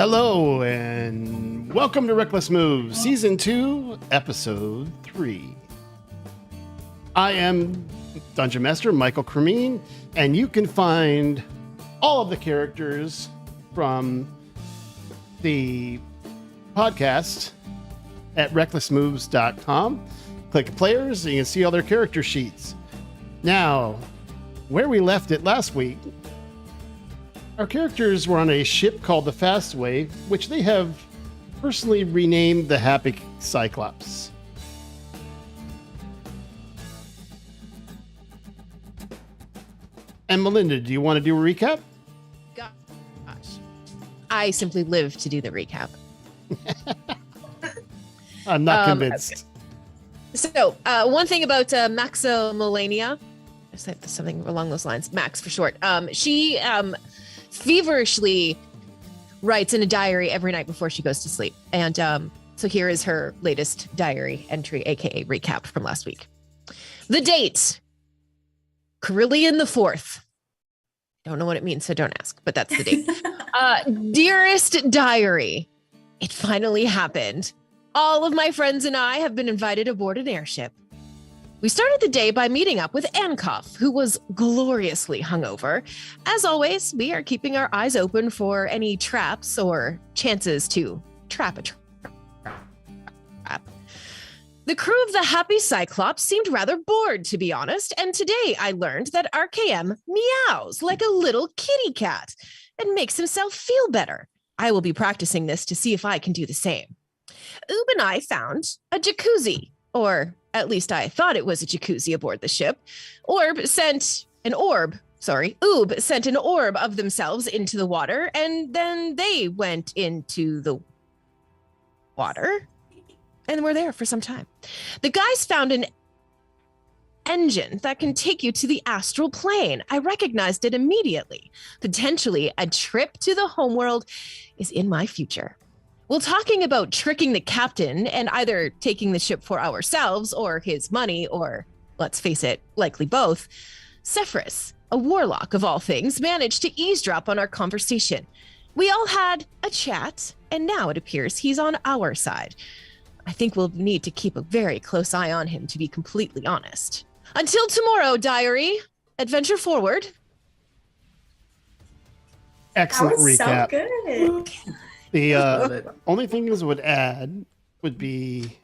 Hello, and welcome to Reckless Moves, Season 2, Episode 3. I am Dungeon Master Michael Cremeen, and you can find all of the characters from the podcast at recklessmoves.com. Click Players, and you can see all their character sheets. Now, where we left it last week, our characters were on a ship called the Fastway, which they have personally renamed the Happy Cyclops. And Melinda, do you want to do a recap? Gosh, I simply live to do the recap. I'm not convinced. So, one thing about Maximilania, something along those lines, Max for short. She feverishly writes in a diary every night before she goes to sleep. And so here is her latest diary entry, aka recap from last week. The date, Carillion the 4th. Don't know what it means, so don't ask, but that's the date. Dearest diary, it finally happened. All of my friends and I have been invited aboard an airship. We started the day by meeting up with Ankov, who was gloriously hungover. As always, we are keeping our eyes open for any traps or chances to trap a trap. The crew of the Happy Cyclops seemed rather bored, to be honest, and today I learned that RKM meows like a little kitty cat and makes himself feel better. I will be practicing this to see if I can do the same. Oob and I found a jacuzzi, or at least I thought it was a jacuzzi aboard the ship. Oob sent an orb of themselves into the water, and then they went into the water and were there for some time. The guys found an engine that can take you to the astral plane. I recognized it immediately. Potentially a trip to the homeworld is in my future. Well, talking about tricking the captain and either taking the ship for ourselves or his money, or let's face it, likely both, Sephris, a warlock of all things, managed to eavesdrop on our conversation. We all had a chat, and now it appears he's on our side. I think we'll need to keep a very close eye on him, to be completely honest. Until tomorrow, diary. Adventure forward. Excellent that was recap. So good. The only thing I would add would be,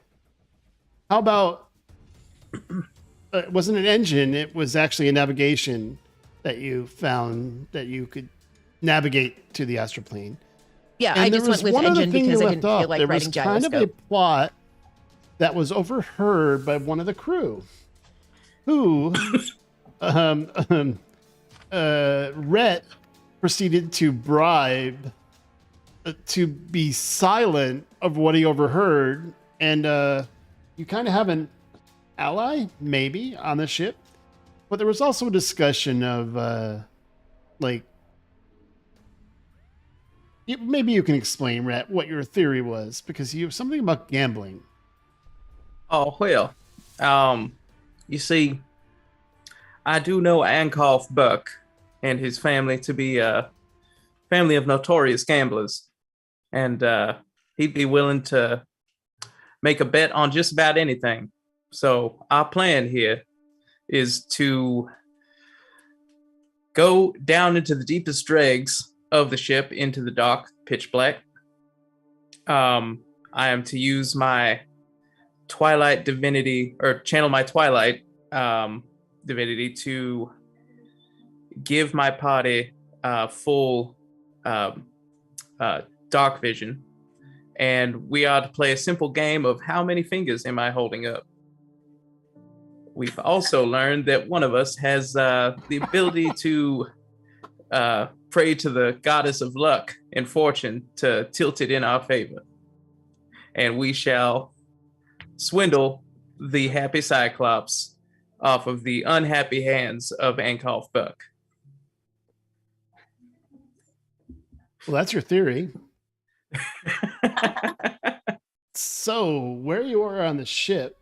how about, it wasn't an engine, it was actually a navigation that you found that you could navigate to the astral plane. Yeah, And I there just was went with one other engine thing because you I left didn't off. feel like There was writing kind of a gyroscope. plot that was overheard by one of the crew, who Rhett proceeded to bribe to be silent of what he overheard, and you kind of have an ally maybe on the ship, but there was also a discussion of maybe you can explain, Rhett, what your theory was, because you have something about gambling. Oh, well, you see, I do know Ankov Buck and his family to be a family of notorious gamblers, and he'd be willing to make a bet on just about anything. So our plan here is to go down into the deepest dregs of the ship, into the dark, pitch black. I am to use my Twilight divinity, or channel my Twilight divinity, to give my party full dark vision, and we are to play a simple game of how many fingers am I holding up. We've also learned that one of us has the ability to pray to the goddess of luck and fortune to tilt it in our favor, and we shall swindle the Happy Cyclops off of the unhappy hands of Ankov Buck. Well, that's your theory. So, where you are on the ship,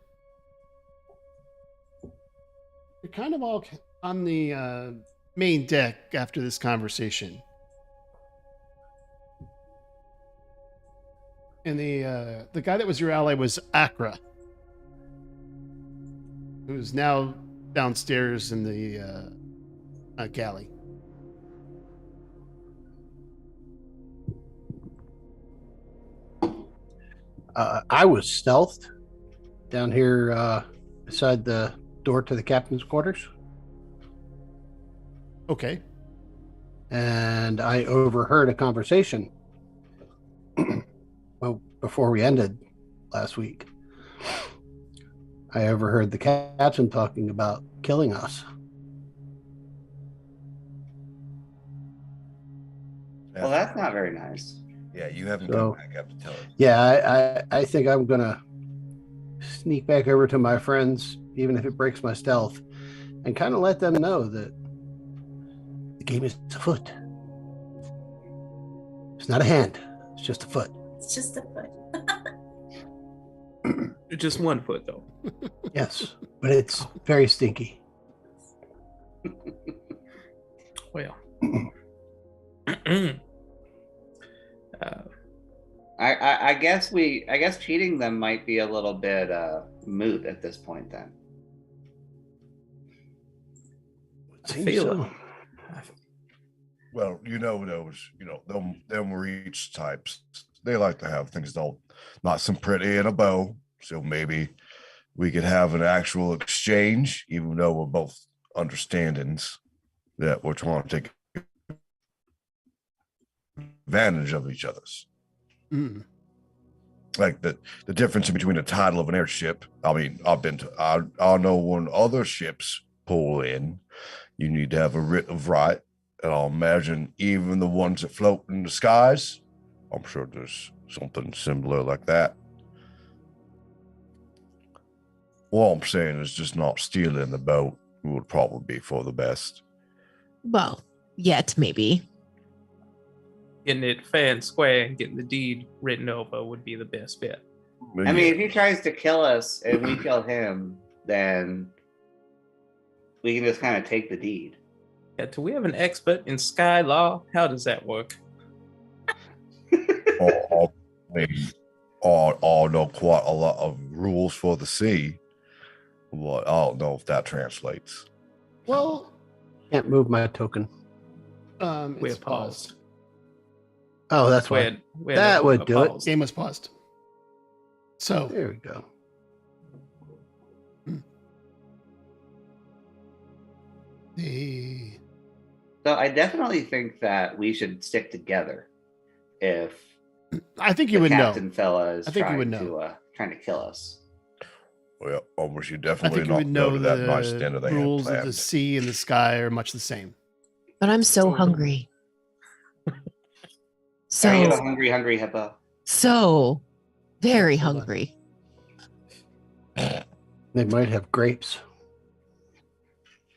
you're kind of all on the main deck after this conversation. And the guy that was your ally was Akra, who's now downstairs in the galley. I was stealthed down here beside the door to the captain's quarters, Okay. and I overheard a conversation well, before we ended last week. I overheard the captain talking about killing us. Well, that's not very nice. Yeah, you haven't So- come back up to tell us. Yeah, I think I'm gonna sneak back over to my friends, even if it breaks my stealth, and kind of let them know that the game is afoot. It's not a hand; it's just a foot. It's just a foot. Just 1 foot though. Yes, but it's very stinky. Well. I guess cheating them might be a little bit moot at this point then. I Seems feel so. it. Well, them reach types. They like to have things not some pretty in a bow. So maybe we could have an actual exchange, even though we're both understandings that we're trying to take advantage of each other's. Mm. Like the difference between the title of an airship. I mean, I know when other ships pull in, you need to have a writ of right. And I'll imagine even the ones that float in the skies, I'm sure there's something similar like that. All I'm saying is just not stealing the boat would probably be for the best. Well, yet maybe. Getting it fair and square and getting the deed written over would be the best bet. I mean, if he tries to kill us and we kill him, then we can just kind of take the deed. Yeah, do we have an expert in sky law? How does that work? I know quite a lot of rules for the sea, but I don't know if that translates. Well, Can't move my token. We're it's paused. Oh, that's why. That would do it. Game was paused. So There we go. the So I definitely think that we should stick together if I think you the would know. captain fella is I think you trying would know. trying to kill us. Well, almost you I definitely think you not would know know to that nice dinner the they had rules of the planned. sea and the sky are much the same. But I'm so hungry. Are you a So, hungry hippo? so very Hold on. hungry. They might have grapes.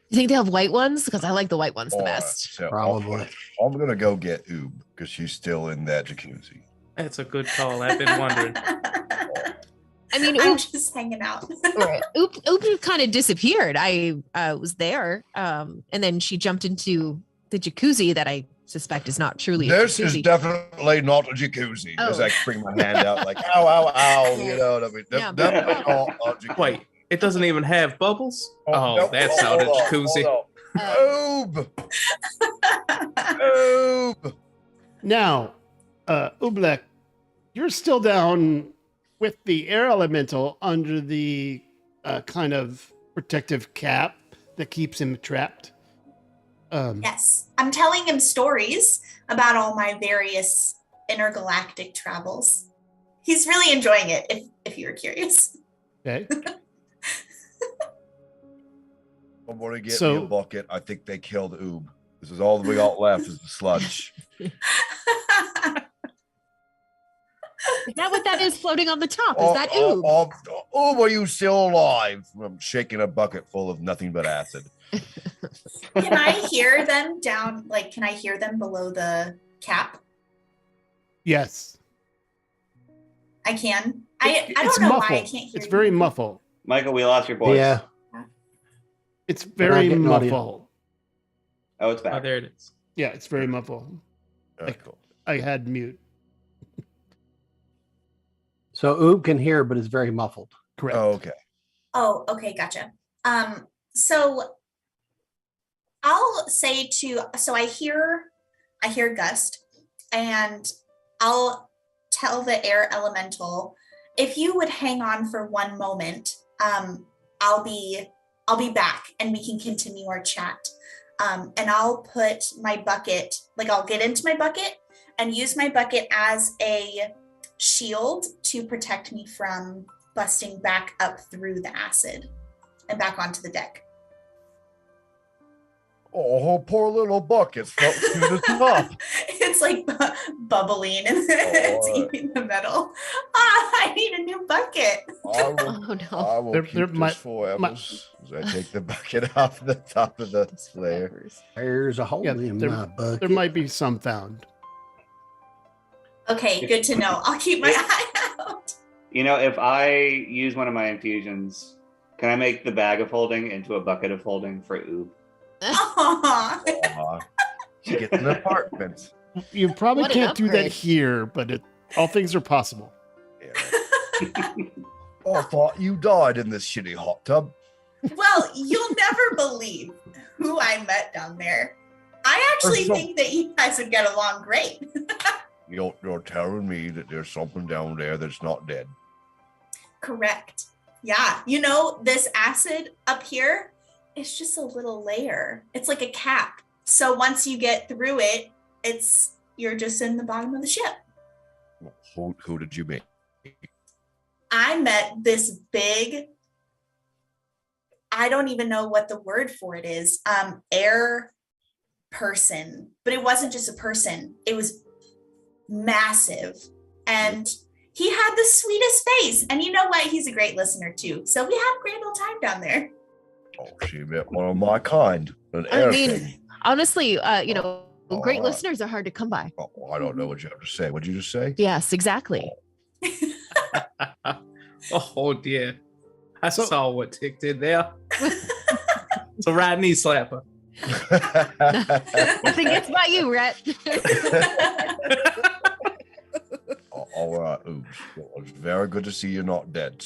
You think they have white ones? Because I like the white ones the All right, best. so Probably. I'm gonna go get Oob because she's still in that jacuzzi. That's a good call. I've been wondering. I mean, I'm Oop, just hanging out. Oop kind of disappeared. I was there, and then she jumped into the jacuzzi that I suspect is not truly a This is jacuzzi. definitely not a jacuzzi. As Oh. I bring my hand out, like ow, ow, ow. You know what I mean? Yeah. Definitely not a jacuzzi. Wait, it doesn't even have bubbles? Oh, no, that's hold not a on, jacuzzi. hold on. Oob! Now, Ublek, you're still down with the air elemental under the kind of protective cap that keeps him trapped. Yes. I'm telling him stories about all my various intergalactic travels. He's really enjoying it, if you're curious. Okay. I'm gonna get me So- a bucket. I think they killed Oob. This is all that we got left is the sludge. Is that what that is floating on the top? Is that Oob? Oob? Oob, are you still alive? I'm shaking a bucket full of nothing but acid. Can I hear them down? Like, can I hear them below the cap? Yes. I can. I It's don't know why I muffled. can't hear It's you. very muffled. Michael, we lost your voice. Yeah. It's not very getting audio. muffled. Oh, it's Oh, back. there it is. Yeah, it's very muffled. All right, cool. I had mute. So Oob can hear, but it's very muffled. Correct. Oh, okay. Oh, okay, gotcha. So I'll say so I hear Gust, and I'll tell the air elemental, if you would hang on for one moment, I'll be back and we can continue our chat. And I'll put my bucket, I'll get into my bucket and use my bucket as a shield to protect me from busting back up through the acid and back onto the deck. Oh, poor little bucket's felt to the top. It's like bubbling and it's eating the metal. I need a new bucket. I will, Oh no. I will There- keep there this might- forever as I take the bucket off the top of the layer. There's a hole Yeah, in there- my bucket. There might be some found. Okay, good to know. I'll keep my eye out. If I use one of my infusions, can I make the bag of holding into a bucket of holding for Oob? Aw. She gets an apartment. You probably What an can't do that upgrade. here, but all things are possible. Yeah. I thought you died in this shitty hot tub. Well, you'll never believe who I met down there. I actually think that you guys would get along great. You're telling me that there's something down there that's not dead. Correct. Yeah. This acid up here, it's just a little layer. It's like a cap. So once you get through it, you're just in the bottom of the ship. Who did you meet? I met this big, I don't even know what the word for it is, air person. But it wasn't just a person. It was massive. And he had the sweetest face. And you know what? He's a great listener too. So we had a great old time down there. Oh, she met one of my kind. An I air mean, thing. honestly, great Oh, listeners are hard to come by. Oh, I don't know what you have to say. What'd you just say? Yes, exactly. Oh dear. I So- saw what Tick did there. It's a right knee slapper. Nothing gets by you, Rhett. All right, oops. Well, it's very good to see you're not dead.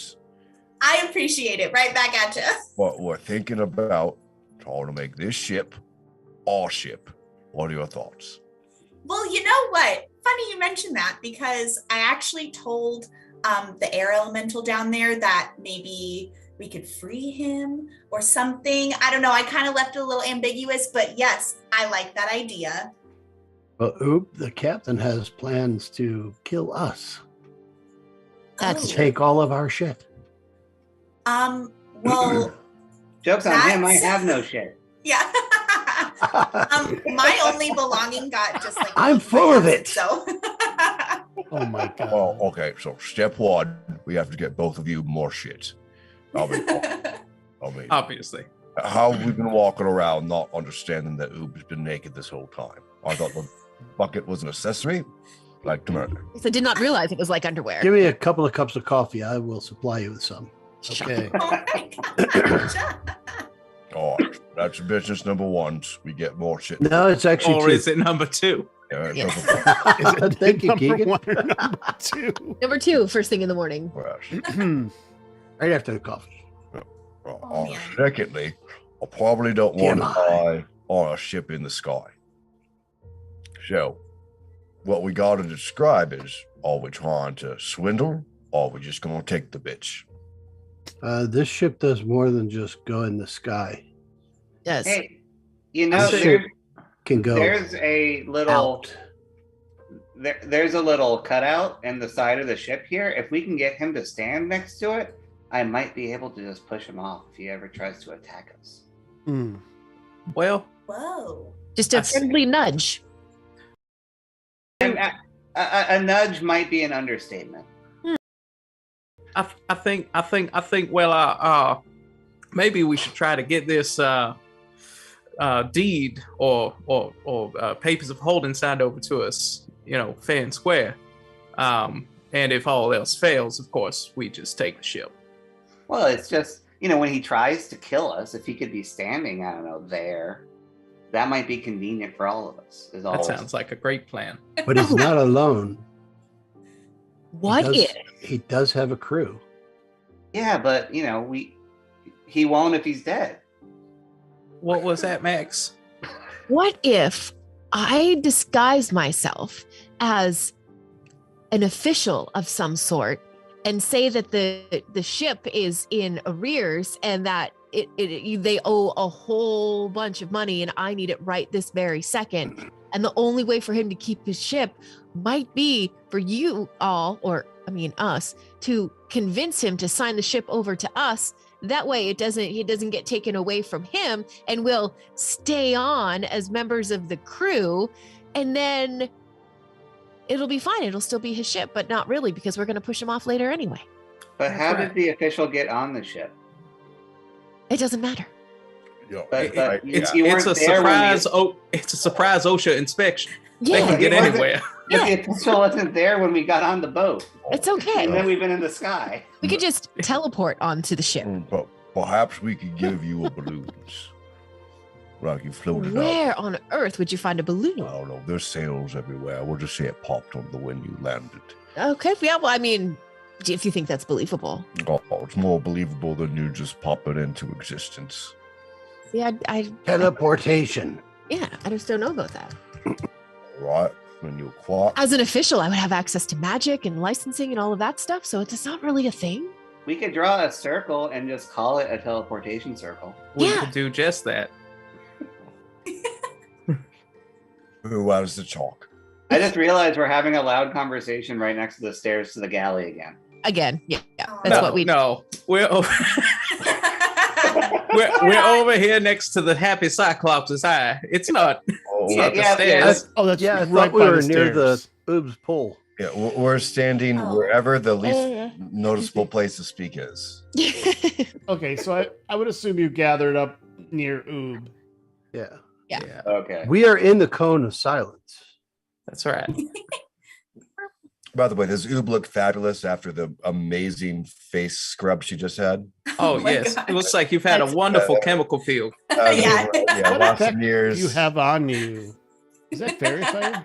I appreciate it. Right back at you. But we're thinking about trying to make this ship our ship. What are your thoughts? Well, you know what? Funny you mentioned that because I actually told the air elemental down there that maybe we could free him or something. I don't know. I kind of left it a little ambiguous, but yes, I like that idea. But Oob, the captain has plans to kill us. That's Oh. Take all of our shit. Well, Joke's on him. I That's- have no shit. yeah. My only belonging got just like I'm eaten by full of acid, it. So Oh my god. Well, okay, so step one, we have to get both of you more shit. I mean, Obviously. how have we been walking around not understanding that Oob's been naked this whole time? I thought the bucket was an accessory, like to murder. I did not realize it was like underwear. Give me a couple of cups of coffee. I will supply you with some. Okay. oh my gosh. All right, that's business number one. We get more shit. No, it's actually Or two. is it number two? Yeah, Yes. Is it Thank you, number Keegan. one or number two? Number 2, first thing in the morning. Right after the coffee. Oh, man. Secondly, I probably don't want to TMI. fly on a ship in the sky. So, what we got to describe is: are we trying to swindle, or are we just going to take the bitch? This ship does more than just go in the sky. Yes. Hey, This there's, ship can go there's a little out. there's a little cutout in the side of the ship here. If we can get him to stand next to it, I might be able to just push him off if he ever tries to attack us. Hmm. Well, Whoa. Just a friendly nudge. And a nudge might be an understatement. I think. Well, maybe we should try to get this deed or papers of holding signed over to us, fair and square. And if all else fails, of course, we just take the ship. Well, it's just, when he tries to kill us, if he could be standing, I don't know, there, that might be convenient for all of us. That sounds like a great plan. But he's not alone. What if? He does have a crew. Yeah, but he won't if he's dead. What was that, Max? What if I disguise myself as an official of some sort and say that the ship is in arrears and that they owe a whole bunch of money and I need it right this very second. And the only way for him to keep his ship might be for you all, or I mean us, to convince him to sign the ship over to us. That way it doesn't get taken away from him and we'll stay on as members of the crew, and then it'll be fine. It'll still be his ship, but not really, because we're going to push him off later anyway. But how did the official get on the ship? It doesn't matter. But It's you a weren't there surprise. It's a surprise OSHA inspection. They Yeah, can get He wasn't- anywhere. But the official wasn't there when we got on the boat. it's okay. And then we've been in the sky. We could just teleport onto the ship. But perhaps we could give you a balloons. Like you floated out. Where on earth would you find a balloon? I don't know. There's sails everywhere. We'll just say it popped on the when you landed. Okay, yeah, well, I mean, if you think that's believable. Oh, it's more believable than you just popping into existence. Yeah, Teleportation. I just don't know about that. Right? When you're quiet. As an official, I would have access to magic and licensing and all of that stuff, so it's not really a thing. We could draw a circle and just call it a teleportation circle. We Yeah. could do just that. Who has the chalk? I just realized we're having a loud conversation right next to the stairs to the galley again. Again, yeah, Oh, that's no, what we. No, we're over, we're over here next to the Happy Cyclops' eye. It's not. Oh, It's not the Yeah, stairs. Oh, that's Yeah, I right thought we by were the near the stairs. Oobs pool. yeah, we're standing Oh. wherever the least yeah. noticeable place to speak is. Okay, so I would assume you gathered up near Oob. Yeah. Yeah. Okay. We are in the cone of silence. That's right. By the way, does Oob look fabulous after the amazing face scrub she just had? Oh, my yes. gosh. It looks like you've had a That's- wonderful chemical peel. Yeah. yeah, What lots effect of years. you have on you? Is that fairy fire?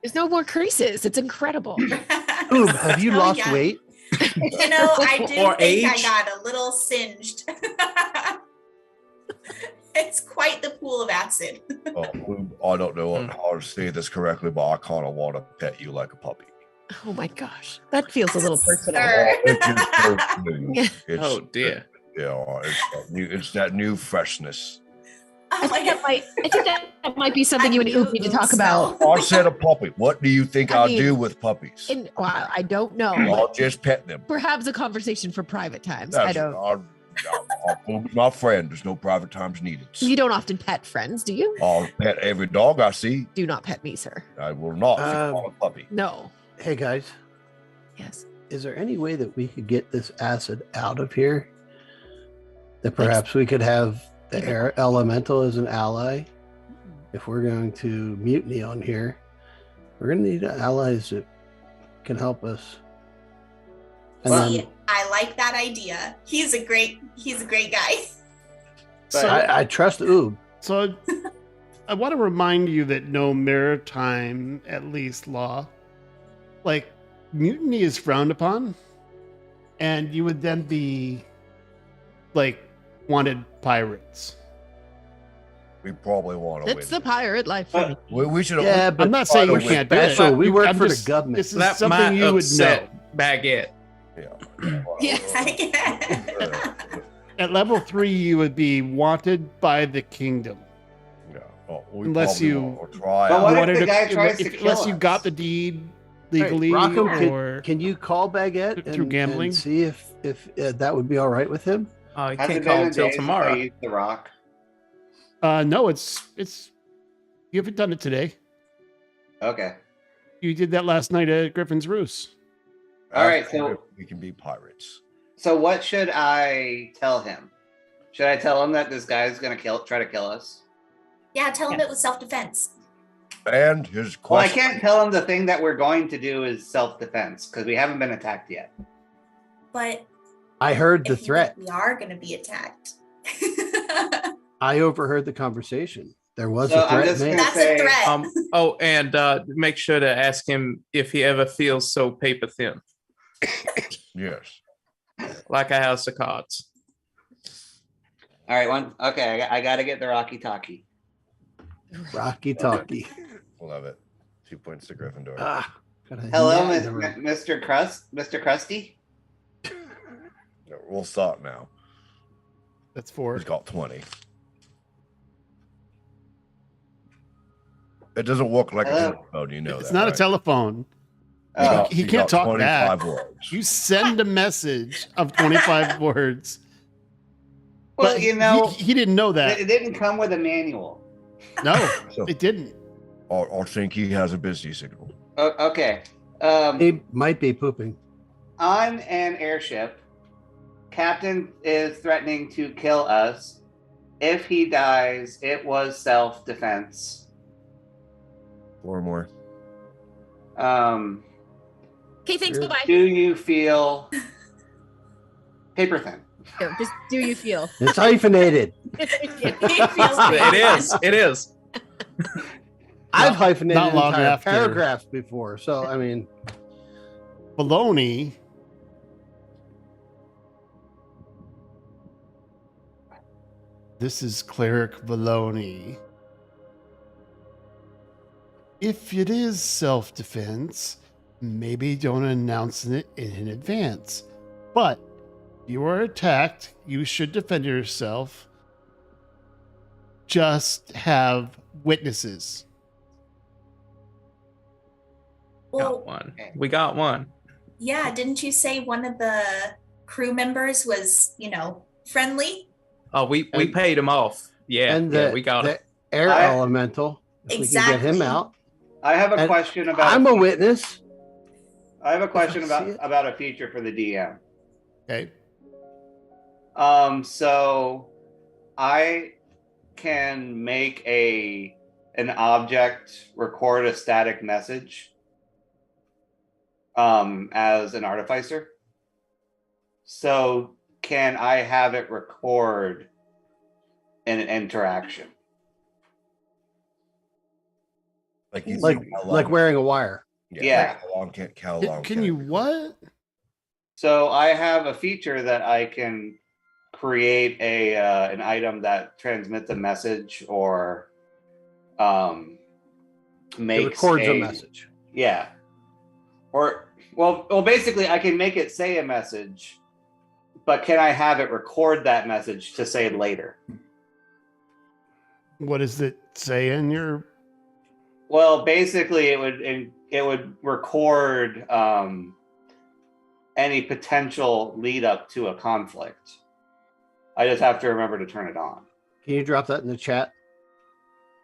There's no more creases. It's incredible. Oob, have you Oh, lost yeah. weight? I do Or think I age. got a little singed. It's quite the pool of acid. Oh, Oob, I don't know how to say this correctly, but I kind of want to pet you like a puppy. Oh my gosh, that feels a little personal. Sir. It's just so new. It's- Oh, dear. Yeah, it's that new freshness. I think that might be something you and Oop need to talk about. I said a puppy. What do you think I I'll mean, do with puppies? Well, I don't know. I'll just pet them. Perhaps a conversation for private times. I don't. I'll be my friend. There's no private times needed. You don't often pet friends, do you? I'll pet every dog I see. Do not pet me, sir. I will not if you call a puppy. No. Hey guys, Yes. is there any way that we could get this acid out of here? That perhaps we could have the air elemental as an ally? If we're going to mutiny on here, we're going to need allies that can help us. And Well, then I like that idea. He's a great guy. So, I trust Oob. so I want to remind you that no maritime, at least law, like mutiny is frowned upon, and you would then be like wanted pirates. We probably want to win. It's the pirate life for me. We should. Yeah, but I'm not saying you By the way, can't do it. special. We work I'm for just- the government. This is That something might you would know. upset Baguette. Yeah. Yeah. At level 3, you would be wanted by the kingdom. Yeah. Oh, we Unless probably you- want to try But out. what if Wanted the to- guy tries to kill unless you us? got the deed Hey, legally, Rockham, or can you call Baguette through and gambling? see if that would be all right with him? Oh, you Has can't it call been a until day since I tomorrow. used the rock? no, it's you haven't done it today. Okay. You did that last night at Griffin's Roost. All right. So we can be pirates. what should I tell him? Should I tell him that this guy's gonna try to kill us? Yeah, tell him it was self-defense. And his Well, I question. can't tell him the thing that we're going to do is self-defense because we haven't been attacked yet. But I heard the if you threat. think we are going to be attacked. I overheard the conversation There was So a I'm threat just made. gonna That's say, a threat. Oh, and make sure to ask him if he ever feels so paper thin, Yes. like a house of cards. all right, okay, I got to get the Rocky Talkie. Rocky Talkie. Love it. 2 points to Gryffindor. Ah, got a Hello, gnat in the room. Mr. Krusty. We'll start now. That's 4. He's got 20. It doesn't work like a Hello. telephone, you know It's that. not a right? telephone. Oh, He You can't got talk back. 25 words. You send a message of 25 words. well, But you know, he didn't know that. it didn't come with a manual. No, So, it didn't. or think he has a busy signal. Okay. He might be pooping. On an airship, Captain is threatening to kill us. If he dies, it was self-defense. 4 more. Okay, thanks. Sure. Bye Do you feel paper thin? bye. Just do you feel? It's hyphenated. It is. I've hyphenated not long entire after. paragraphs before, so I mean, Baloney. This is Cleric Baloney. If it is self-defense, maybe don't announce it in advance. But if you are attacked, you should defend yourself. Just have witnesses. Well, Got one. We got one. yeah, didn't you say one of the crew members was, friendly? Oh, we And- paid him off. Yeah, and yeah, the, we got the him. air I- elemental. If we can get him Exactly. out. I have a And question about. I'm a witness. I have a question I about see it. about a feature for the DM. Okay. So I can make an object record a static message as an artificer. So can I have it record an interaction? Like, you Like think how long- like wearing a wire. Yeah. Like how long Can you it be? what? So I have a feature that I can create an item that transmits a message or It makes records a message. Yeah. Or well, basically I can make it say a message, but can I have it record that message to say later? What does it say in your? Well, basically it would record any potential lead up to a conflict. I just have to remember to turn it on. Can you drop that in the chat?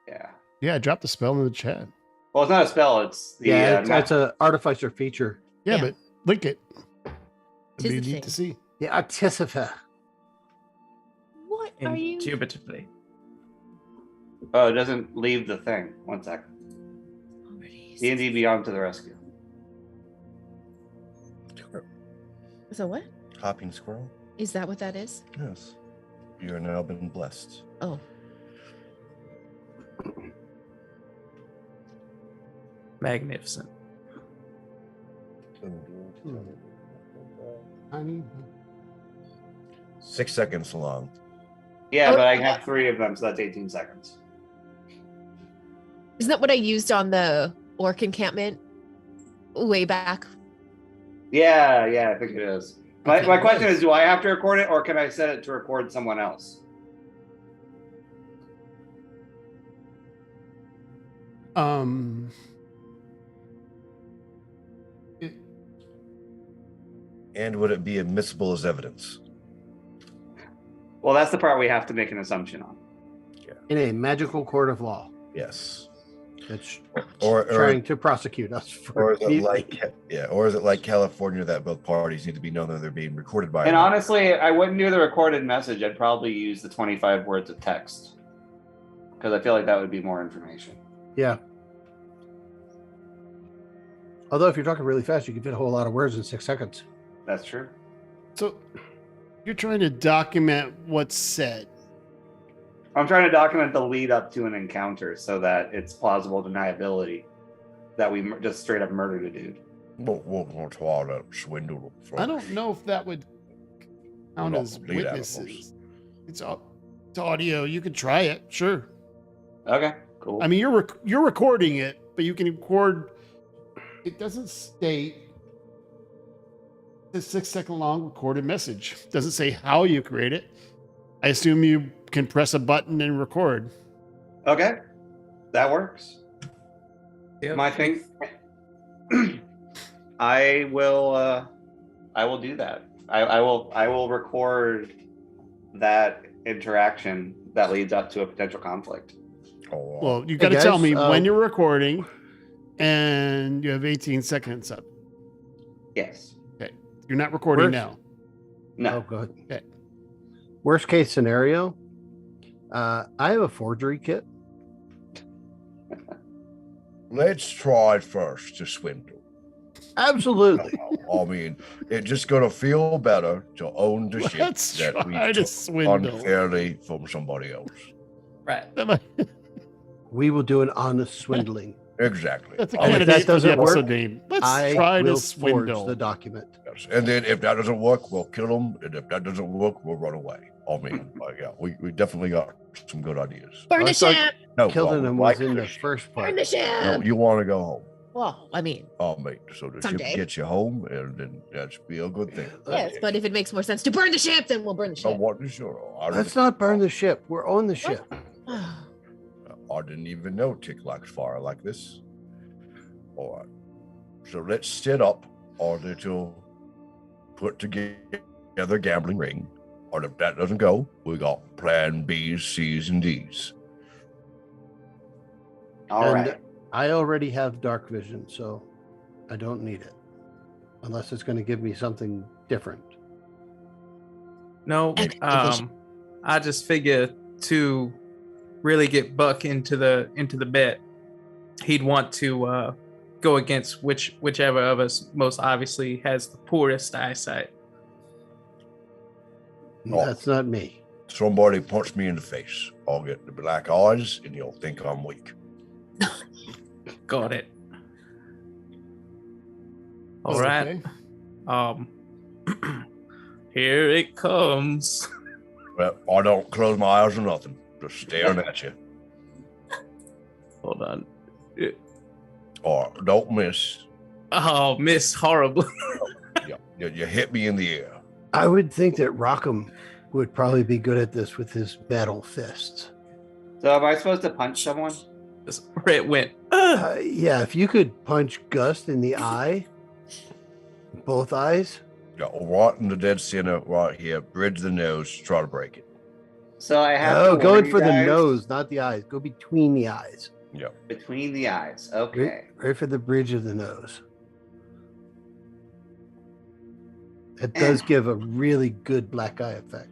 Yeah. Yeah, drop the spell in the chat. Well, it's not a spell. It's the Yeah, ma- it's an artificer feature. Yeah, Yeah. but link it. Tis It'd the be neat thing. to see. The Artificer. What are you? Indubitably. Oh, it doesn't leave the thing. One second. D&D Beyond to the rescue. So what? Hopping squirrel? Is that what that is? Yes. You are now been blessed. Oh, Magnificent. Honey. 6 seconds long. Yeah, Oh, but I have 3 of them, so that's 18 seconds. isn't that what I used on the orc encampment way back? Yeah, I think it is. My Okay, question nice. is, do I have to record it, or can I set it to record someone else? And would it be admissible as evidence? Well, that's the part we have to make an assumption on. In a magical court of law Yes. that's Or trying to prosecute us for or is it mutiny. or is it like California that both parties need to be known that they're being recorded by? And another? honestly, I wouldn't do the recorded message. I'd probably use the 25 words of text because I feel like that would be more information. Yeah. Although if you're talking really fast, you can fit a whole lot of words in 6 seconds. That's true. So you're trying to document what's said. I'm trying to document the lead up to an encounter so that it's plausible deniability that we just straight up murdered a dude. We'll try to swindle them. I don't know if that would count Not as lead witnesses. animals. It's audio. You could try it, sure. Okay, cool. I mean, you're recording it, but you can record. It doesn't state the 6-second long recorded message. It doesn't say how you create it. I assume you can press a button and record. Okay, that works. Yep. My thing. I will do that. I will record that interaction that leads up to a potential conflict. Oh, Well, you Hey, got to tell guys, me when you're recording, and you have 18 seconds up. Yes. You're not recording Where's- now. No. Oh, go ahead. Okay. Worst case scenario, I have a forgery kit. let's try first to swindle. Absolutely. I mean, it's just gonna feel better to own the ship Let's that we try to took swindle. unfairly from somebody else. Right. We will do an honest swindling. Exactly. That's a I mean, if candidate that for the doesn't work, episode name. Let's I try will to swindle. forge the document. yes. And then if that doesn't work, we'll kill them. And if that doesn't work, we'll run away. I mean, like, yeah, we definitely got some good ideas. Burn I the thought ship. No, Killing well, him like was in the this. first Burn part. the ship. No, you want to go home. Well, I mean, Mate. So the Someday. ship gets you home, and then that's be a good thing. yes, but if it makes more sense to burn the ship, then we'll burn the I ship. want to sure. Let's not burn the ship. We're on the ship. I didn't even know Tick likes fire like this. All right. So let's set up our little put together gambling ring. Or if that doesn't go, we got plan B's, C's, and D's. All And right. I already have dark vision, so I don't need it. Unless it's going to give me something different. No, Activation. I just figure to really get Buck into the bet, he'd want to go against whichever of us most obviously has the poorest eyesight. Oh. That's not me. Somebody punch me in the face. I'll get the black eyes, and you'll think I'm weak. Got it. All Oh, right. okay. Here it comes. Well, I don't close my eyes or nothing. Just staring at you. Hold on. Or don't miss. Oh, miss horribly. You hit me in the air. I would think that Rockham would probably be good at this with his metal fists. So am I supposed to punch someone? Just it went. "Ugh." Yeah, if you could punch Gust in the eye, both eyes. Yeah, right in the dead center, right here. Bridge the nose. Try to break it. So I have Oh, to going warn you for the guys nose, not the eyes. Go between the eyes. between the eyes. Right, Okay. right for the bridge of the nose. It does give a really good black eye effect.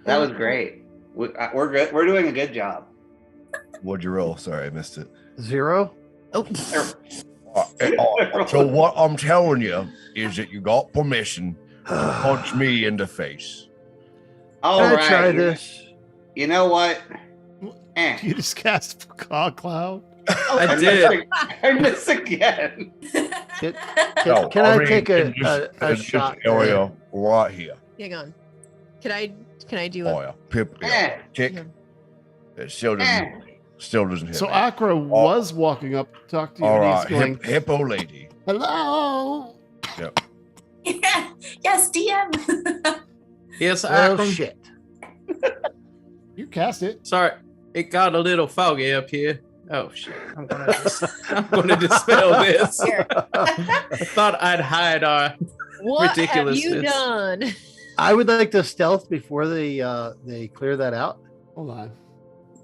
That was great. We're good. We're doing a good job. What'd you roll? Sorry, I missed it. 0. Oh, So what I'm telling you is that you got permission to punch me in the face. All Can I right. try this? You know what? You just cast Cloud. I did. I miss again. Can, No, can I mean, take in a this shot? area right here? hang on. Can I do Oh it? yeah, Pip, Eh. yeah. Tick. Yeah. It still doesn't hit So me. Akra was walking up to talk to you, All and right, he's going, hippo lady. "Hello." Yes, DM. Yes, Oh, Akram. shit. You cast it. Sorry, it got a little foggy up here. Oh shit! I'm gonna dispel this. Here. I thought I'd hide our. What have you Ridiculousness. done? I would like to stealth before they clear that out. Hold on.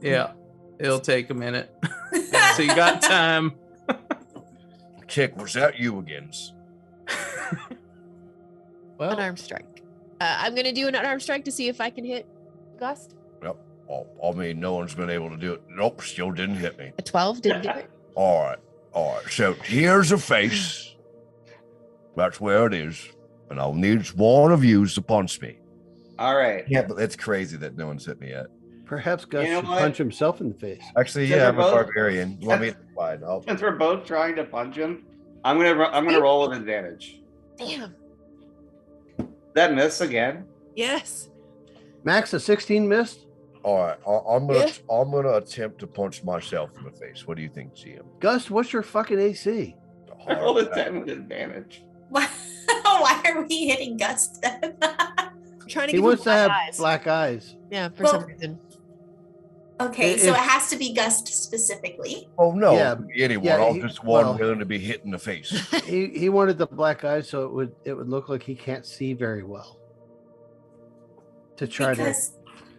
Yeah, it'll take a minute. So you got time. Tick, was that you again? Well, Unarmed strike. I'm gonna do an unarmed strike to see if I can hit Gust. Yep. Oh, I mean, no one's been able to do it. Nope, still didn't hit me. A 12 didn't do it. All right. So here's a face. That's where it is. And I'll need one of you to punch me. All right. Yeah, but it's crazy that no one's hit me yet. Perhaps Gus You know should what? punch himself in the face. Actually, So yeah, I'm a they're both- barbarian. You want me to fine? I'll Since we're both trying to punch him, I'm gonna roll with advantage. Damn. That miss again. Yes. Max, a 16 missed. all right. I'm gonna attempt to punch myself in the face. What do you think, GM? Gus, what's your fucking AC? I rolled a 10 with advantage. Why are we hitting Gus then? Trying to He give wants him to have black eyes. black eyes. Yeah, for Well- some reason. Okay, so If- it has to be Gus specifically. Oh no, Yeah, anyone. yeah, I'm he- just one well- willing to be hit in the face. He wanted the black eyes so it would look like he can't see very well. To try Because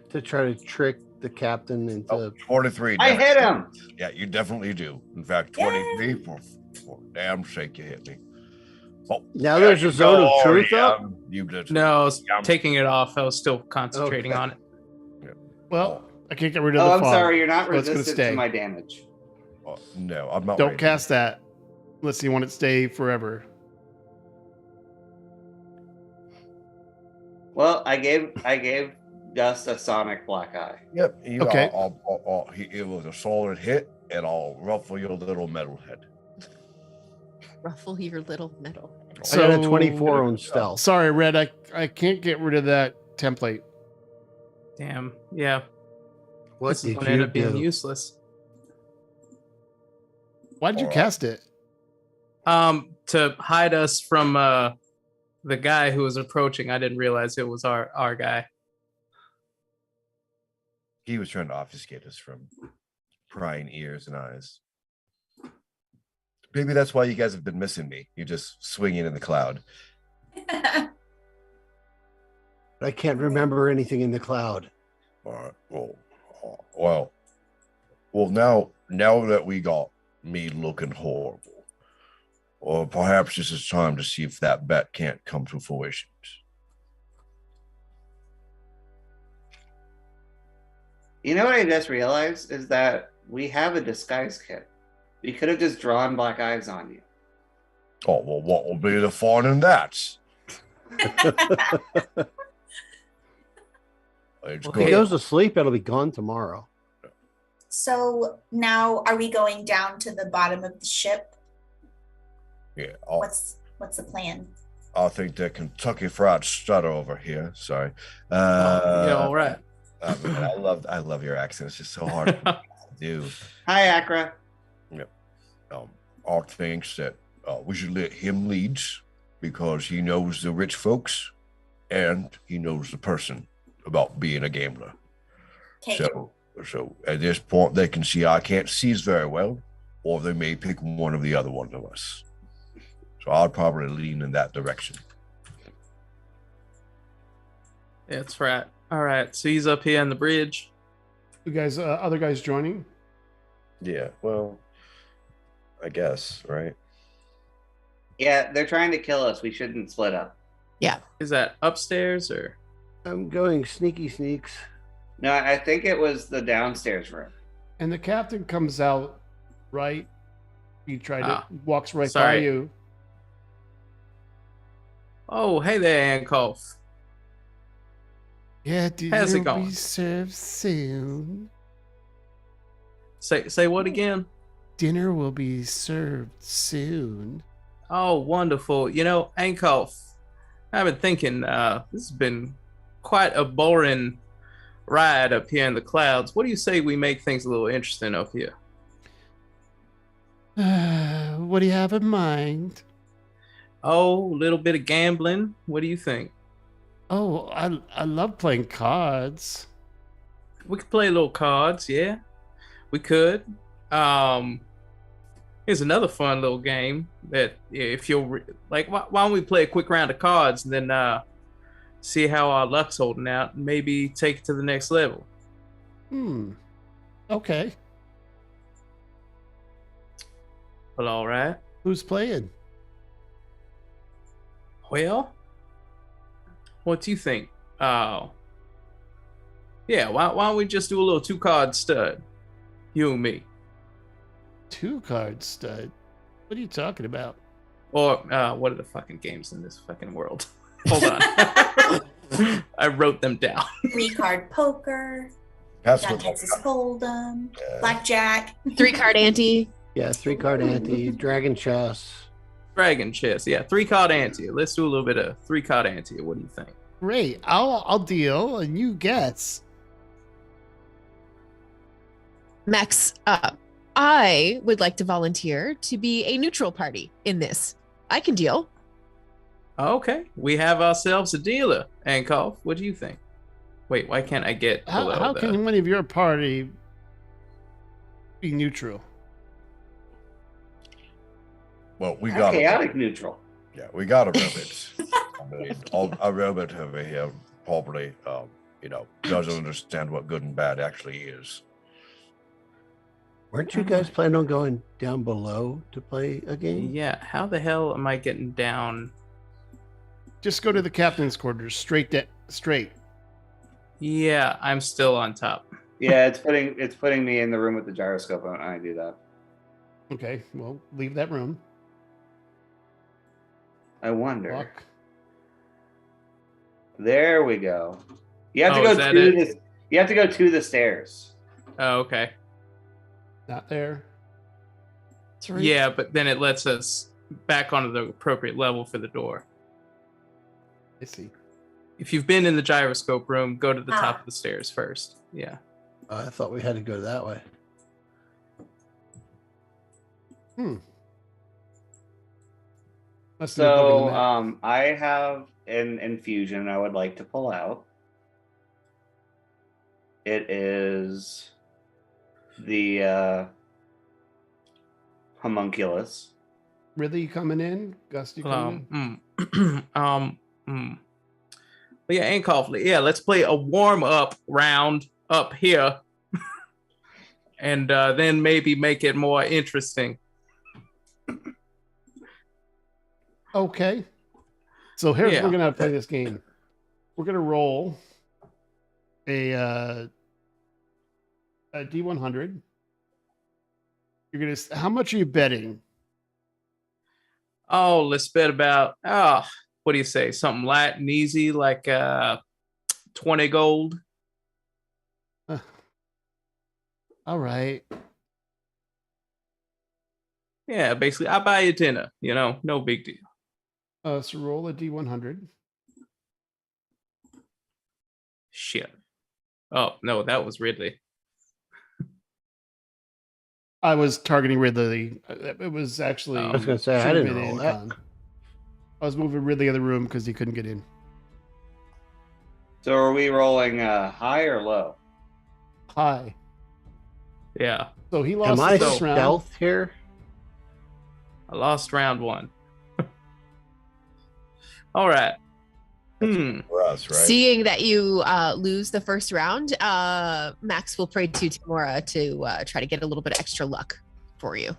to trick the captain into Oh, 23. I hit him. Yeah, you definitely do. In fact, 23 for damn sake, you hit me. Oh, Now there's a zone of truth up. You just No, I was Yeah. taking it off. I was still concentrating Okay. on it. Well, I can't get rid of Oh, the I'm fog. sorry. You're not So it's gonna resistant stay. to my damage. no, I'm not. Don't ready. cast that unless you want it to stay forever. Well, I gave Gus a sonic black eye. Yep. You, Okay. It was a solid hit, and I'll ruffle your little metal head. Ruffle your little metal. I got a So- 24 on stealth. Sorry, Red. I can't get rid of that template. Damn. Yeah. What This is did going to end you up being do? useless. Why did you Alright. cast it? To hide us from the guy who was approaching. I didn't realize it was our guy. He was trying to obfuscate us from prying ears and eyes. Maybe that's why you guys have been missing me. You're just swinging in the cloud. I can't remember anything in the cloud. All right. Well. Now that we got me looking horrible, or perhaps this is time to see if that bet can't come to fruition. You know what I just realized is that we have a disguise kit. We could have just drawn black eyes on you. Oh well, what will be the fun in that? It's If he good. goes to sleep, it'll be gone tomorrow. So now are we going down to the bottom of the ship? Yeah, What's the plan? I think that Kentucky Fried Stutter over here. Sorry. Yeah, all right. Man, I love your accent. It's just so hard to do. Hi, Accra. Art thinks that we should let him lead because he knows the rich folks and he knows the person about being a gambler. Okay. So at this point, they can see I can't see very well, or they may pick one of the other one of us. So I'd probably lean in that direction. That's right. All right. So he's up here on the bridge. You guys, other guys joining? Yeah, well, I guess, right? Yeah, they're trying to kill us. We shouldn't split up. Is that upstairs or? I'm going sneaky sneaks. No, I think it was the downstairs room. And the captain comes out right. He tried to walks right by sorry. you. Oh, hey there, Ankoff. Yeah, dinner How's it will going? be served soon. Say what again? Dinner will be served soon. Oh, wonderful. You know, Ankoff, I've been thinking this has been quite a boring ride up here in the clouds. What do you say we make things a little interesting up here? What do you have in mind? Oh, a little bit of gambling. What do you think? Oh, I love playing cards. We could play a little cards, yeah. We could. Here's another fun little game that if you'll like, why don't we play a quick round of cards and then see how our luck's holding out and maybe take it to the next level. Okay. Well, all right. Who's playing? Well, what do you think? Yeah, why don't we just do a little 2-card stud? You and me. 2-card stud. What are you talking about? Or what are the fucking games in this fucking world? Hold on. I wrote them down. 3-card poker. That's got what Texas Hold'em, Yeah. blackjack. 3-card ante. Yeah, 3-card ante, dragon chess. Dragon chess. Yeah, 3-card ante. Let's do a little bit of 3-card ante. What do you think? Great. I'll deal, and you get. Max, I would like to volunteer to be a neutral party in this. I can deal. Okay, we have ourselves a dealer. Ankov, what do you think? Wait, why can't I get below How the- can one of your party be neutral? Well, we got Chaotic neutral. Yeah, we got a robot. I mean, a robot over here probably, doesn't understand what good and bad actually is. Weren't you guys planning on going down below to play a game? Yeah, how the hell am I getting down? Just go to the captain's quarters, straight. Yeah, I'm still on top. Yeah, it's putting me in the room with the gyroscope when I do that. Okay, well, leave that room. I wonder. Walk. There we go. You have Oh, to is go that to it? this. You have to go to the stairs. Oh, okay. Not there. Yeah, but then it lets us back onto the appropriate level for the door. I see. If you've been in the gyroscope room, go to the Ah. top of the stairs first. Yeah. I thought we had to go that way. Must be a bug in the So map. I have an infusion I would like to pull out. It is the homunculus. Really, you coming in? Gus, you coming in? But yeah, Ankov, yeah, let's play a warm-up round up here. And then maybe make it more interesting. Okay. So here's Yeah. we're gonna play this game. We're gonna roll a D100. You're gonna. How much are you betting? Oh, let's bet about what do you say? Something light and easy, like 20 gold. All right. Yeah, basically, I buy you dinner. No big deal. So roll a D100. Shit. Oh no, that was Ridley. I was targeting Ridley. It was actually. I was gonna say, I should have didn't been roll that. Ancon. I was moving Ridley in the room because he couldn't get in. So are we rolling high or low? High. Yeah, So he lost Am I the first round. stealth here? I lost round 1. All right. For us, right? Seeing that you lose the first round, Max will pray to Tamora to try to get a little bit of extra luck for you.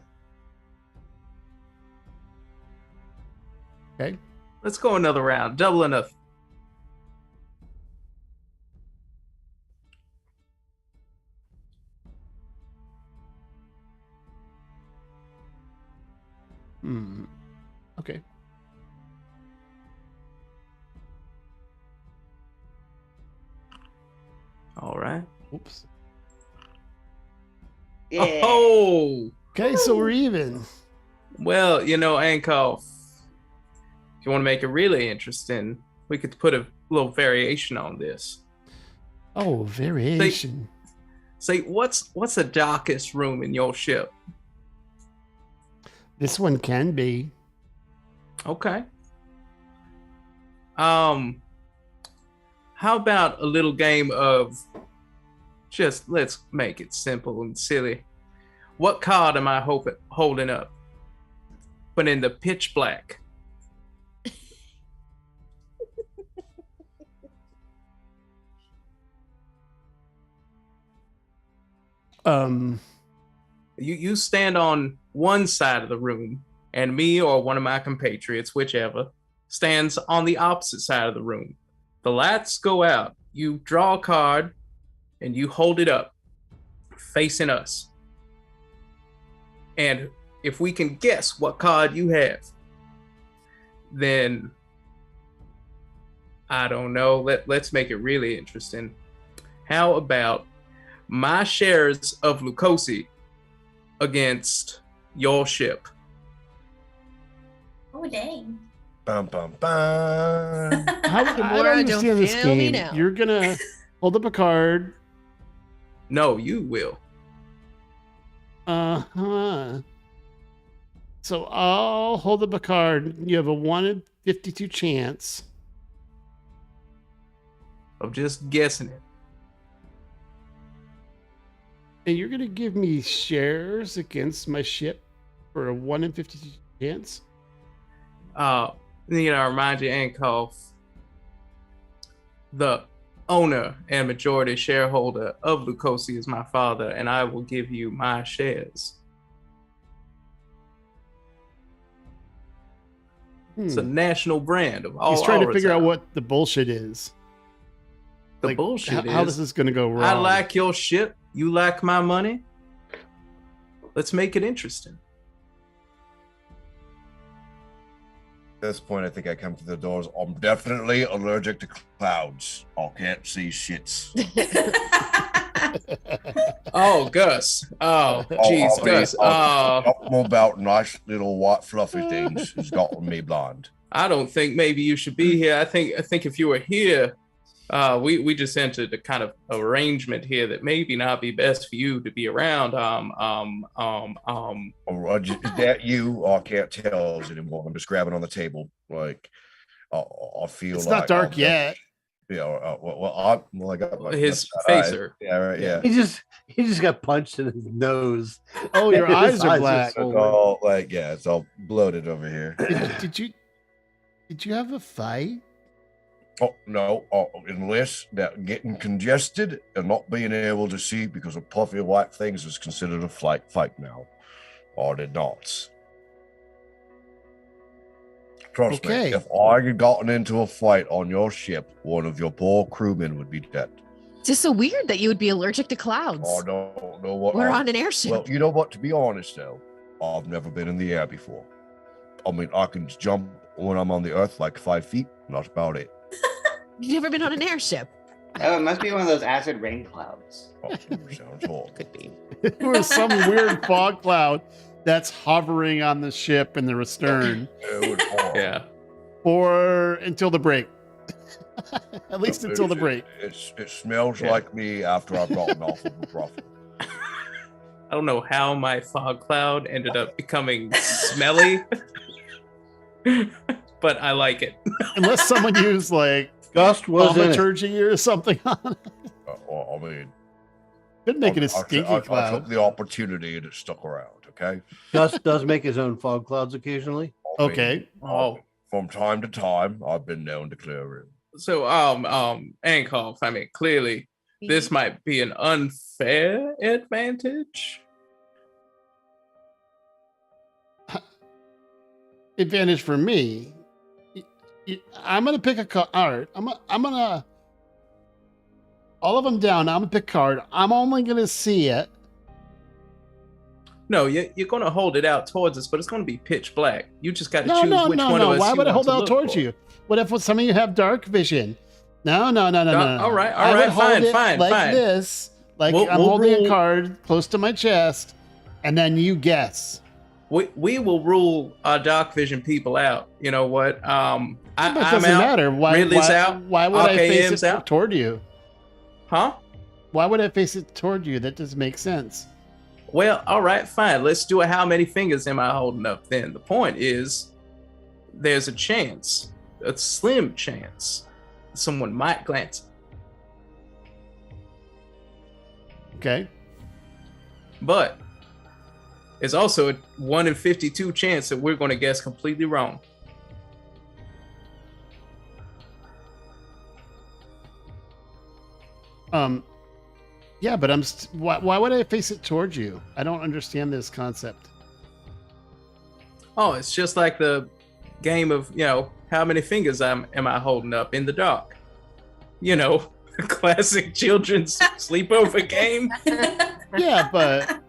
Okay. Let's go another round. Double enough. Okay. All right. Oops. Yeah. Oh, Okay, so we're even. well, Ankov, if you want to make it really interesting, we could put a little variation on this. Oh, variation. Say, what's the darkest room in your ship? This one can be. Okay. How about a little game of just let's make it simple and silly. What card am I holding up? But in the pitch black. You stand on one side of the room, and me or one of my compatriots, whichever, stands on the opposite side of the room. The lights go out. You draw a card, and you hold it up, facing us. And if we can guess what card you have, then I don't know. Let's make it really interesting. How about my shares of Lucosi against your ship. Oh dang. Bum, bum, bum. How, I Kimura, don't understand don't this fail me game. now. You're gonna hold up a card. No, you will. Uh-huh. So I'll hold up a card. You have a 1 in 52 chance. I'm just guessing it. And you're gonna give me shares against my ship for a 1 in 52 chance? Remind you, Ankov, the owner and majority shareholder of Lucosi is my father, and I will give you my shares. It's a national brand of all. He's trying to figure out Aurizon. what the bullshit is. the Like, bullshit how is. this is gonna go wrong. I like your ship. You like my money. Let's make it interesting. At this point, I think I come to the doors. I'm definitely allergic to clouds. I can't see shits. Oh, Gus. Oh, jeez, I mean, Gus. Oh, something about nice little white fluffy things has gotten me blind. I don't think maybe you should be here. I think if you were here, we just entered a kind of arrangement here that maybe not be best for you to be around. Is that you? I can't tell anymore. I'm just grabbing on the table. Like, I feel It's like not dark yet. Yeah. I got my His eye. phaser. Yeah. Right. Yeah. He just got punched in his nose. Oh, your His eyes are black. It's all like, yeah, it's all bloated over here. Did you have a fight? Oh no! Unless that getting congested and not being able to see because of puffy white things is considered a fight now. Or did not. Trust me, Okay. if I had gotten into a fight on your ship, one of your poor crewmen would be dead. It's just so weird that you would be allergic to clouds. I don't know what. We're on an airship. Well, you know what? To be honest, though, I've never been in the air before. I mean, I can jump when I'm on the earth like 5 feet. And that's about it. You've never been on an airship. Oh, it must be one of those acid rain clouds. Oh, sounds horrible. Could be. There was some weird fog cloud that's hovering on the ship in the stern It was horrible. Yeah. or until the break. At least until the break. It smells Yeah. like me after I've gotten off of the brothel. I don't know how my fog cloud ended up becoming smelly, but I like it. Unless someone used like Gust was in it. thaumaturgy or something on it. Well, I mean, Could make it a I stinky took cloud. the opportunity and it stuck around. Okay. Gus does make his own fog clouds occasionally. I mean, Okay. Oh, from time to time, I've been known to clear it. so Ankov, I mean, clearly this might be an unfair advantage. Advantage for me. I'm gonna pick a card. All right, I'm gonna all of them down. I'm gonna pick a card. I'm only gonna see it. No, you're going to hold it out towards us, but it's going to be pitch black. You just got to No, choose no, which no, one of no. us Why you would I want hold to out look towards for. you? What if some of you have dark vision? No. all right, I all would right, hold fine, it fine, like fine. this, like We'll I'm holding rule- a card close to my chest, and then you guess. We will rule our dark vision people out. You know what? I'm But it doesn't out. matter. Why? Ridley's why, out. why would I face RKM's it out. toward you? Huh? Why would I face it toward you? That doesn't make sense. Well, all right, fine. Let's do a how many fingers am I holding up then? The point is, there's a chance, a slim chance, someone might glance. Okay. But there's also a 1 in 52 chance that we're going to guess completely wrong. Yeah, but why would I face it towards you? I don't understand this concept. Oh, it's just like the game of, how many fingers am I holding up in the dark? Classic children's sleepover game. Yeah, but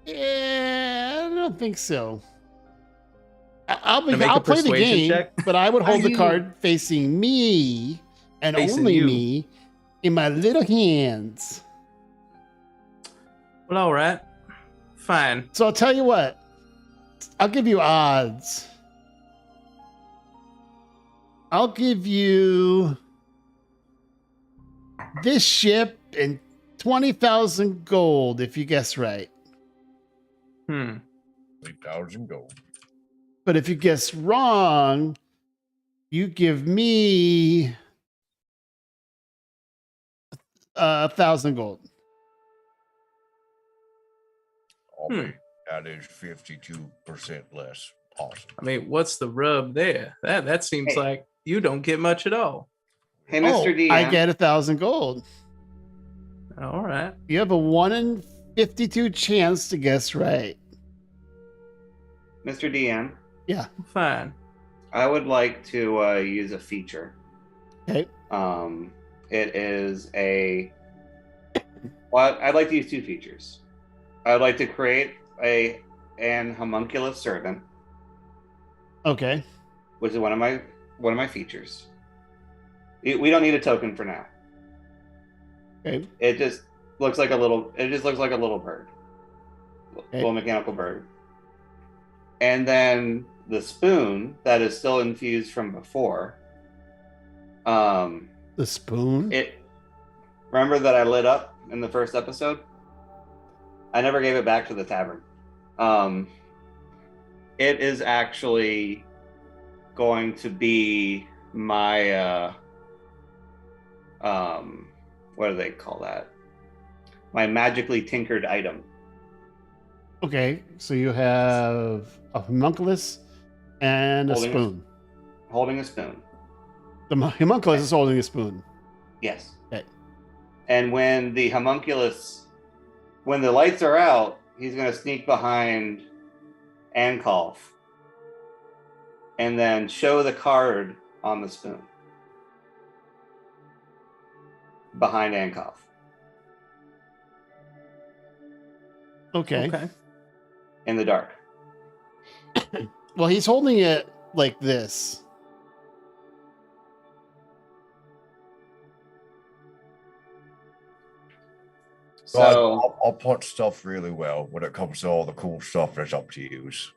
yeah, I don't think so. Gonna make a I'll play the persuasion game, check? but I would hold Are the you- card facing me and Facing only you. me in my little hands. Well, all right. Fine. So I'll tell you what. I'll give you odds. I'll give you this ship and 20,000 gold if you guess right. 3,000 gold. But if you guess wrong, you give me 1,000 gold. That is 52% less. Awesome. I mean, what's the rub there? That seems Hey. like you don't get much at all. Hey, Mr. DM. I get 1,000 gold. All right. You have a 1 in 52 chance to guess right. Mr. DM, Fine. I would like to use a feature. Okay. It is well, I'd like to use two features. I'd like to create an homunculus servant, Okay. which is one of my features. We don't need a token for now. Okay. It just looks like a little bird. Okay. Little mechanical bird. And then the spoon that is still infused from before. The spoon. Remember that I lit up in the first episode? I never gave it back to the tavern. It is actually going to be my what do they call that? My magically tinkered item. Okay. So you have a homunculus and a Holding a- spoon. Holding a spoon. The homunculus is holding a spoon. Yes. Okay. And when the lights are out, he's going to sneak behind Ankov and then show the card on the spoon behind Ankov. Okay. Okay. In the dark. Well, he's holding it like this. So I'll punch stuff really well when it comes to all the cool stuff that's up to use.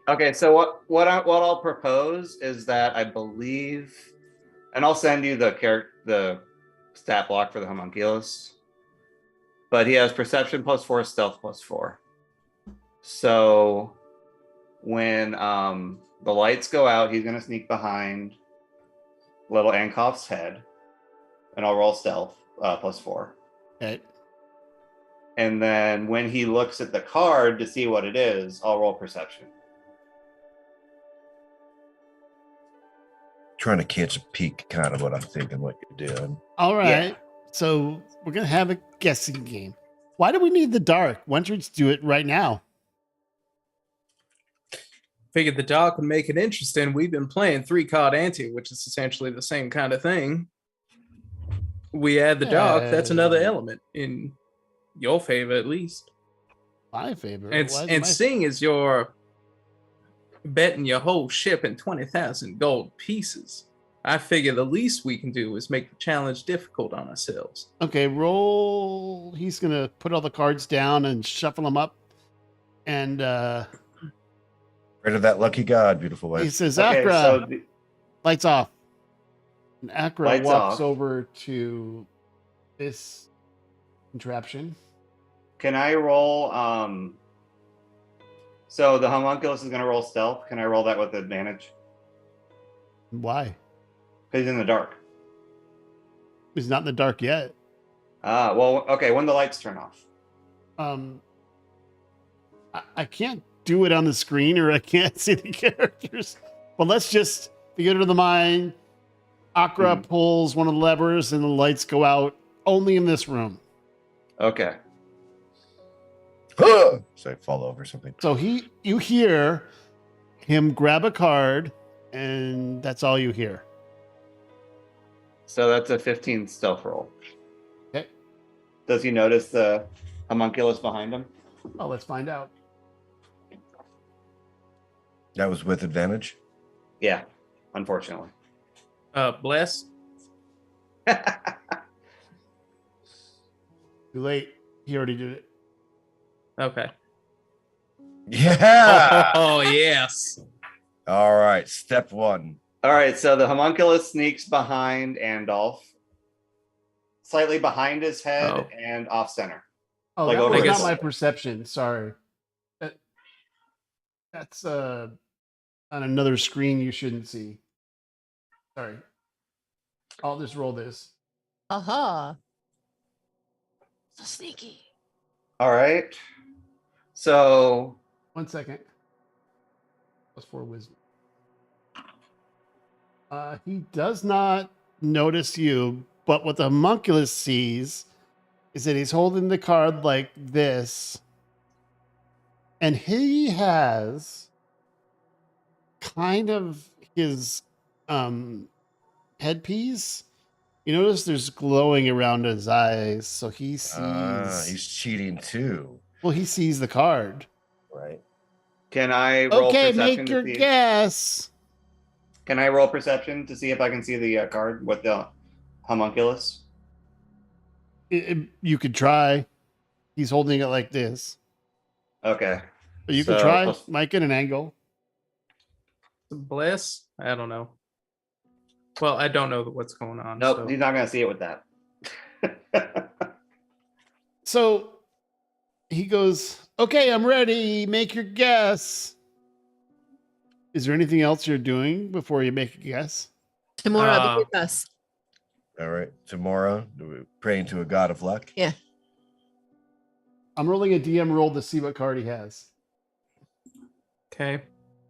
Okay, so what I'll propose is that I believe, and I'll send you the stat block for the homunculus. But he has perception +4, stealth +4. So when the lights go out, he's gonna sneak behind little Ankov's head, and I'll roll stealth +4. Okay. And then when he looks at the card to see what it is, I'll roll perception. Trying to catch a peek, kind of what I'm thinking, what you're doing. All right. Yeah. So we're gonna have a guessing game. Why do we need the dark? Why don't we just do it right now? Figured the dark would make it interesting. We've been playing 3-card ante, which is essentially the same kind of thing. We add the dark. That's another element in your favor, at least. My favorite. And, Why is it and my- seeing as you're betting your whole ship in 20,000 gold pieces, I figure the least we can do is make the challenge difficult on ourselves. Okay, roll. He's gonna put all the cards down and shuffle them up, and Rid of that lucky god, beautiful he wife. says, Okay, "Akra, so lights off." And Akra Lights walks off. over to this contraption. can I roll? So the homunculus is going to roll stealth. Can I roll that with advantage? Why? Because he's in the dark. He's not in the dark yet. Well, okay. When the lights turn off. I can't do it on the screen, or I can't see the characters. But let's just theater of the mind. Akra pulls one of the levers, and the lights go out. Only in this room. Okay. Say fall over something. So you hear him grab a card, and that's all you hear. So that's a 15 stealth roll. Okay. Does he notice the homunculus behind him? Oh, let's find out. That was with advantage. Yeah, unfortunately. Bless. Too late. He already did it. Okay. Yeah. Oh, yes. All right. Step one. All right, so the homunculus sneaks behind Andolph, slightly behind his head Oh. and off center. Oh, Like that over was his not shoulder. my perception. Sorry. That's on another screen you shouldn't see. Sorry. I'll just roll this. Aha. So sneaky. All right. So 1 second. +4 wisdom. He does not notice you, but what the homunculus sees is that he's holding the card like this, and he has kind of his headpiece. You notice there's glowing around his eyes, so he sees. He's cheating too. Well, he sees the card. Right. can I roll Okay, perception make to your see? guess. Can I roll perception to see if I can see the card with the homunculus? You could try. He's holding it like this. Okay. But you can So, try. plus- Might get an angle. Bless? I don't know. Well, I don't know what's going on. Nope, so- he's not gonna see it with that. So he goes, okay, I'm ready. Make your guess. Is there anything else you're doing before you make a guess? Tamora, be with us. All right. Tomorrow, praying to a god of luck. Yeah. I'm rolling a DM roll to see what card he has. Okay.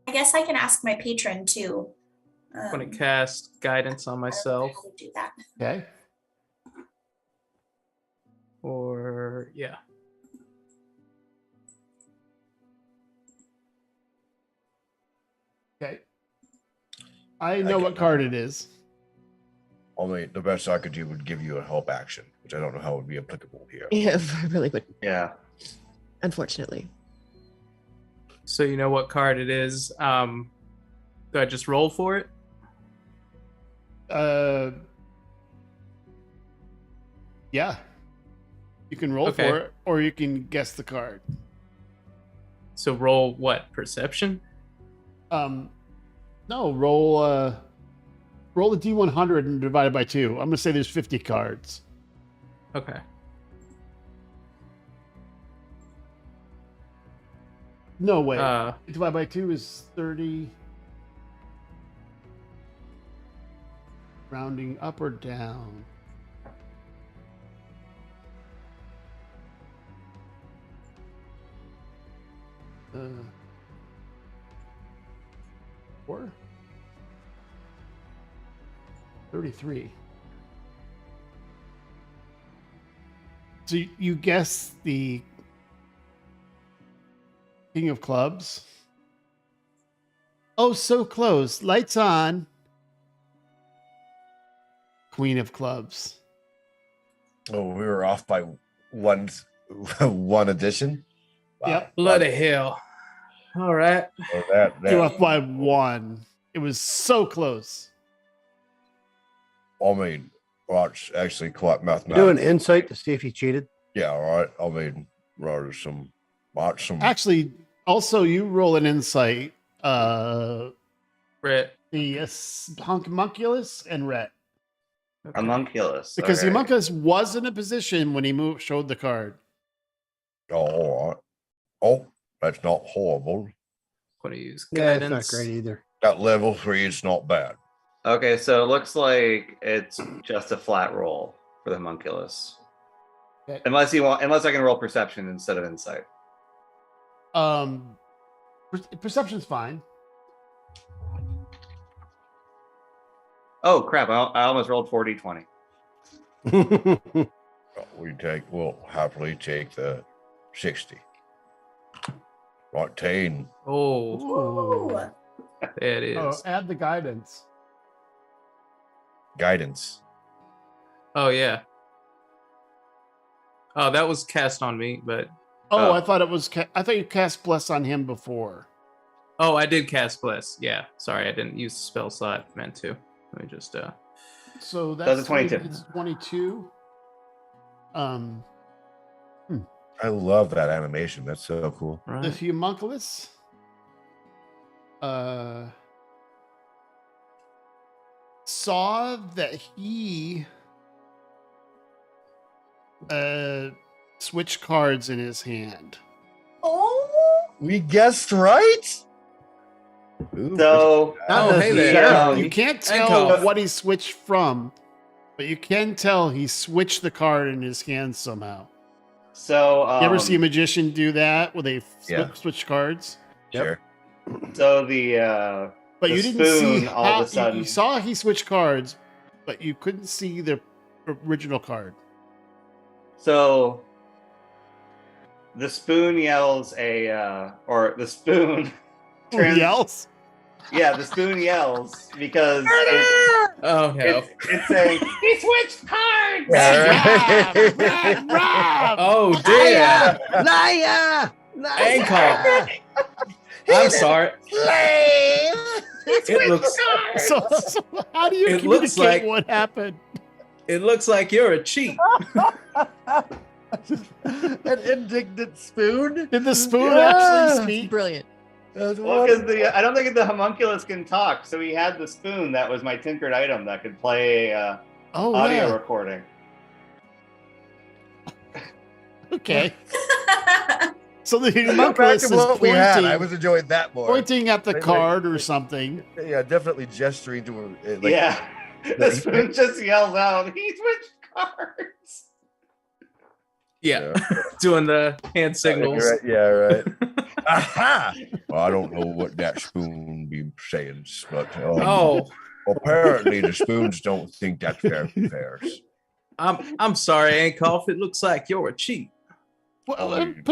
I guess I can ask my patron too. I'm going Um, to cast guidance on I don't know myself. how to do that. Okay. Or, yeah. Okay. I know what card it is. Only the best I could do would give you a help action, which I don't know how would be applicable here. Yeah, really good. Yeah. Unfortunately. So you know what card it is. Do I just roll for it? Yeah. You can roll Okay. for it, or you can guess the card. So roll what? Perception? No, roll the D100 and divide it by 2. I'm gonna say there's 50 cards. Okay. No way. Uh, Divide by 2 is 30. Rounding up or down. Uh, 4? 33. So you guess the King of Clubs. Oh, so close. Lights on. Queen of Clubs. Oh, we were off by one addition. Yep. bloody hell. All right. So You're off by 1. It was so close. I mean, well, it's actually quite Do mathematical. an insight to see if he cheated. Yeah, all right. I mean, rather some. Actually, also you roll an insight. Brett. The homunculus and Rhett. Okay. Homunculus. Because the okay. homunculus was in a position when he showed the card. Oh, all right. Oh, that's not horrible. Going to use Yeah, it's guidance. not great either. At level 3, it's not bad. Okay, so it looks like it's just a flat roll for the homunculus. Okay. Unless I can roll perception instead of insight. Perception's fine. Oh crap! I almost rolled 40-20. We'll happily take the 60. 14. Oh, Ooh. there it is. Oh, add the guidance. Guidance. Oh, yeah. Oh, that was cast on me, but Oh, Oh. I thought it was. I thought you cast bless on him before. Oh, I did cast Bless. Yeah. Sorry, I didn't use the spell slot. Meant to. Let me just. So That's a that's 22. It's 22. I love that animation. That's so cool. The Right. homunculus saw that he switched cards in his hand. Oh, We guessed right. Ooh, So Not Oh, hey there. necessarily. You can't Ankle. tell what he switched from, but you can tell he switched the card in his hand somehow. You ever see a magician do that where they Yeah. switch cards? sure. so the But The you didn't see spoon all how of a sudden. you saw he switched cards, but you couldn't see the original card. so the spoon yells or the spoon Who else? yeah, the spoon yells because Oh no. it's saying he switched cards. Oh dear. Liar! Ankle. I'm sorry. It looks. So how do you It looks communicate like- what happened? It looks like you're a cheat. An indignant spoon. Did the spoon Yeah. actually speak? Brilliant. That's Well, because wonderful. I don't think the homunculus can talk, so he had the spoon that was my tinkered item that could play Oh, audio yeah. recording. Okay. So the Go back homunculus to is what we had. I pointing, was enjoying that more. pointing at the Wait, card or wait. something. Yeah, definitely gesturing to it. Like, Yeah, the spoon just yells out, "He switched cards." Yeah. Doing the hand signals. Right, yeah, right. Aha! Well, I don't know what that spoon be saying, but Oh, apparently the spoons don't think that's fair. Fairs. I'm sorry, Ankoff. It looks like you're a cheat. According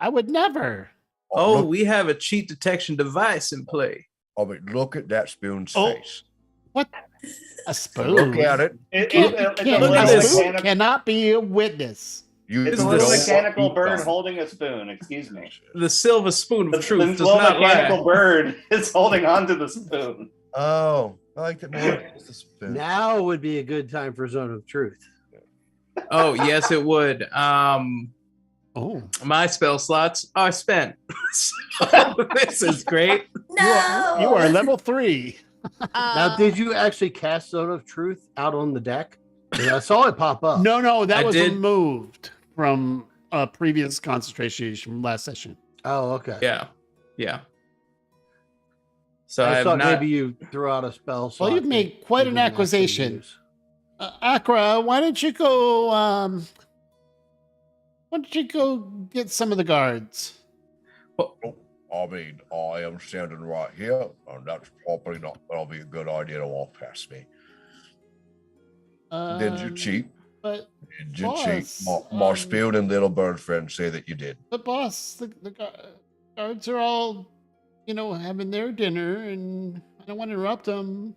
I would never. Oh, look, we have a cheat detection device in play. I mean, look at that spoon's Oh. face. What? A spoon? Look at it. It's Can't- a can't- look at little a this. spoon mechanical, cannot be a witness. You it's a Isn't little this- mechanical you bird done. holding a spoon. Excuse me. The silver spoon The of truth does little not mechanical lie. bird is holding onto the spoon. Oh, I liked it more. It's the spoon. Now would be a good time for Zone of Truth. Oh, yes, it would. Oh. My spell slots are spent. So, this is great. no. You are level 3. Now, did you actually cast Zone of Truth out on the deck? 'Cause I saw it pop up. No, that I was did- removed from a previous concentration from last session. Oh, okay. Yeah. So I I have thought not. maybe you threw out a spell. Well, you've slot made that quite you an didn't actually acquisition. use. Akra, why don't you go get some of the guards? I mean, I am standing right here, and that's probably not going to be a good idea to walk past me. Did you cheat? But Did you cheat? boss, My spoon and little bird friend say that you did. the boss, the guards are all, having their dinner, and I don't want to interrupt them.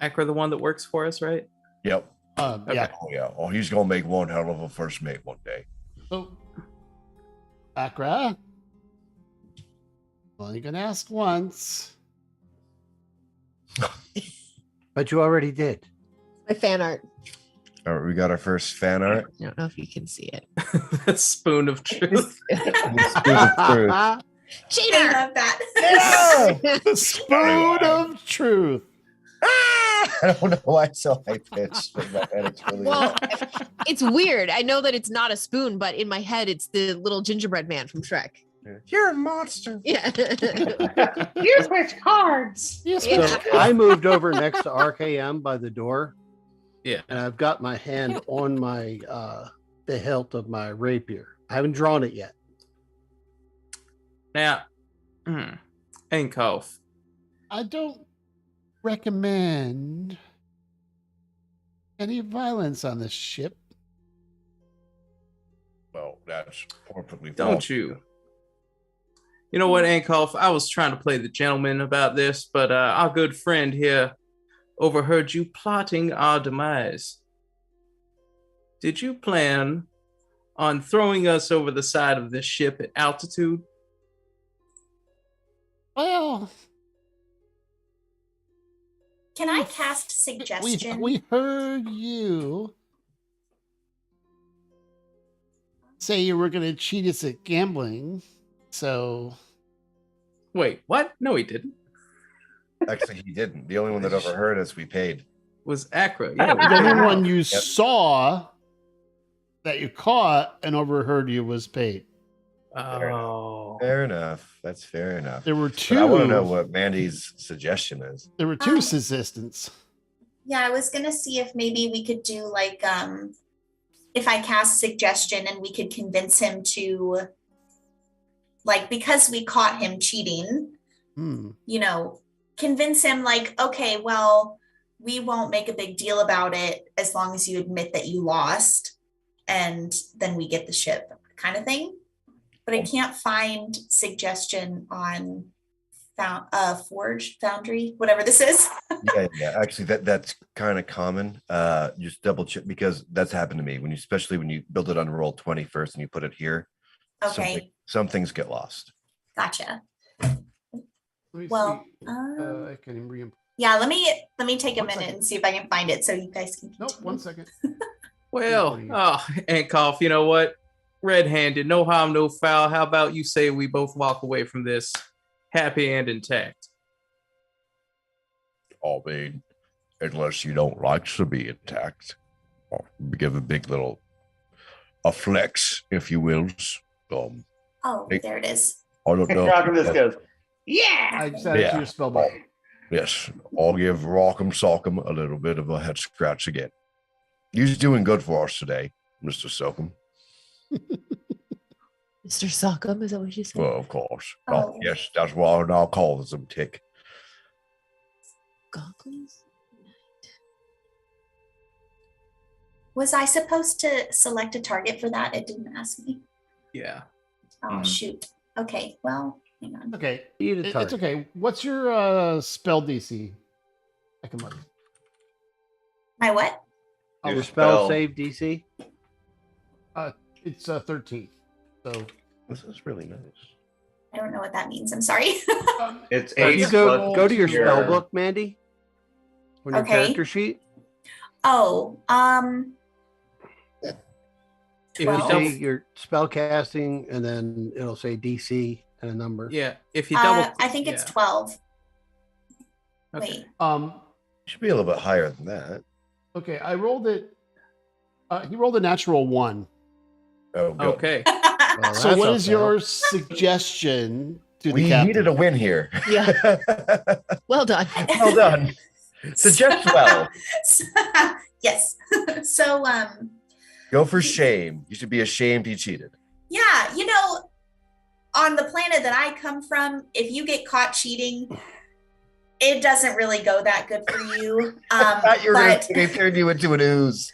Akra, the one that works for us, right? Yep. Yeah. Oh, yeah. Oh, he's going to make one hell of a first mate one day. So, Akra, well, you're gonna ask once. But you already did. My fan art. All right, we got our first fan art. I don't know if you can see it. The spoon of truth. I Cheater! love that. The spoon of truth. I don't know why it's so high pitched, but my head it's really Well, it's weird. I know that it's not a spoon, but in my head, it's the little gingerbread man from Shrek. You're a monster. Yeah. You switch cards. Yes, Yeah. So I moved over next to RKM by the door, Yeah. and I've got my hand on my the hilt of my rapier. I haven't drawn it yet. Now, Ankoff, I don't recommend any violence on this ship. Well, that's perfectly don't false. you? You know what, Ankoff? I was trying to play the gentleman about this, but our good friend here overheard you plotting our demise. Did you plan on throwing us over the side of this ship at altitude Well, Can I cast suggestion? we heard you say you were going to cheat us at gambling. So, Wait, what? No, he didn't. Actually, he didn't. The only one that overheard us, we paid. Was Acra. Yeah, we the did. only one you saw that you caught and overheard you was paid. Oh. Fair enough. That's fair enough. There were But two. I want to know what Mandy's suggestion is. There were two Um, assistants. Yeah, I was gonna see if maybe we could do like if I cast suggestion and we could convince him to, like, because we caught him cheating, Hmm. convince him like, okay, well, we won't make a big deal about it as long as you admit that you lost, and then we get the ship, kind of thing. But I can't find suggestion on Forge, Foundry, whatever this is. Yeah. Actually, that's kind of common. Just double check because that's happened to me especially when you build it on roll 20 first and you put it here. Okay, Some things get lost. gotcha. Let me Well, see. I can re. yeah, let me take a One minute second. and see if I can find it so you guys can Nope. continue. 1 second. Well, Ankhoff, you know what? Red-handed, no harm, no foul. How about you say we both walk away from this happy and intact? I mean, unless you don't like to be intact, or give a big little a flex, if you will. Oh, there it is. I don't know. Rock'em just goes, I just added to Yeah. your spell book. Yes, I'll give Rock'em Sock'em a little bit of a head scratch again. He's doing good for us today, Mr. Sock'em. Mr. Sockham, is that what you said? Well, of course. Oh. Yes, that's why I'll call him Tick. Goggles? Was I supposed to select a target for that? It didn't ask me. Yeah. Oh, Mhm. shoot. Okay, well, hang on. Okay. Eat a It's target. okay. What's your spell DC? I can look. My what? Oh, Your spell. spell save DC. It's 13. So This is really nice. I don't know what that means. I'm sorry. It's If eight. you go- go to your your- spell book, Mandy, on your Okay. character sheet, Oh, If you you'll 12. double, see your spell casting, and then it'll say DC and a number. yeah, if you double, I think it's yeah. 12. Okay. Wait. Should be a little bit higher than that. okay. I rolled it. He rolled a natural 1. Oh, good. Okay. Well, So that's what a is fail. your suggestion to We the captain? needed a win here. Yeah. Well done. Well done. Suggest well. Yes. So, Go for shame. You should be ashamed he cheated. yeah, on the planet that I come from, if you get caught cheating, it doesn't really go that good for you. I thought you were But going to turn you into an ooze.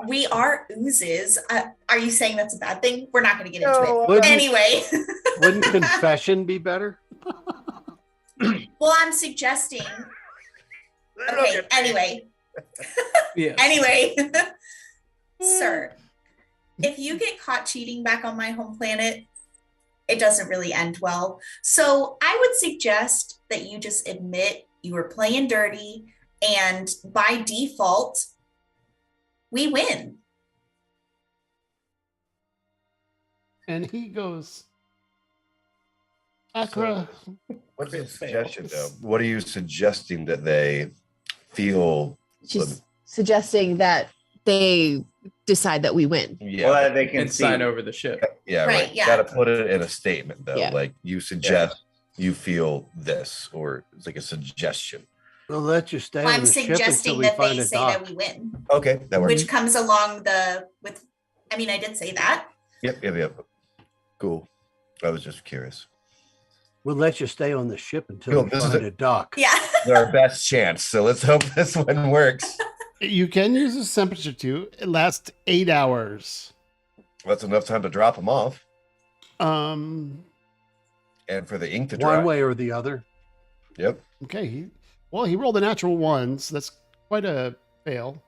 we are oozes. Are you saying that's a bad thing? We're not going to get into No. it. Wouldn't- Anyway, Wouldn't confession be better? well, I'm suggesting. Okay. Anyway, Yeah. anyway, sir, if you get caught cheating back on my home planet, it doesn't really end well. So I would suggest that you just admit you were playing dirty, and by default, we win. And he goes, Akra. What's the Fail. suggestion, though? What are you suggesting that they feel? She's suggesting that they decide that we win. Yeah, Well, that they can And see. sign over the ship. yeah, Right, right. yeah. Got to put it in a statement, though. Yeah. Like you suggest you feel this, or it's like a suggestion. We'll let you stay on I'm the ship until suggesting we that find they a say dock. that we win, Okay, that works. which comes along with. I mean, I did say that. Yep. Cool. I was just curious. We'll let you stay on the ship until Cool, we this is find a dock. Yeah. It's our best chance, so let's hope this one works. You can use a temperature too. It lasts 8 hours. That's enough time to drop them off, Um. and for the ink to dry. One way or the other. Yep. Okay. He rolled a natural 1, so that's quite a fail.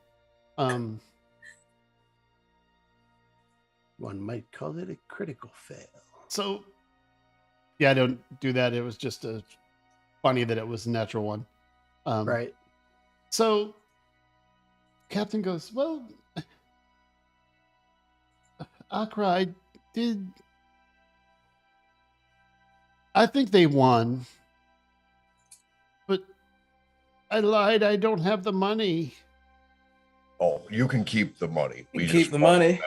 One might call it a critical fail. So Yeah, I don't do that. It was just funny that it was a natural one. Right. So, Captain goes, well, Akra, I think they won, but I lied. I don't have the money. Oh, you can keep the money. We just keep the want money.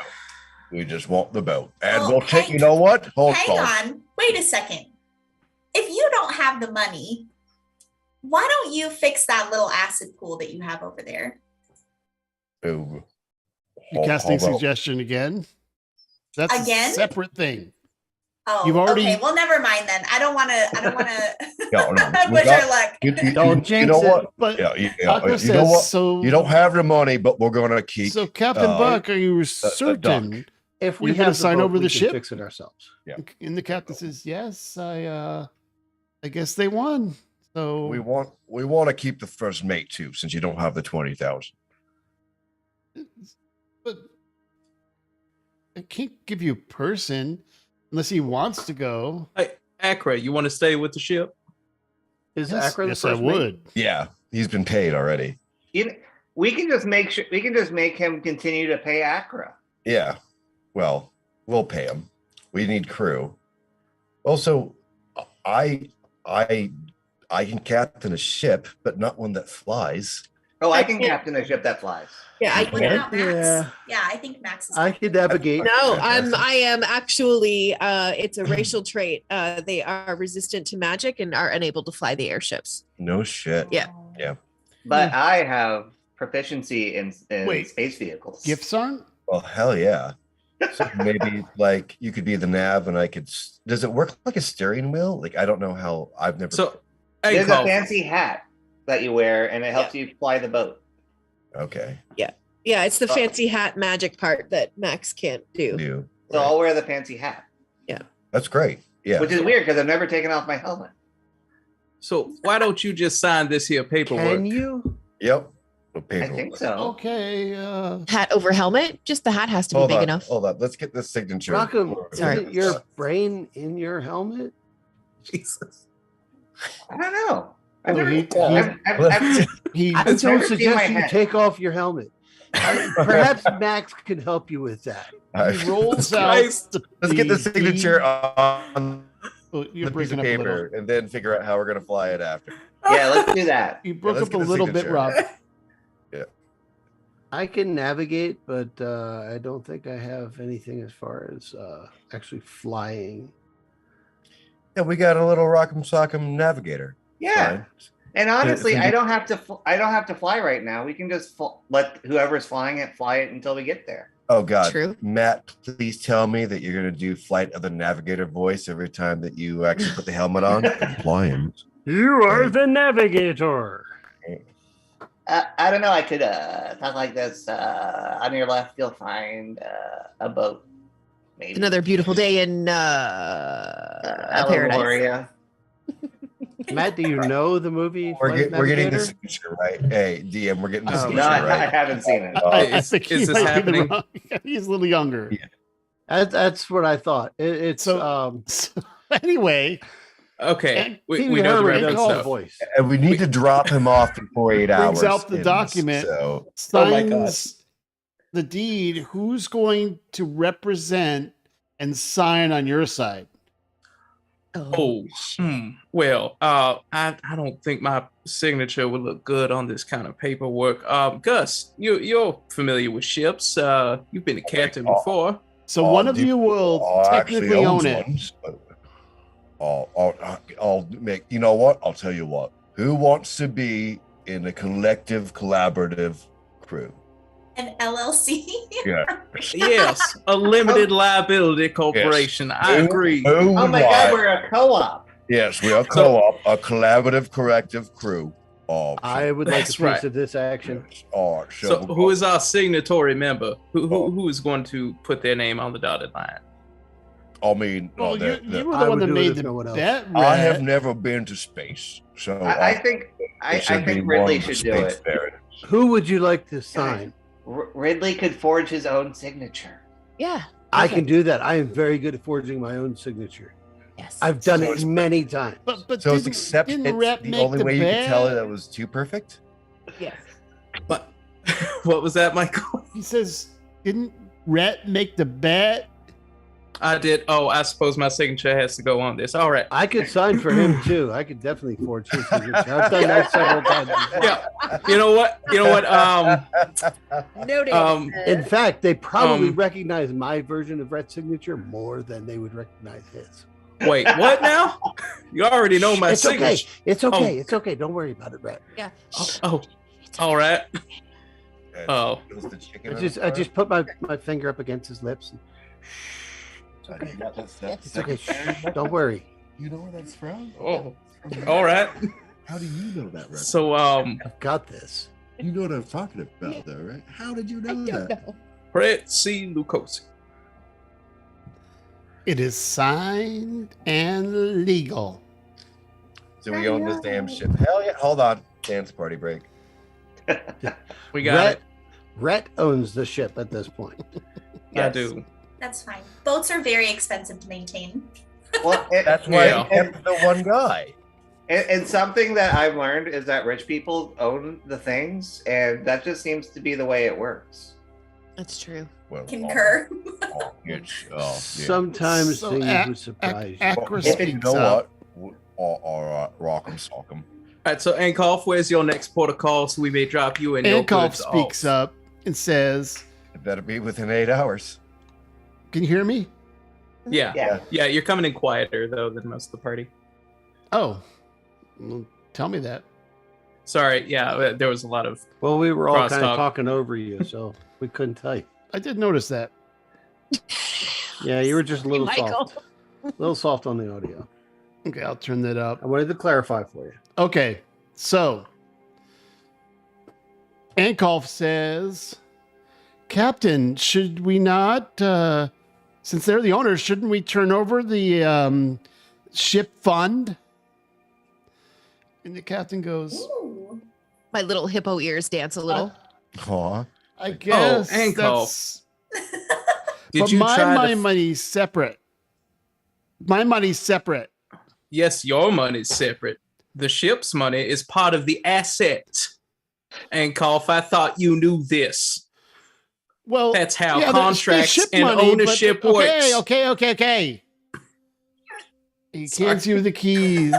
We just want the boat. And Well, we'll take, hang- you know what? Hold Hang on. on. Wait a second. If you don't have the money, why don't you fix that little acid pool that you have over there? Ooh. You're casting Hold on. suggestion again. That's Again? a separate thing. Oh, You've already- okay. Well, never mind then. I don't want to No, no, we push got- our luck. Don't you jinx know it. what? But Yeah, you Akra know says, what? so You don't have the money, but we're going to keep. So, Captain uh, Buck, are you duck. certain? If we You're gonna have the sign boat, over we the can ship? fix it ourselves. And the captain says, yes, I guess they won. So we want to keep the first mate too, since you don't have the 20,000. but I can't give you a person unless he wants to go. Hey, Akra, you want to stay with the ship? Is Yes, Akra the yes, I first mate? would. Yeah, he's been paid already. We can just make sure we can just make him continue to pay Akra. Yeah. Well, we'll pay him. We need crew. Also, I can captain a ship, but not one that flies. Oh, I can captain a ship that flies. Yeah, What about Max? Yeah. Yeah, I think Max is. I can navigate. No, Fantastic. I am actually it's a racial trait. They are resistant to magic and are unable to fly the airships. No shit. Yeah. Yeah. But I have proficiency in Wait. space vehicles. Gifts aren't? Well, hell yeah. So maybe like you could be the nav, and I could. Does it work like a steering wheel? Like I don't know how. I've never. So, hey, There's Cole, a fancy hat that you wear, and it helps you fly the boat. Okay. Yeah, it's the fancy hat magic part that Max can't do. New. So I'll wear the fancy hat, That's great. Yeah. which is weird because I've never taken off my helmet. so why don't you just sign this here paperwork? Can you? Yep. The I paperwork. think so. Okay. Hat over helmet. Just the hat has to be Hold big on. enough. Hold on. Let's get this signature. Rockham, Sorry. isn't your brain in your helmet? Jesus. I don't know. I've Well, never, he I I've don't never seen my suggest you hat. take off your helmet. Perhaps Max can help you with that. he rolls out. Christ. Let's get the the signature deed- on Oh, you're the piece breaking of up a little. paper, and then figure out how we're gonna fly it after. Yeah, let's do that. You broke let's up a get the little bit, signature. Rob. I can navigate, but I don't think I have anything as far as actually flying. Yeah, we got a little Rock'em Sock'em navigator. Yeah, Fine. and honestly, Can- I don't have to. I don't have to fly right now. We can just let whoever's flying it fly it until we get there. Oh God, True. Matt, please tell me that you're gonna do Flight of the Navigator voice every time that you actually put the helmet on. Compliance. You are the navigator. I don't know. I could talk like this. On your left, you'll find a boat. Maybe Another beautiful day in paradise. Alegoria. Matt, do you know the movie? We're Flight getting the Navigator? signature right. Hey, DM, we're getting the Oh, signature No, I right. haven't seen it. Oh, I Is- think he is this might be the happening? wrong- He's a little younger. Yeah. That's what I thought. It's So- So, anyway, Okay, And we Pee know Wee the Herman right can call stuff. voice. And we need to drop him off in 48 hours. Brings out the in this, document. So Oh my God. signs the deed. Who's going to represent and sign on your side? Oh, well, I don't think my signature would look good on this kind of paperwork. Gus, you're familiar with ships. You've been a captain before. So Oh, one of do- you will I actually technically own owns it. one, so I'll make. You know what? I'll tell you what. Who wants to be in a collective, collaborative crew? An LLC. Yeah. Yes, a limited liability corporation. I agree. Who Oh would my God, like- we're a co-op. Yes, we are co-op, a collaborative, corrective crew. Oh, I would like a That's piece right. of this action. Oh, So, who is our signatory member? Who is going to put their name on the dotted line? I mean, Well, the- you the- were I the one would that do it made if no one the else. bet. I have Rhett. never been to space, so I think I it should be think one Ridley of the should do space it. barons. Who would you like to sign? Ridley could forge his own signature. Yeah. I can do that. I am very good at forging my own signature. Yes. I've done So it it's- many times. But So it's didn't- except didn't it's Rhett the make only way you could tell bed? that it was too perfect. Yes. But what was that, Michael? He says, "Didn't Rhett make the bet?" I did. Oh, I suppose my signature has to go on this. All right. I could sign for him too. I could definitely forge his signature. I've done that several times. Yeah. You know what? Noted. In fact, they probably Um, recognize my version of Rhett's signature more than they would recognize his. Wait, what now? You already know my It's okay. signature. It's okay. Oh. It's okay. Don't worry about it, Rhett. Yeah. Oh, all right. And Oh. it was the chicken I on just the I just put my finger up against his lips. And, front. I did not- that's it's okay. secretary. Shh, don't worry. You know where that's from? Oh, all right. How do you know that, Red? So, I've got this. You know what I'm talking about, though, right? How did you know that? Brett C. Lucosi. It is signed and legal. So we own this damn ship. Hell yeah! Hold on. Dance party break. We got Rhett, it. Rhett owns the ship at this point. I Yes. do. That's fine. Boats are very expensive to maintain. Well, That's why Yeah. I kept the one guy. and something that I've learned is that rich people own the things, and that just seems to be the way it works. That's true. Well, Concur. yeah. Sometimes So things ac- would surprise you. Acra You speaks know up. what? All right, rock 'em, sock 'em. All right, so Ankoff, where's your next port of call so we may drop you and your Ankoff goods speaks off? up and says, It better be within 8 hours. "Can you hear me?" Yeah. Yeah. Yeah, you're coming in quieter, though, than most of the party. Oh, well, tell me that. Sorry, yeah, there was a lot of... Well, we were all kind Crosstalk. of talking over you, so we couldn't tell you. I did notice that. Yeah, you were just a little Michael. soft. A little soft on the audio. Okay, I'll turn that up. I wanted to clarify for you. Okay, so Ankolf says, "Captain, should we not, since they're the owners, shouldn't we turn over the ship fund?" And the captain goes, Ooh. My little hippo ears dance a little. Aw. "I guess Ankolf. that's, Did but you my try to... money's separate. My money's separate." Yes, your money's separate. The ship's money is part of the asset. Ankoff, I thought you knew this. Well, That's how yeah, the contracts ship and money, but- ownership okay, works. Okay. He hands you the keys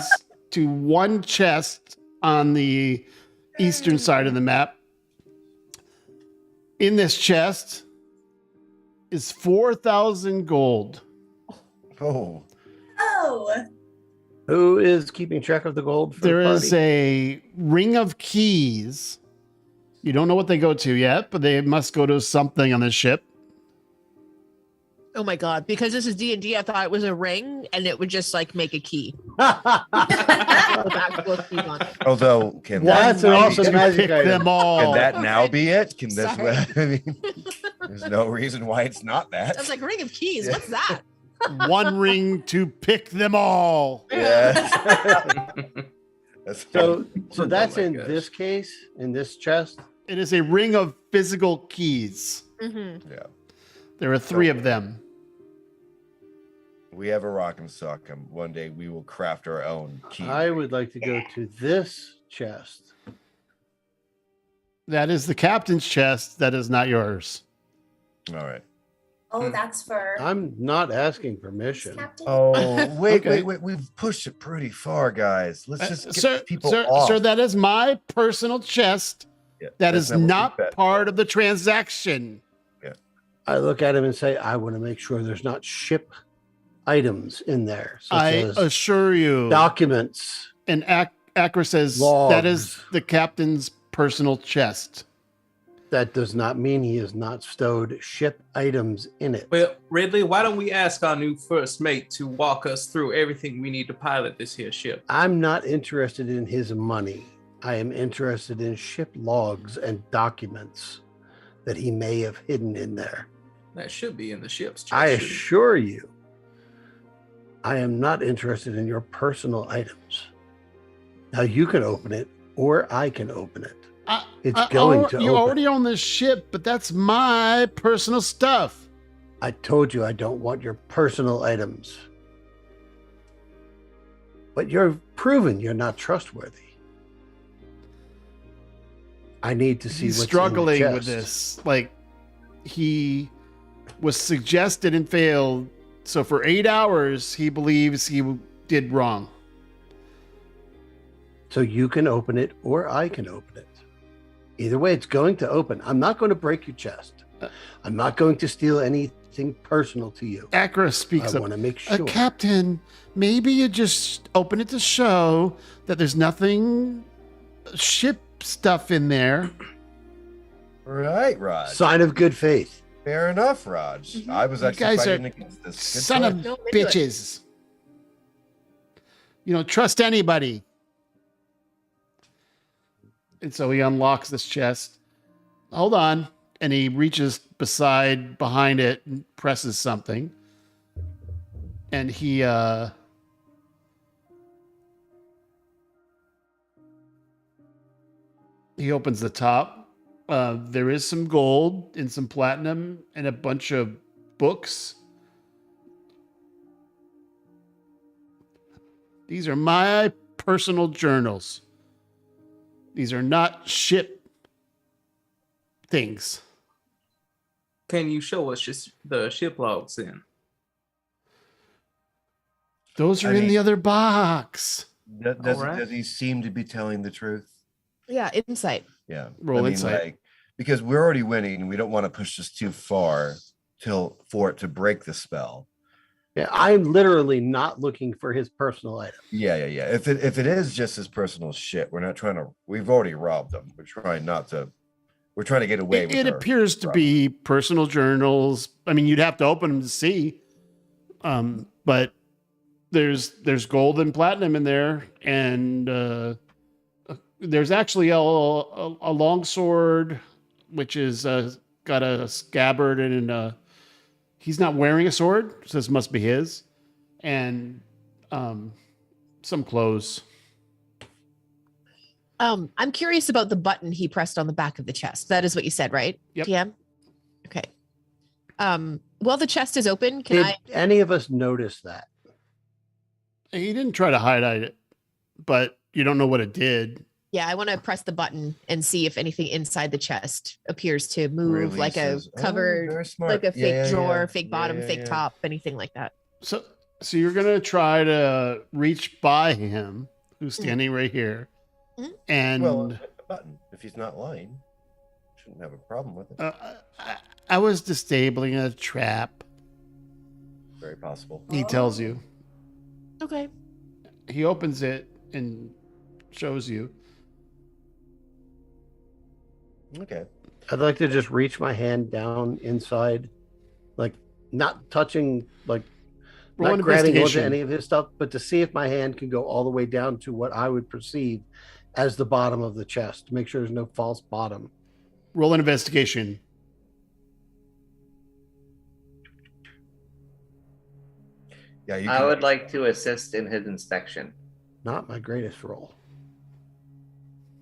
to one chest on the eastern side of the map. In this chest is 4,000 gold. Oh. Oh. Who is keeping track of the gold for There the is party? a ring of keys. You don't know what they go to yet, but they must go to something on the ship. Oh my god! Because this is D&D, I thought it was a ring, and it would just like make a key. With actual keys on it. Although, can That's that an now awesome be- magic Pick item. them all. Can that now be it? Can this? Sorry. I mean, there's no reason why it's not I was that. like, ring of keys. What's that? One ring to pick them all. Yeah. That's So Oh that's my in gosh. this case, in this chest. It is a ring of physical keys. Mm-hmm. yeah. There are 3 of them. We have a rock and sock 'em. One day we will craft our own key. I would like to go to this chest. That is the captain's chest. That is not yours. All right. Oh, that's for I'm not asking permission. Captain. Oh, wait, Okay. wait. We've pushed it pretty far, guys. Let's just get sir, people sir, off. sir, that is my personal chest. Yeah, That that's is never not been bet. part of the transaction. I look at him and say, I want to make sure there's not ship items in there, such I as assure you. documents. And Acra says that is Logs. the captain's personal chest. That does not mean he has not stowed ship items in it. Well, Ridley, why don't we ask our new first mate to walk us through everything we need to pilot this here ship? I'm not interested in his money. I am interested in ship logs and documents that he may have hidden in there. That should be in the ship's chest. I shouldn't it? assure you, I am not interested in your personal items. Now you can open it, or I can open it. It's going to You open. already own this ship, but that's my personal stuff. I told you I don't want your personal items. But you're proven you're not trustworthy. I need to see He's what's struggling in the with chest. this. Like, he was suggested and failed. So for 8 hours, he believes he did wrong. So you can open it or I can open it. Either way, it's going to open. I'm not going to break your chest. I'm not going to steal anything personal to you. Akra speaks I up. want to make sure. Captain, maybe you just open it to show that there's nothing ship stuff in there. Right, Raj. Sign of good faith. Fair enough, Raj. I was You actually guys fighting are against this. Good Son choice. of Don't do it. bitches. You don't trust anybody. And so he unlocks this chest. Hold on. And he reaches behind it and presses something. And he opens the top. There is some gold and some platinum and a bunch of books. These are my personal journals. These are not ship things. Can you show us just the ship logs then? Those are I in mean- the other box. Does, Alright. does he seem to be telling the truth? Yeah, insight. Yeah. Roll insight. Because we're already winning and we don't want to push this too far for it to break the spell. Yeah, I'm literally not looking for his personal item. Yeah. If it is just his personal shit, we're not trying to. We've already robbed them. We're trying not to. We're trying to get away with It our appears to be personal journals. I mean, you'd have to open them to see. But there's gold and platinum in there, and there's actually a long sword, which is got a scabbard and he's not wearing a sword, so this must be his, and some clothes. I'm curious about the button he pressed on the back of the chest. That is what you said, right? Yep. TM? Okay. While the chest is open, can Did I? any of us notice that? He didn't try to hide it, but you don't know what it did. Yeah, I want to press the button and see if anything inside the chest appears to move, like a releases. Oh, cupboard, very smart. like a fake Yeah, drawer, yeah. fake bottom, Yeah, fake yeah. top, anything like that. So you're gonna try to reach by him, who's standing right here, Mhm. and Well, a button. If he's not lying, shouldn't have a problem with it. I was disabling a trap. Very possible. He tells you. Okay. He opens it and shows you. Okay. I'd like to just reach my hand down inside, like not touching, like Roll not an grabbing onto investigation. any of his stuff, but to see if my hand can go all the way down to what I would perceive as the bottom of the chest, to make sure there's no false bottom. Roll an investigation. Yeah, you I can- would like to assist in his inspection. Not my greatest roll.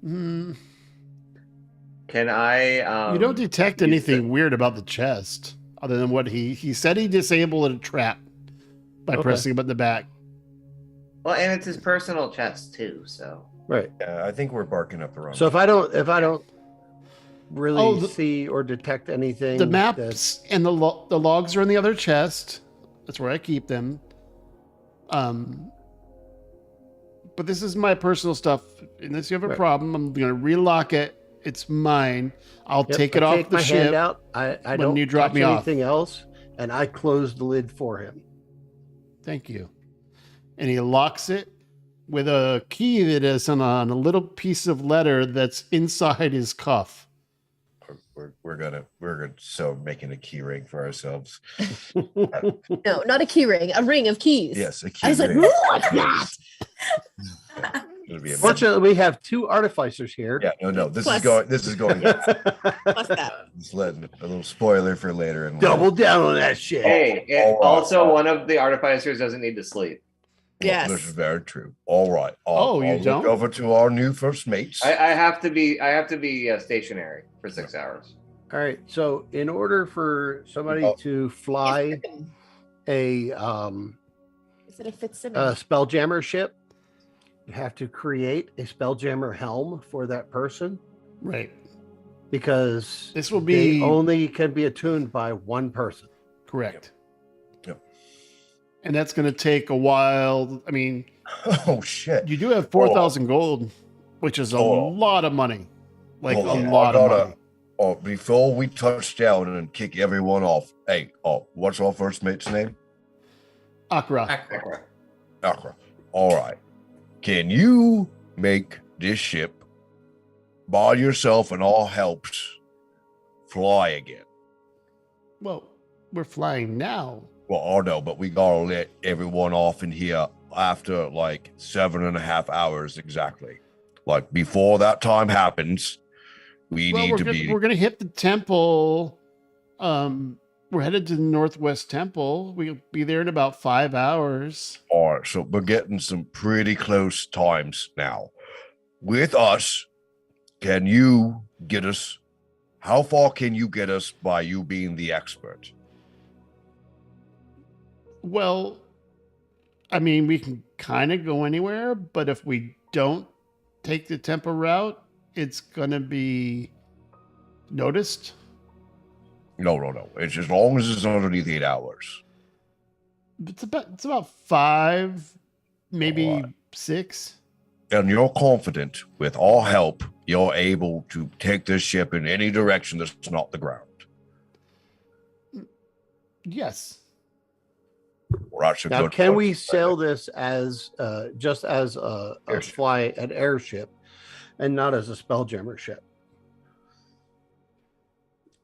Hmm. Can I? You don't detect use anything the- weird about the chest, other than what he said he disabled a trap by Okay. pressing it in the back. Well, and it's his personal chest too. So Right. Yeah, I think we're barking up the wrong. So if I don't really Oh, the- see or detect anything, The that- maps and the logs are in the other chest. That's where I keep them. But this is my personal stuff. Unless you have a Right. problem, I'm gonna relock it. It's mine. I'll Yep, take I it off take the my ship. hand out. I when don't you drop touch me off. anything else, and I close the lid for him. Thank you. And he locks it with a key that is on a little piece of letter that's inside his cuff. we're gonna so making a key ring for ourselves. No, not a key ring, a ring of keys. Yes, a key I was like, ring. what's that? It'll be amazing. Fortunately, we have two artificers here. Yeah, no. This Plus- is going. This is going. Plus that. Just letting a little spoiler for later. And Double down on that shit. hey, All right. also one of the artificers doesn't need to sleep. Yes. This is very true. All right. Oh, you I'll look don't? over to our new first mates. I have to be stationary for 6 hours. All right. So, in order for somebody Oh. to fly a Is it a Fitzsimmons? Spelljammer ship, you have to create a Spelljammer helm for that person Right. because This will they be only can be attuned by one person. correct. Yep. And that's going to take a while. I mean, Oh shit! you do have 4,000 gold, which is a Hold on. lot of money. Like Hold a on, lot I of gotta- money. Oh, before we touch down and kick everyone off, hey, what's our first mate's name? Akra. Aqua. Akra. All right. Can you make this ship by yourself and all helps fly again? Well, we're flying now. Well, I know, but we gotta let everyone off in here after like 7.5 hours exactly. Like before that time happens, we Well, need we're to gonna, be. we're going to hit the temple. We're headed to the Northwest Temple. We'll be there in about 5 hours. All right, so we're getting some pretty close times now. With us, can you get us? How far can you get us by you being the expert? Well, I mean, we can kind of go anywhere, but if we don't take the temple route, it's going to be noticed. No. It's as long as it's underneath 8 hours. It's about 5, maybe Alright. 6. And you're confident with our help, you're able to take this ship in any direction that's not the ground. Yes. Well, that's a Now, good can point. we sail this as just as a Airship. an airship and not as a Spelljammer ship?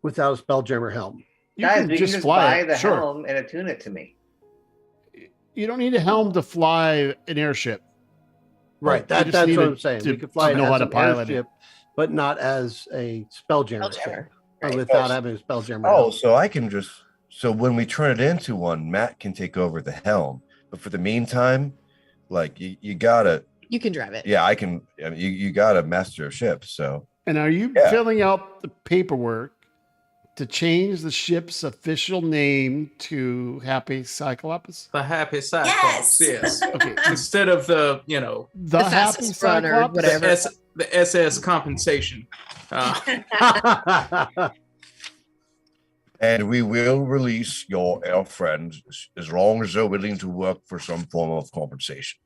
Without a Spelljammer helm. You Guys, can we just can just fly buy it. the Sure. helm and attune it to me. You don't need a helm to fly an airship. Right. You That's just need what to- I'm saying. to We could fly it know as how to an pilot it. airship, but not as a Spelljammer ship. Spelljammer. Right. Without having a Spelljammer Oh, helm. so I can just when we turn it into one, Matt can take over the helm. But for the meantime, like you gotta, You can drive it. yeah, I mean, you gotta master a ship. So And are you Yeah. filling out the paperwork to change the ship's official name to Happy Cyclops? The Happy Cyclops, Yes. yes. Okay. Instead of the, The The Happy fastest run or Cyclops? whatever. the SS compensation. and we will release our friends as long as they're willing to work for some form of compensation.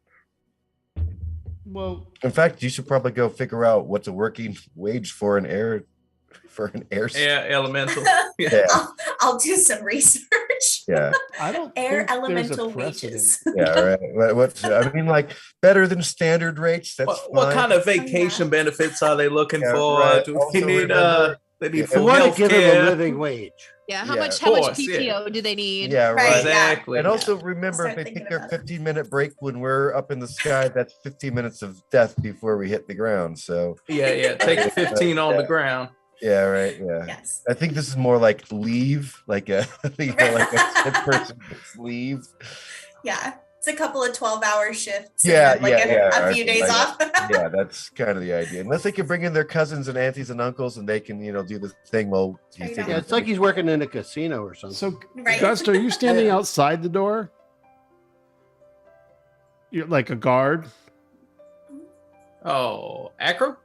Well, In fact, you should probably go figure out what's a working wage for an air Air elemental. Yeah. I'll do some research. Yeah. I don't Air think there's a elemental precedent. wages. Yeah, right. What's I mean, like better than standard rates. That's What fine. kind of vacation benefits are they looking Yeah, for? right. Do Also they need remember- they need Yeah. I full want to health give them a care? living wage. Yeah. Yeah. How much course, PTO yeah. do they need? Yeah, Right, right. Exactly. And also remember, Start if they thinking take their about it. 15-minute break when we're up in the sky, that's 15 minutes of death before we hit the ground. So Yeah. Take the 15 on the ground. yeah, right. Yeah. Yes. I think this is more like leave, like a like a ship person gets leave. Yeah. It's a couple of 12-hour shifts. Yeah, and then, like yeah, a few days I know. off. Yeah, that's kind of the idea. Unless they can bring in their cousins and aunties and uncles, and they can, do the thing while he's Trade taking. off. Yeah, it's like he's working in a casino or something. So, Right. Gust, are you standing outside the door? You're like a guard? Oh, Acro?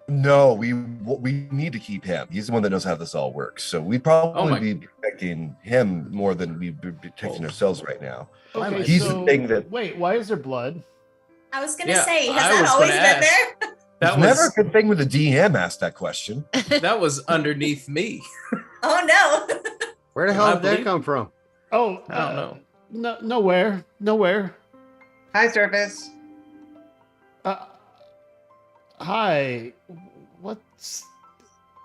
No, we need to keep him. He's the one that knows how this all works. So we'd probably my- be protecting him more than we'd be protecting ourselves right now. Okay, He's the thing that- Wait, why is there blood? I was going to Yeah, say, I has that was always gonna been ask. there? That It's never a was good thing when the DM asked that question. that was underneath me. Oh, no. Where the I hell did that believe- come from? Oh, I don't know. No, nowhere. Hi, Surface. Hi.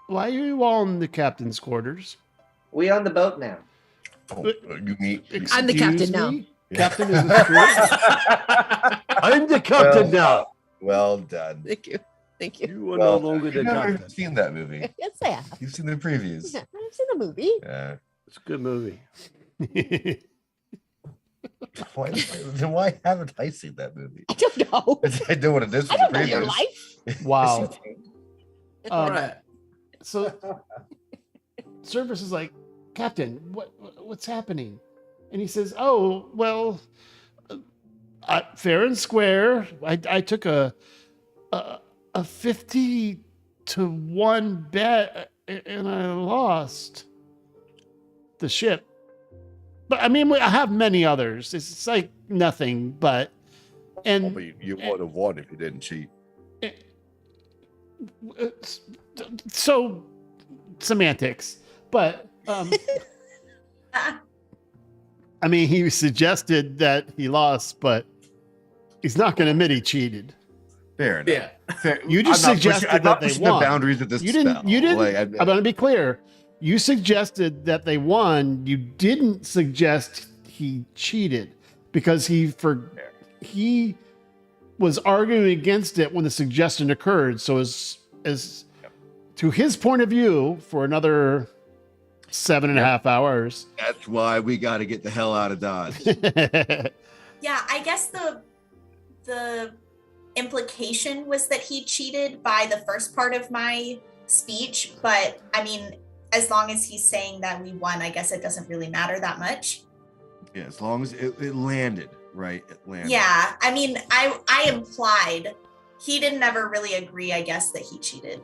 Why are you all in the captain's quarters? We own the boat now. Oh, you mean I'm the Excuse captain now. me? Captain is the crew? I'm the captain now. Well done. Thank you. Thank you. You are Well, no longer the you've never captain. seen that movie. Yes, I have. You've seen the previews. I've seen the movie. Yeah. It's a good movie. Why haven't I seen that movie? I don't know. I know what it is. I from don't know the your previews. life. Wow. All Um, right. So, Service is like, Captain, what's happening? And he says, "Oh, well, Fair and square. I took a 50-1 bet and I lost the ship. But I mean, I have many others. It's like nothing, but and I mean, you would have won if you didn't cheat. so semantics. But I mean, he suggested that he lost, but he's not going to admit he cheated. Fair enough. Yeah. Fair. You just I'm not suggested I'm that not they pushing won. the boundaries of this You didn't. spell. You didn't. Like, I'm going to be clear. You suggested that they won. You didn't suggest he cheated because he was arguing against it when the suggestion occurred. So as to his point of view, for another 7.5 hours. that's why we got to get the hell out of Dodge. Yeah, I guess the implication was that he cheated by the first part of my speech, but I mean, as long as he's saying that we won, I guess it doesn't really matter that much. Yeah, as long as it landed, right? It landed. Yeah, I mean, I implied he didn't ever really agree, I guess, that he cheated.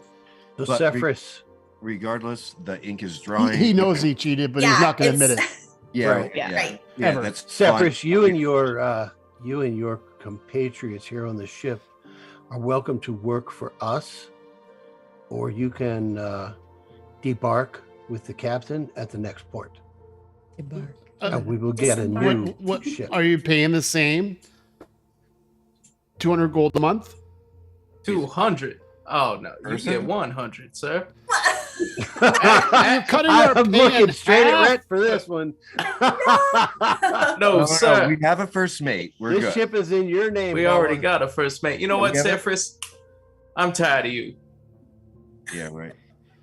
So But Zephyrus, Regardless, the ink is drying. he knows he cheated, but he's not going to admit it. Yeah, Right. Yeah, right. Yeah, Ever. that's Zephyrus, fine. you and your compatriots here on the ship are welcome to work for us, or you can debark with the captain at the next port. And we will get a new What ship. are you paying the same? 200 gold a month? 200. Oh no, you Person? get 100, sir. You're cutting our I'm pay looking in straight at half? Rhett for this one. No, sir. we have a first mate. We're This good. ship is in your name. We already Bowen. got a first mate. You know what, Together? Zephyrus? I'm tired of you. Yeah, right.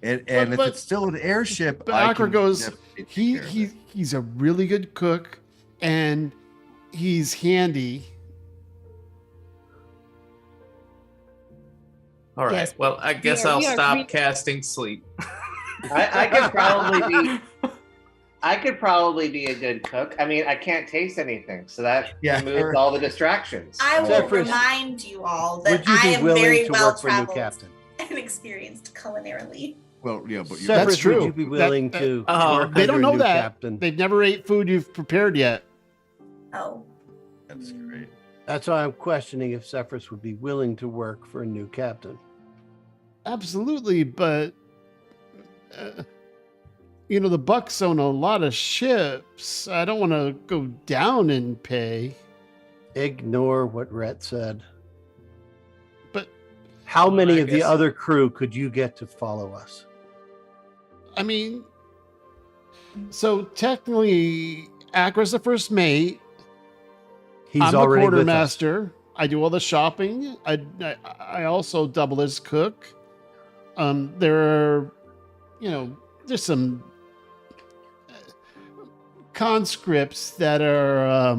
And if but- it's still an airship, but I Akra can goes, definitely take care of it. he's a really good cook and he's handy. All right. Yes. Well, I guess We are- I'll we are stop re- casting sleep. I could probably be. I could probably be a good cook. I mean, I can't taste anything, so that Yeah. removes all the distractions. I will Zephyrus, remind you all Would that you I be am willing very to well work for a new traveled captain? and experienced culinarily. Well, yeah, but you That's Zephyrus, true. would you be willing That- to Oh, work They don't under a know new that. captain? They've never ate food you've prepared yet. Oh, that's great. That's why I'm questioning if Zephyrus would be willing to work for a new captain. Absolutely, but the Bucks own a lot of ships. I don't want to go down in pay. Ignore what Rhett said. But How many I of the guess- other crew could you get to follow us? I mean, so technically, Akra's the first mate. He's I'm the already with us. quartermaster. I do all the shopping. I also double as cook. There are, there's some conscripts that are.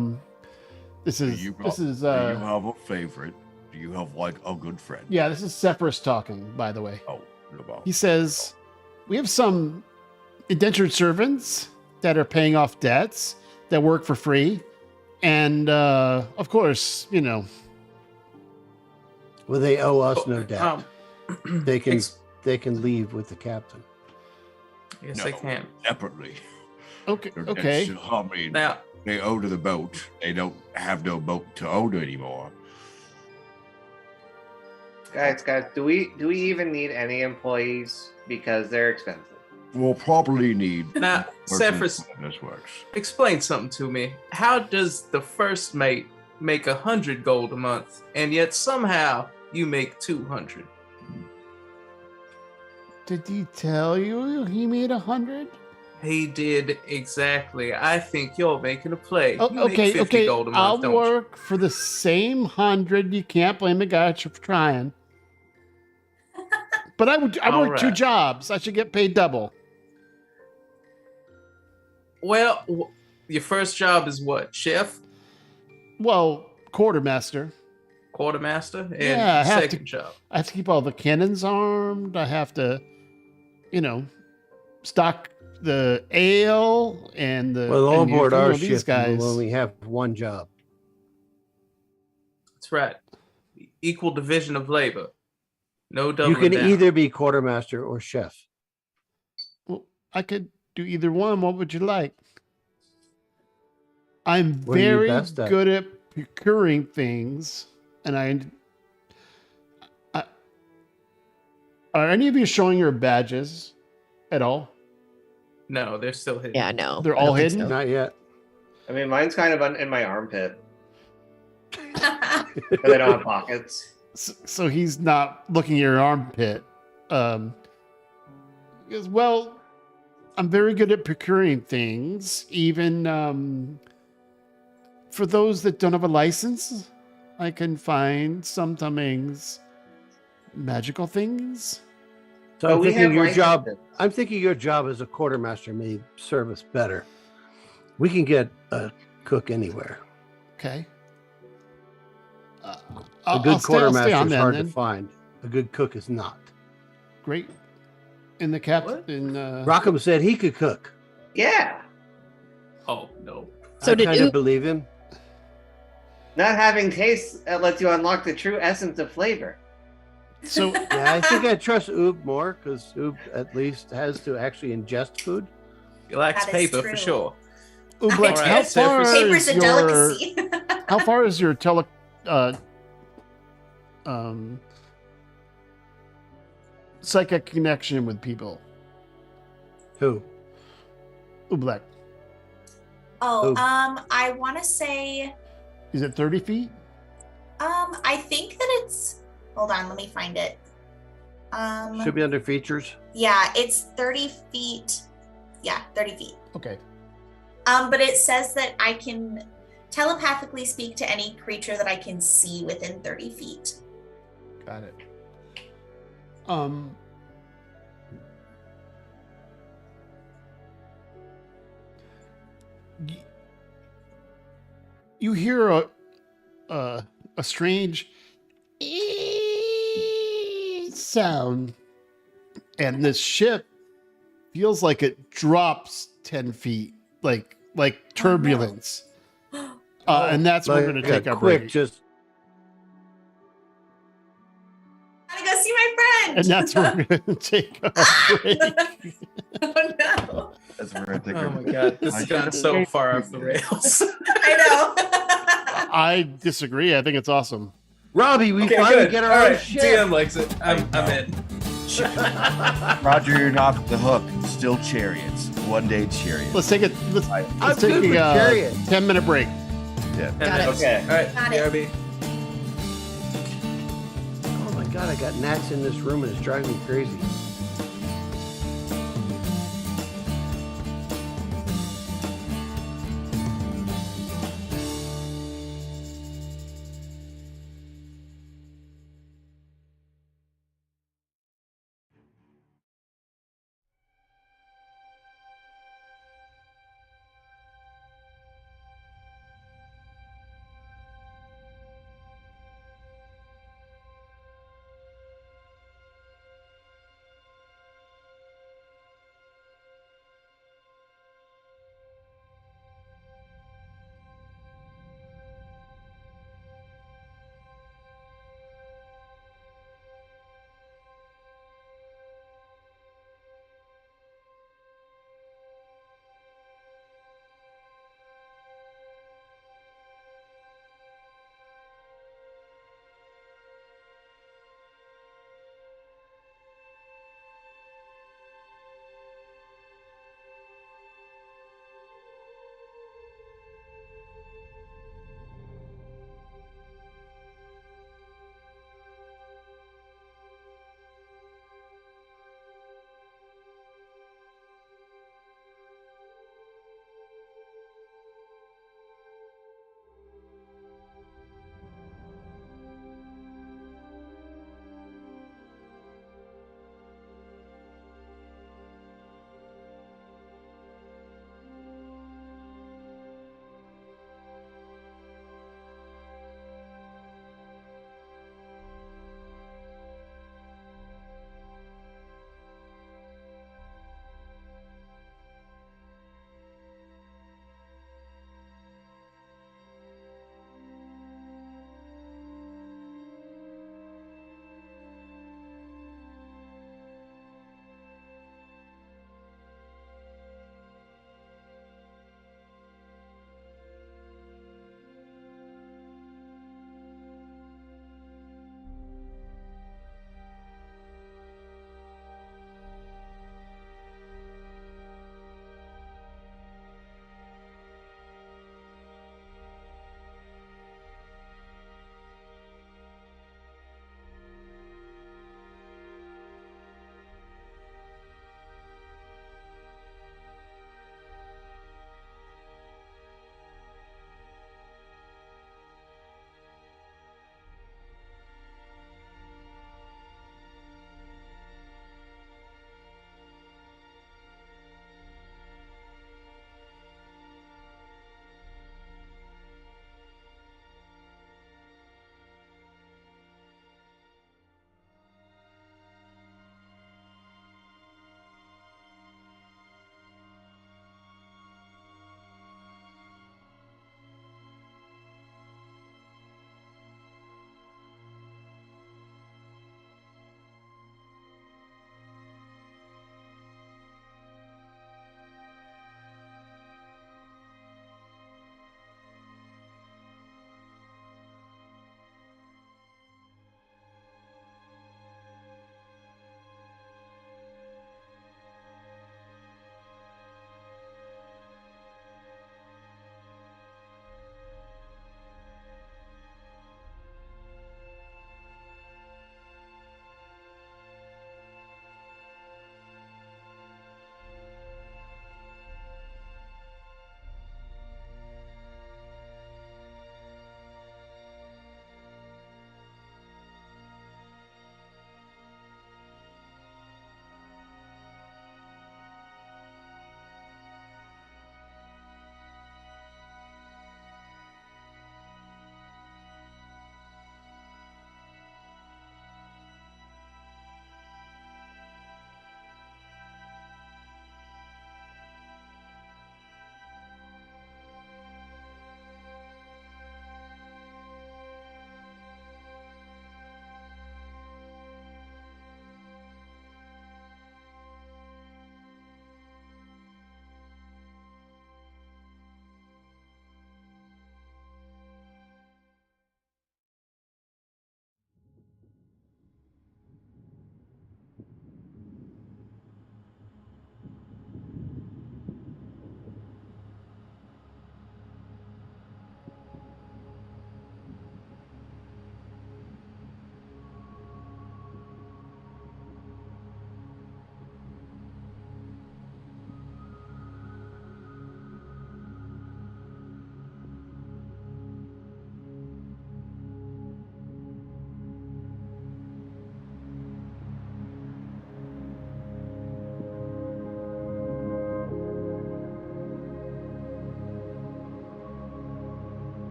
This Do is you this have- is do you have a favorite? Do you have like a good friend? yeah. This is Zephyrus talking. By the way, Oh, no, no. he says we have some indentured servants that are paying off debts that work for free, and of course, Well, they owe us no debt. They can ex- they can leave with the captain. Yes, No. I can. Separately. Okay. They're- Okay. that's- I mean, Now, they owe to the boat. They don't have no boat to own anymore. Guys, do we even need any employees because they're expensive? We'll probably need. now, persons Zephyrus, when this works. explain something to me. How does the first mate make 100 gold a month, and yet somehow you make 200? Did he tell you he made 100? He did exactly. I think you're making a play. Oh, You make okay, 50 okay. gold a month, I'll don't you? work for the same 100. You can't blame a guy for trying. But I work 2 Alright. jobs. I should get paid double. Well, your first job is what? Chef? Well, quartermaster. Quartermaster? And Yeah, I have second to- job. I have to keep all the cannons armed. I have to, stock the ale and the. Well, on and board our these ship, guys. we'll only have one job. That's right. Equal division of labor. No You doubling can down. either be quartermaster or chef. Well, I could do either one. What would you like? I'm What are you very best at? good at procuring things, and are any of you showing your badges at all? No, they're still hidden. Yeah, no. They're I don't all think hidden? so. Not yet. I mean, mine's kind of in my armpit, but they don't have pockets. So he's not looking at your armpit. Because, well, I'm very good at procuring things, even for those that don't have a license. I can find sometimes magical things. So But I'm we thinking have your job. licenses. I'm thinking your job as a quartermaster may serve us better. We can get a cook anywhere. Okay. A good quartermaster on is then, hard then. to find. A good cook is not. Great. In the captain. Rockham said he could cook. Yeah, Oh no. So I did kind of Oop- believe him. not having taste lets you unlock the true essence of flavor. So Yeah, I think I trust Oob more because Oob at least has to actually ingest food. He likes That is paper for true. sure. Ublex, All how right, so far for- Paper's is a your delicacy. how far is your psychic connection with people? Who? Ublex. Oh, Ooh. I want to say, Is it 30 feet? I think that it's. Hold on, let me find it. Should be under features. Yeah, it's 30 feet. Yeah, 30 feet. Okay. But it says that I can telepathically speak to any creature that I can see within 30 feet. Got it. y- You hear a strange sound, and this ship feels like it drops 10 feet, like turbulence. And that's where we're going to take a our quick break. just I gotta go see my friend. And that's where we're going to take our break. Oh no! That's where I think. Oh my god, this has gone so far off the rails. I know. I disagree. I think it's awesome. Robbie, we Okay, finally good. get All our own right, ship. DM likes it. I'm in. Roger, you're not the hook. Still chariots. One day chariots. Let's take it. Let's I'm take good with a chariot. 10-minute break. Yeah. Got it. Okay. All right, Got it. BRB. Oh my god, I got gnats in this room and it's driving me crazy.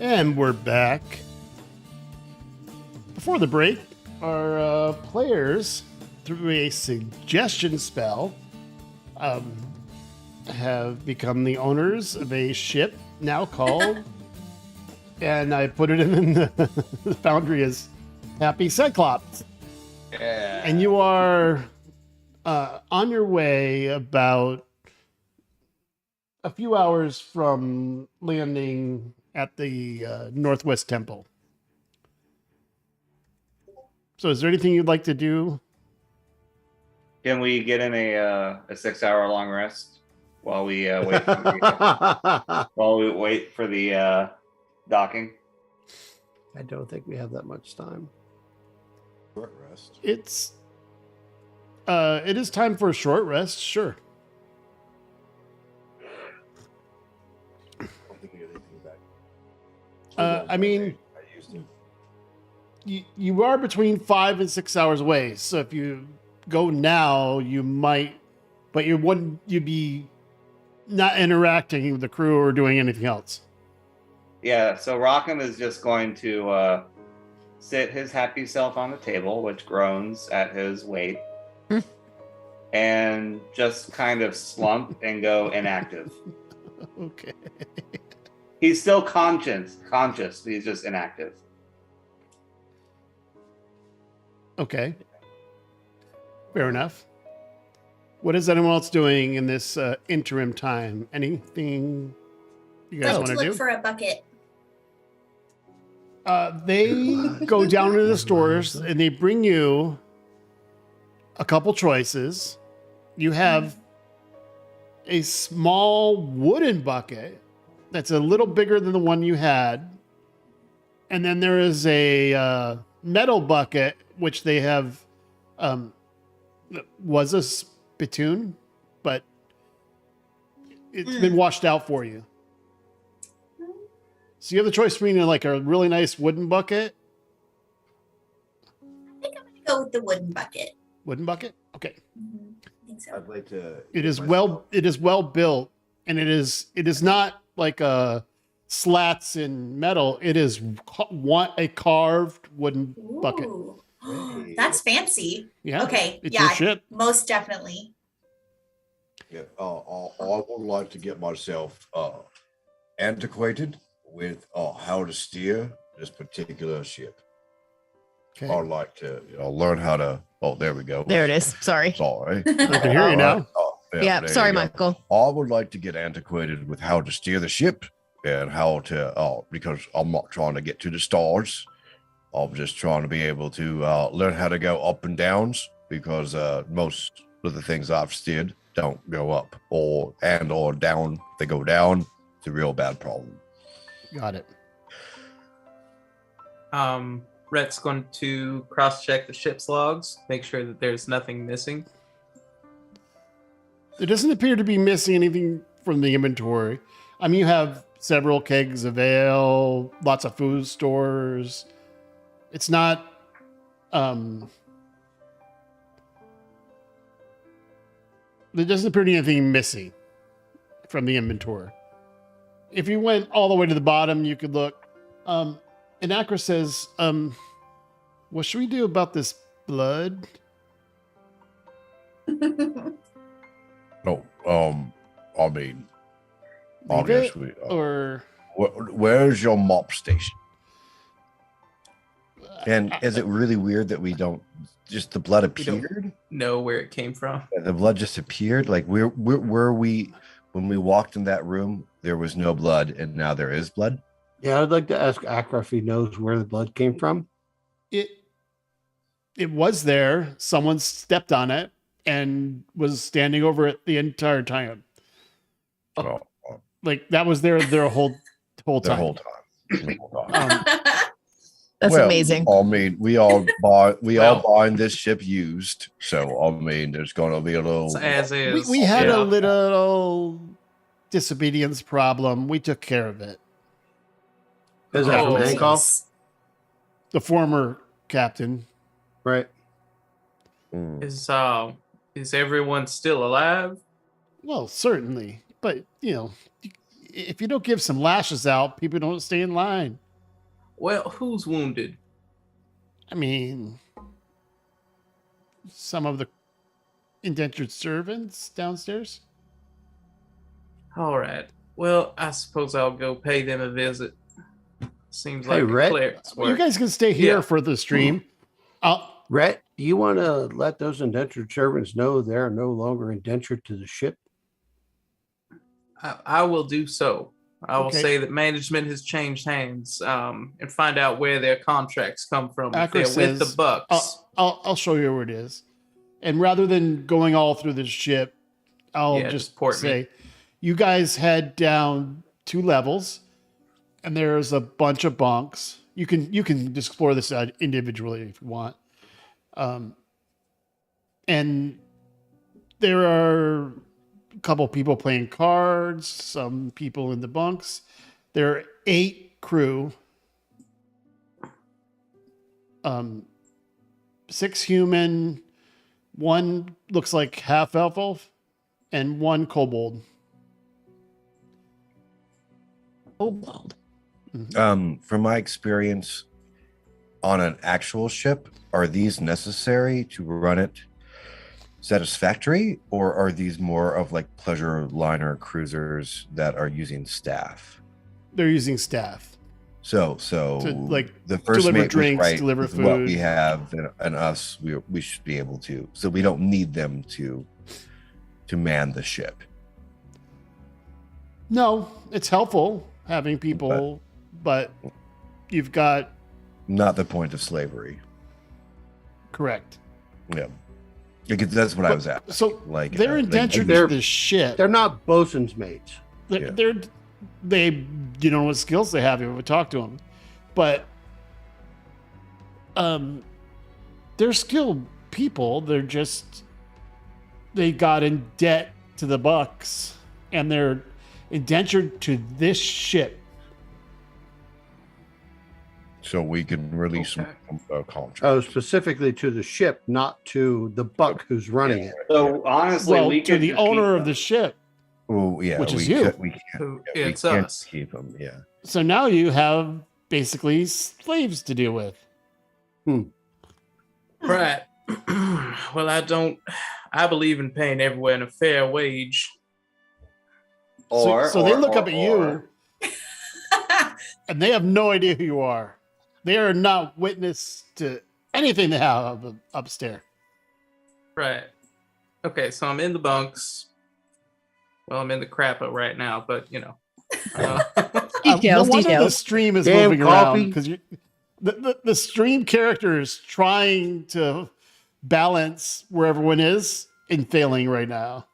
And we're back. Before the break, our players, through a suggestion spell, have become the owners of a ship now called, and I put it in the foundry as Happy Cyclops. Yeah. And you are on your way about a few hours from landing at the Northwest Temple. So is there anything you'd like to do? Can we get in a 6-hour long rest while we wait for the, while we wait for the docking? I don't think we have that much time. Short rest. It is time for a short rest, sure. I don't think we get anything back. I mean, I used to. you are between 5 and 6 hours away. So if you go now, you might, but you'd be not interacting with the crew or doing anything else. Yeah, so Rockham is just going to sit his happy self on the table, which groans at his weight, and just kind of slump and go inactive. Okay. He's still conscious. He's just inactive. Okay. Fair enough. What is anyone else doing in this interim time? Anything you guys Like want to to look do? for a bucket. They go down into the stores and they bring you a couple choices. You have a small wooden bucket that's a little bigger than the one you had. And then there is a metal bucket, which they have, was a spittoon, but it's been washed out for you. So you have the choice between like a really nice wooden bucket. I think I'm gonna go with the wooden bucket. Wooden bucket? Okay. I think so. I'd like to. It is well built, and it is not like slats in metal. It is a carved wooden bucket. Ooh. Hey. That's fancy. Yeah. Okay. It's Yeah, your ship. most definitely. Yeah, I would like to get myself antiquated with how to steer this particular ship. Okay. I'd like to learn how to. Oh, there we go. There it is. Sorry. Sorry. I can hear you now. Oh, Yeah. there Sorry, you go. Michael. I would like to get antiquated with how to steer the ship and how to, because I'm not trying to get to the stars. I'm just trying to be able to learn how to go up and downs because most of the things I've steered don't go up or down. They go down. It's a real bad problem. Got it. Rhett's going to cross-check the ship's logs, make sure that there's nothing missing. There doesn't appear to be missing anything from the inventory. I mean, you have several kegs of ale, lots of food stores. It's not. There doesn't appear to be anything missing from the inventory. If you went all the way to the bottom, you could look. And Akra says, what should we do about this blood? No, I mean, Leave it, obviously, or where's your mop station? And is it really weird that we don't just the blood We don't- appeared? Know where it came from. The blood just appeared. Like where were we when we walked in that room? There was no blood, and now there is blood. Yeah, I'd like to ask Akra if he knows where the blood came from. it was there. Someone stepped on it and was standing over it the entire time. Oh, Like that was their whole the time. whole time. That's Well, amazing. I mean, we all buying this ship used, so I mean, there's gonna be a little. It's as is. We had Yeah. a little disobedience problem. We took care of it. Is that Oh. from Hankoff? The former captain. Right. Mm. Is everyone still alive? Well, certainly, but if you don't give some lashes out, people don't stay in line. Well, who's wounded? I mean, some of the indentured servants downstairs. All right. Well, I suppose I'll go pay them a visit. Seems Hey, like Rhett, cleric's You work. guys can stay here Yeah. for the stream. Rhett, do you want to let those indentured servants know they're no longer indentured to the ship? I will do so. I will Okay. say that management has changed hands, and find out where their contracts come from. If Acker they're with the says, Bucks. I'll show you where it is. And rather than going all through the ship, I'll Yeah, just just port me. say, you guys head down 2 levels, and there's a bunch of bunks. You can explore this out individually if you want. And there are a couple people playing cards, some people in the bunks. There are 8 crew. 6 human, 1 looks like half elf, and 1 kobold. Kobold. From my experience on an actual ship, are these necessary to run it satisfactory, or are these more of like pleasure liner cruisers that are using staff? They're using staff. So To, like, the first deliver mate was drinks, right deliver with what food. we have, and us, we should be able to. So we don't need them to man the ship. No, it's helpful having people, but you've got Not the point of slavery. correct. Yeah, because that's what I was at. So Like they're indentured they're- to the ship. They're not bosun's mates. They're, Yeah. they're they you know what skills they have. You would talk to them, but they're skilled people. They're just they got in debt to the Bucks, and they're indentured to this ship. So we can release Okay. a contract. Oh, specifically to the ship, not to the buck who's running it. So honestly, Well, we to could the just owner keep of the ship. Oh yeah, which we is you. We can't. Who- Yeah, it's we can't us. keep them. Yeah. So now you have basically slaves to deal with. Right. Well, I believe in paying everyone a fair wage. So they look up at or- you, and they have no idea who you are. They are not witness to anything they have upstairs. Right. Okay, so I'm in the bunks. Well, I'm in the crapper right now, but you know. Details, no wonder the details. stream is Damn moving coffee. around because the stream character is trying to balance where everyone is and failing right now.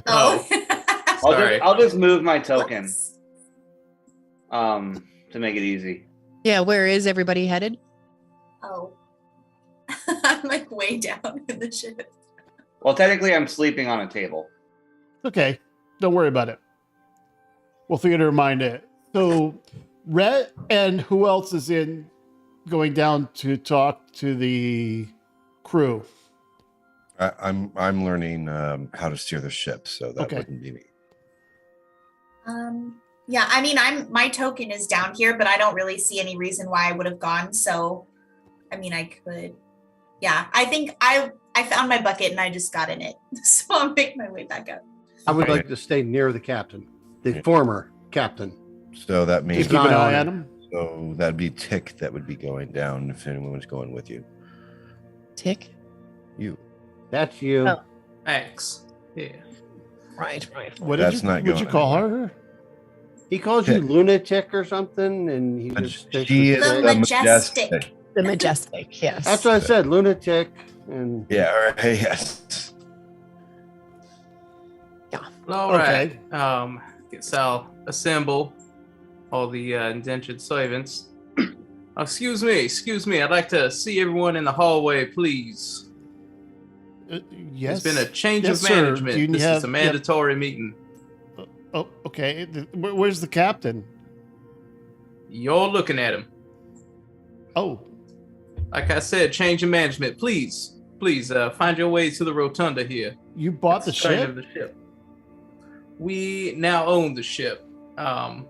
Oh. Sorry. I'll just move my token Whoops. to make it easy. Yeah, where is everybody headed? Oh. I'm like way down in the ship. Well, technically, I'm sleeping on a table. Okay, don't worry about it. We'll figure to remind it. So, Rhett and who else is in going down to talk to the crew? I'm learning how to steer the ship, so that Okay. wouldn't be me. Yeah, I mean, my token is down here, but I don't really see any reason why I would have gone. So, I mean, I could. Yeah, I think I found my bucket and I just got in it, so I'll make my way back up. I would Okay. like to stay near the captain, the Yeah. former captain. So that You means keep an eye eye on on him. so that'd be Tick that would be going down if anyone was going with you. Tick. You. That's you. Oh. X. Yeah. Right. What That's did you, not what'd you going call her? He calls you Tick. lunatic or something, and he But just sticks she with is The it. the majestic. The majestic. Yes. That's what I said, lunatic. And Yeah. All right. Yes. All right. Okay. Guess I'll assemble all the indentured servants. Excuse me. I'd like to see everyone in the hallway, please. Yes. There's been a change Yes, of sir. management. Do you This have- is a mandatory meeting. Oh, okay. Where's the captain? You're looking at him. Oh, Like I said, change of management. Please, find your way to the rotunda here. you bought the It's kind ship? of the ship. We now own the ship. Now,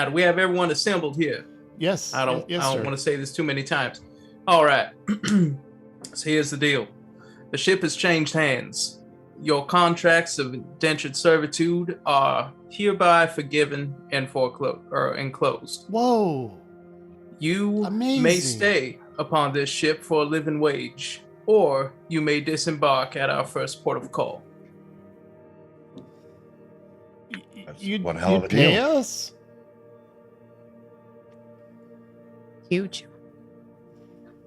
do we have everyone assembled here? Yes. I don't Yes, sir. want to say this too many times. All right. So here's the deal. The ship has changed hands. Your contracts of indentured servitude are hereby forgiven and enclosed. Whoa. You may Amazing. stay upon this ship for a living wage, or you may disembark at our first port of call. You'd one hell of a pay deal. us? Huge.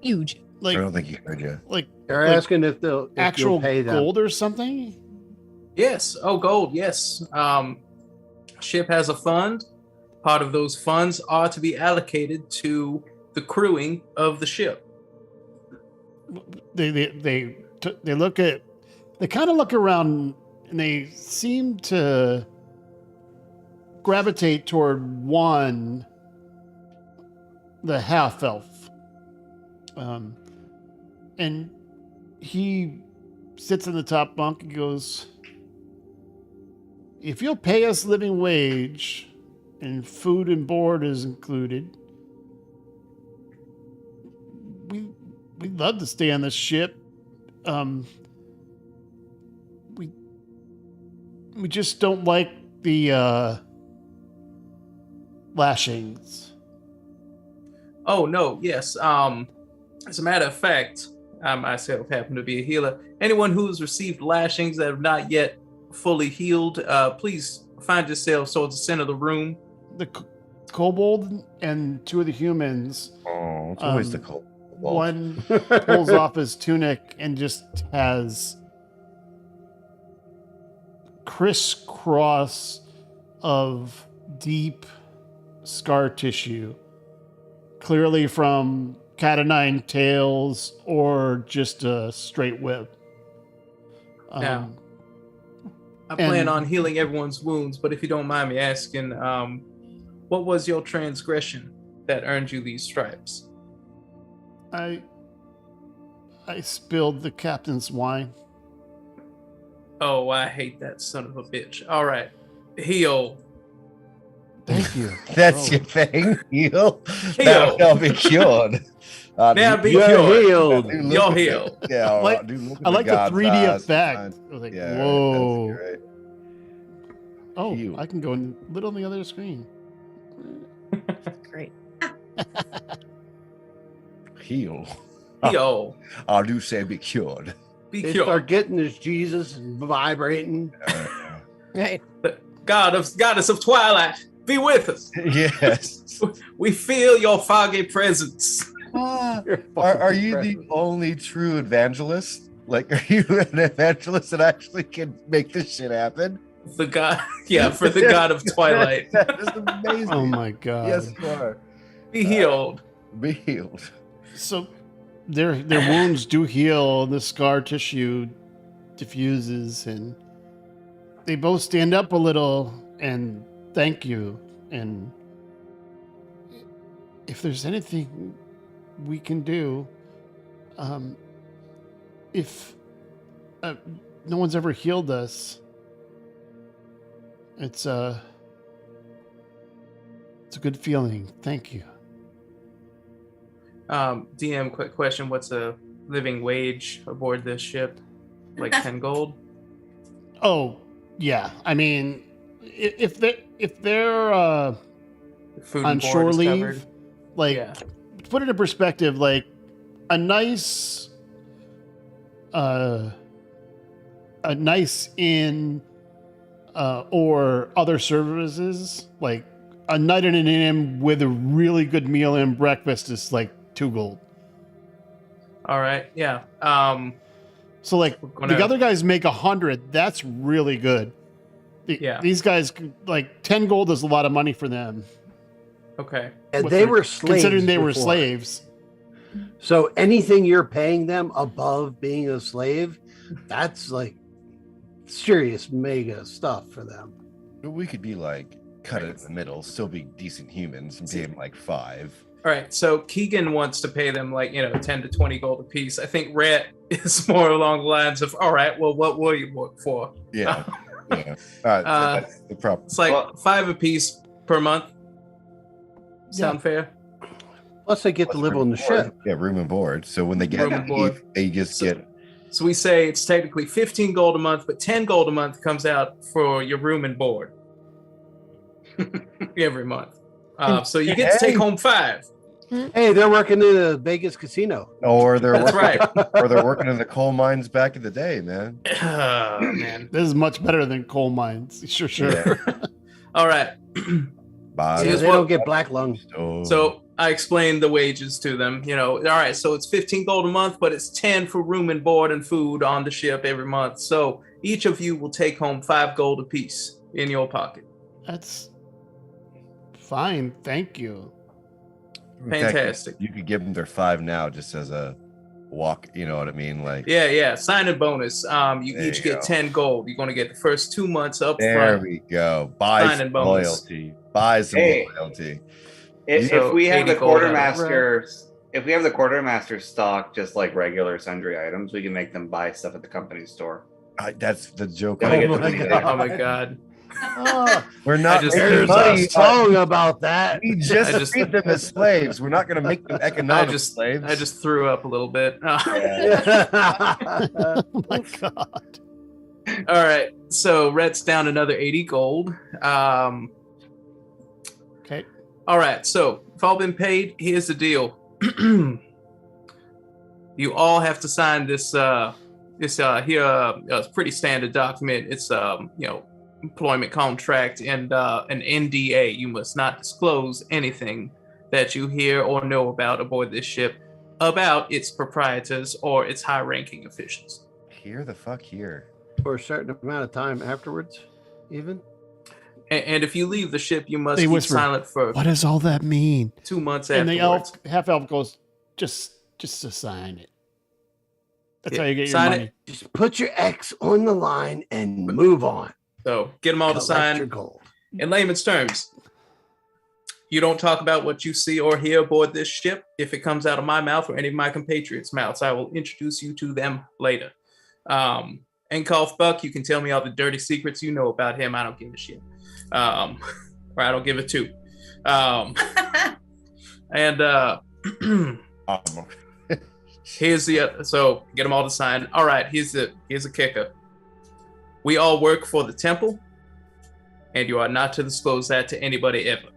Huge. I don't think he heard you. like They're Like asking if they'll actual you'll pay them. gold or something? Yes. Oh, gold. Yes. Ship has a fund. Part of those funds are to be allocated to the crewing of the ship. They look at, they kind of look around and they seem to gravitate toward one, the half elf, and he sits in the top bunk and goes, "If you'll pay us living wage and food and board is included, we'd love to stay on this ship. We just don't like the lashings." Oh no, yes. As a matter of fact, I myself happen to be a healer. Anyone who's received lashings that have not yet fully healed, please find yourselves towards the center of the room. The kobold and two of the humans, Oh, it's always the Um, cold. one pulls off his tunic and just has crisscross of deep scar tissue, clearly from cat o' nine tails or just a straight whip. Now, I plan And- on healing everyone's wounds, but if you don't mind me asking, what was your transgression that earned you these stripes? I spilled the captain's wine. Oh, I hate that son of a bitch. All right, heal. Thank you. That's Oh. your thing, heal. Heal. Now I'll be cured. Now be You're cured. healed. Dude, look You're at healed. it. Yeah, all Like- right, dude, look I at like the God's 3D eyes. effect. Fine. I was like, Yeah, whoa. that's great. Oh, Heal. I can go a little on the other screen. Great. Heal. Heal. I do say be cured. Be They cured. start getting this Jesus vibrating. Right. Goddess of Twilight, be with us. Yes. We feel your foggy presence. Are you the only true evangelist? Like, are you an evangelist that actually can make this shit happen? The god, yeah, for the god of Twilight. That is amazing. Oh my god. Yes, you are. Be healed. Be healed. So their wounds do heal, and the scar tissue diffuses, and they both stand up a little and thank you. And if there's anything we can do, if no one's ever healed us, it's a good feeling. Thank you. DM, quick question: what's a living wage aboard this ship? Like 10 gold? Oh, yeah. I mean, if they're Food on and board shore is leave, covered. like Yeah. to put it in perspective, like a nice inn or other services, like a night in an inn with a really good meal and breakfast is like 2 gold. All right. Yeah. So like We're gonna- the other guys make 100. That's really good. Yeah. These guys, like 10 gold is a lot of money for them. Okay. And With they their- were slaves. Considering they were before. slaves. So anything you're paying them above being a slave, that's like serious mega stuff for them. We could be like, cut it in the middle, still be decent humans, and pay them like 5. All right. So Keegan wants to pay them like 10 to 20 gold apiece. I think Rhett is more along the lines of, all right, well, what will you work for? Yeah. Yeah. All right. Uh, that's the problem. It's like Well- 5 apiece per month. Sound fair? Plus, they get to live on the ship. Yeah, room and board. So when they get Room and board. they just get So we say it's technically 15 gold a month, but 10 gold a month comes out for your room and board every month. So you get to take home 5. Hey, they're working in a Vegas casino. or they're That's working, right. or they're working in the coal mines back in the day, man. Oh, man. This is much better than coal mines. Sure. Yeah. All right. Bye. Yeah, Here's they what- don't get black lung. So I explained the wages to them. All right, so it's 15 gold a month, but it's 10 for room and board and food on the ship every month. So each of you will take home 5 gold apiece in your pocket. That's fine. Thank you. In fact, Fantastic. you could give them their 5 now, just as a walk. You know what I mean? Like Yeah. Sign-in bonus. You There each you get go. 10 gold. You're going to get the first 2 months up there front. we go. Buy Sign-in some bonus. loyalty. Buy some Hey. loyalty. If, So if we have 80 the gold out of quartermaster, if we have the quartermaster stock just like regular sundry items, we can make them buy stuff at the company store. That's the joke. Gotta I get was the making. God. Oh my god. Oh, We're not just- making there's money. a song about that. We just, I just- treat them as slaves. We're not going to make them economic slaves. I just threw up a little bit. Oh my god. All right. So Rhett's down another 80 gold. Okay. All right. So if all been paid, here's the deal. You all have to sign this it's pretty standard document. It's employment contract and an NDA. You must not disclose anything that you hear or know about aboard this ship about its proprietors or its high-ranking officials. Here the fuck here. For a certain amount of time afterwards, even. And if you leave the ship, you must They keep whisper, silent for What does all that mean? 2 months And the afterwards. half elf goes, just to sign it. That's Yeah, how you get your sign money. it. Just put your X on the line and move on. So get them all to Collect sign. your gold. In layman's terms, you don't talk about what you see or hear aboard this ship. If it comes out of my mouth or any of my compatriots' mouths, I will introduce you to them later. And Golf Buck, you can tell me all the dirty secrets you know about him. I don't give a shit. Or I don't give a two. Here's the so get them all to sign. All right, here's a kicker. We all work for the temple, and you are not to disclose that to anybody ever.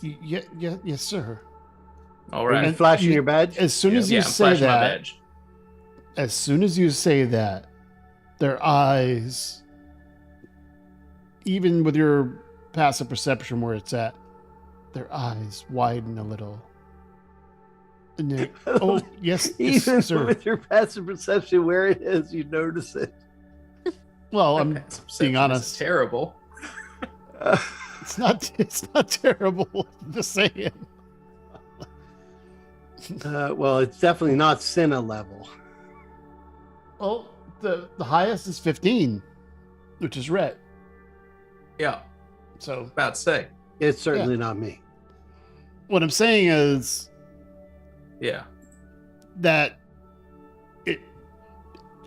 Yes, sir. All Are right. you And flashing you- your badge? As soon as you I'm say flashing my that, badge. as soon as you say that, their eyes, even with your passive perception where it's at, their eyes widen a little. And they, oh, yes, yes, Even sir. with your passive perception where it is, you notice it. Well, I'm That's being perception is honest. Terrible. It's not terrible. Just saying. Well, it's definitely not Senna level. Well, the highest is 15, which is red. Yeah, So about to say. It's certainly not me. what I'm saying is Yeah. that it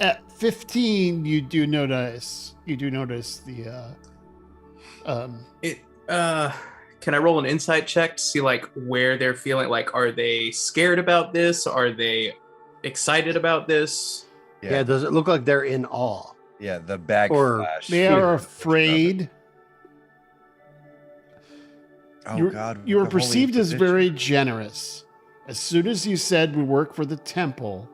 at 15 you do notice the Can I roll an insight check to see like where they're feeling? Like, are they scared about this? Are they excited about this? Yeah. Does it look like they're in awe? Yeah, the bag Or- flash. they are afraid. Oh you God, you were the Holy perceived as Inquisition. very generous. As soon as you said we work for the temple,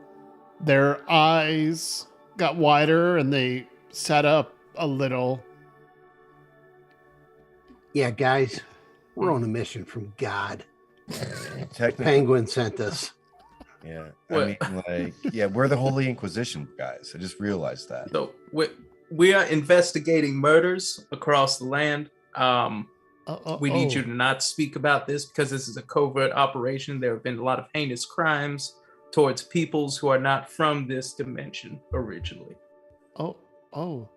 their eyes got wider and they sat up a little. Yeah, guys, we're on a mission from God. Technically, Penguin sent us. yeah. What? I mean, like, yeah, we're the Holy Inquisition, guys. I just realized that. So we are investigating murders across the land. We need you to not speak about this because this is a covert operation. There have been a lot of heinous crimes towards peoples who are not from this dimension originally. Oh.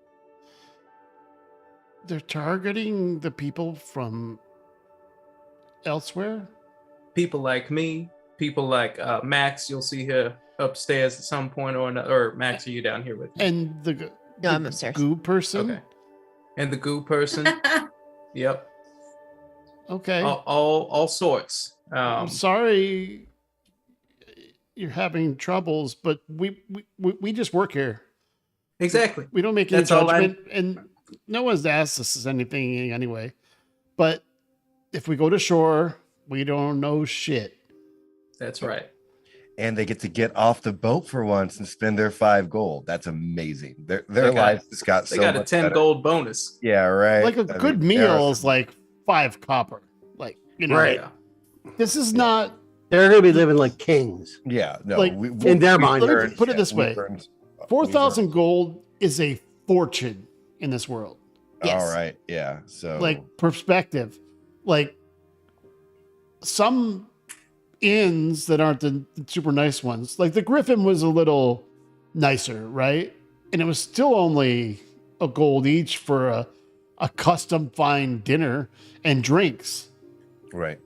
They're targeting the people from elsewhere? People like me, people like Max, you'll see her upstairs at some point or another. Or Max, are you down here with me? And the No, I'm upstairs. goo person? Okay. And the goo person. Yep. Okay. All sorts. I'm sorry you're having troubles, but we just work here. Exactly. We don't make any That's all judgment, and no one's asked us anything anyway. But if we go to shore, we don't know shit. That's right. And they get to get off the boat for once and spend their 5 gold. That's amazing. Their They lives just got They so got a much 10 better. gold bonus. Yeah, right. Like a I good mean, there are meal is some- like 5 copper. Like, you know, Right. this is not. They're going to be living like kings. Yeah, no. like, in their mind. Let me earned- put it yeah, this we way: earned- 4,000 gold is a fortune in this world. Yes. All right, yeah. So Like perspective, like some inns that aren't the super nice ones. Like the Griffin was a little nicer, right? And it was still only a gold each for a custom fine dinner and drinks, right,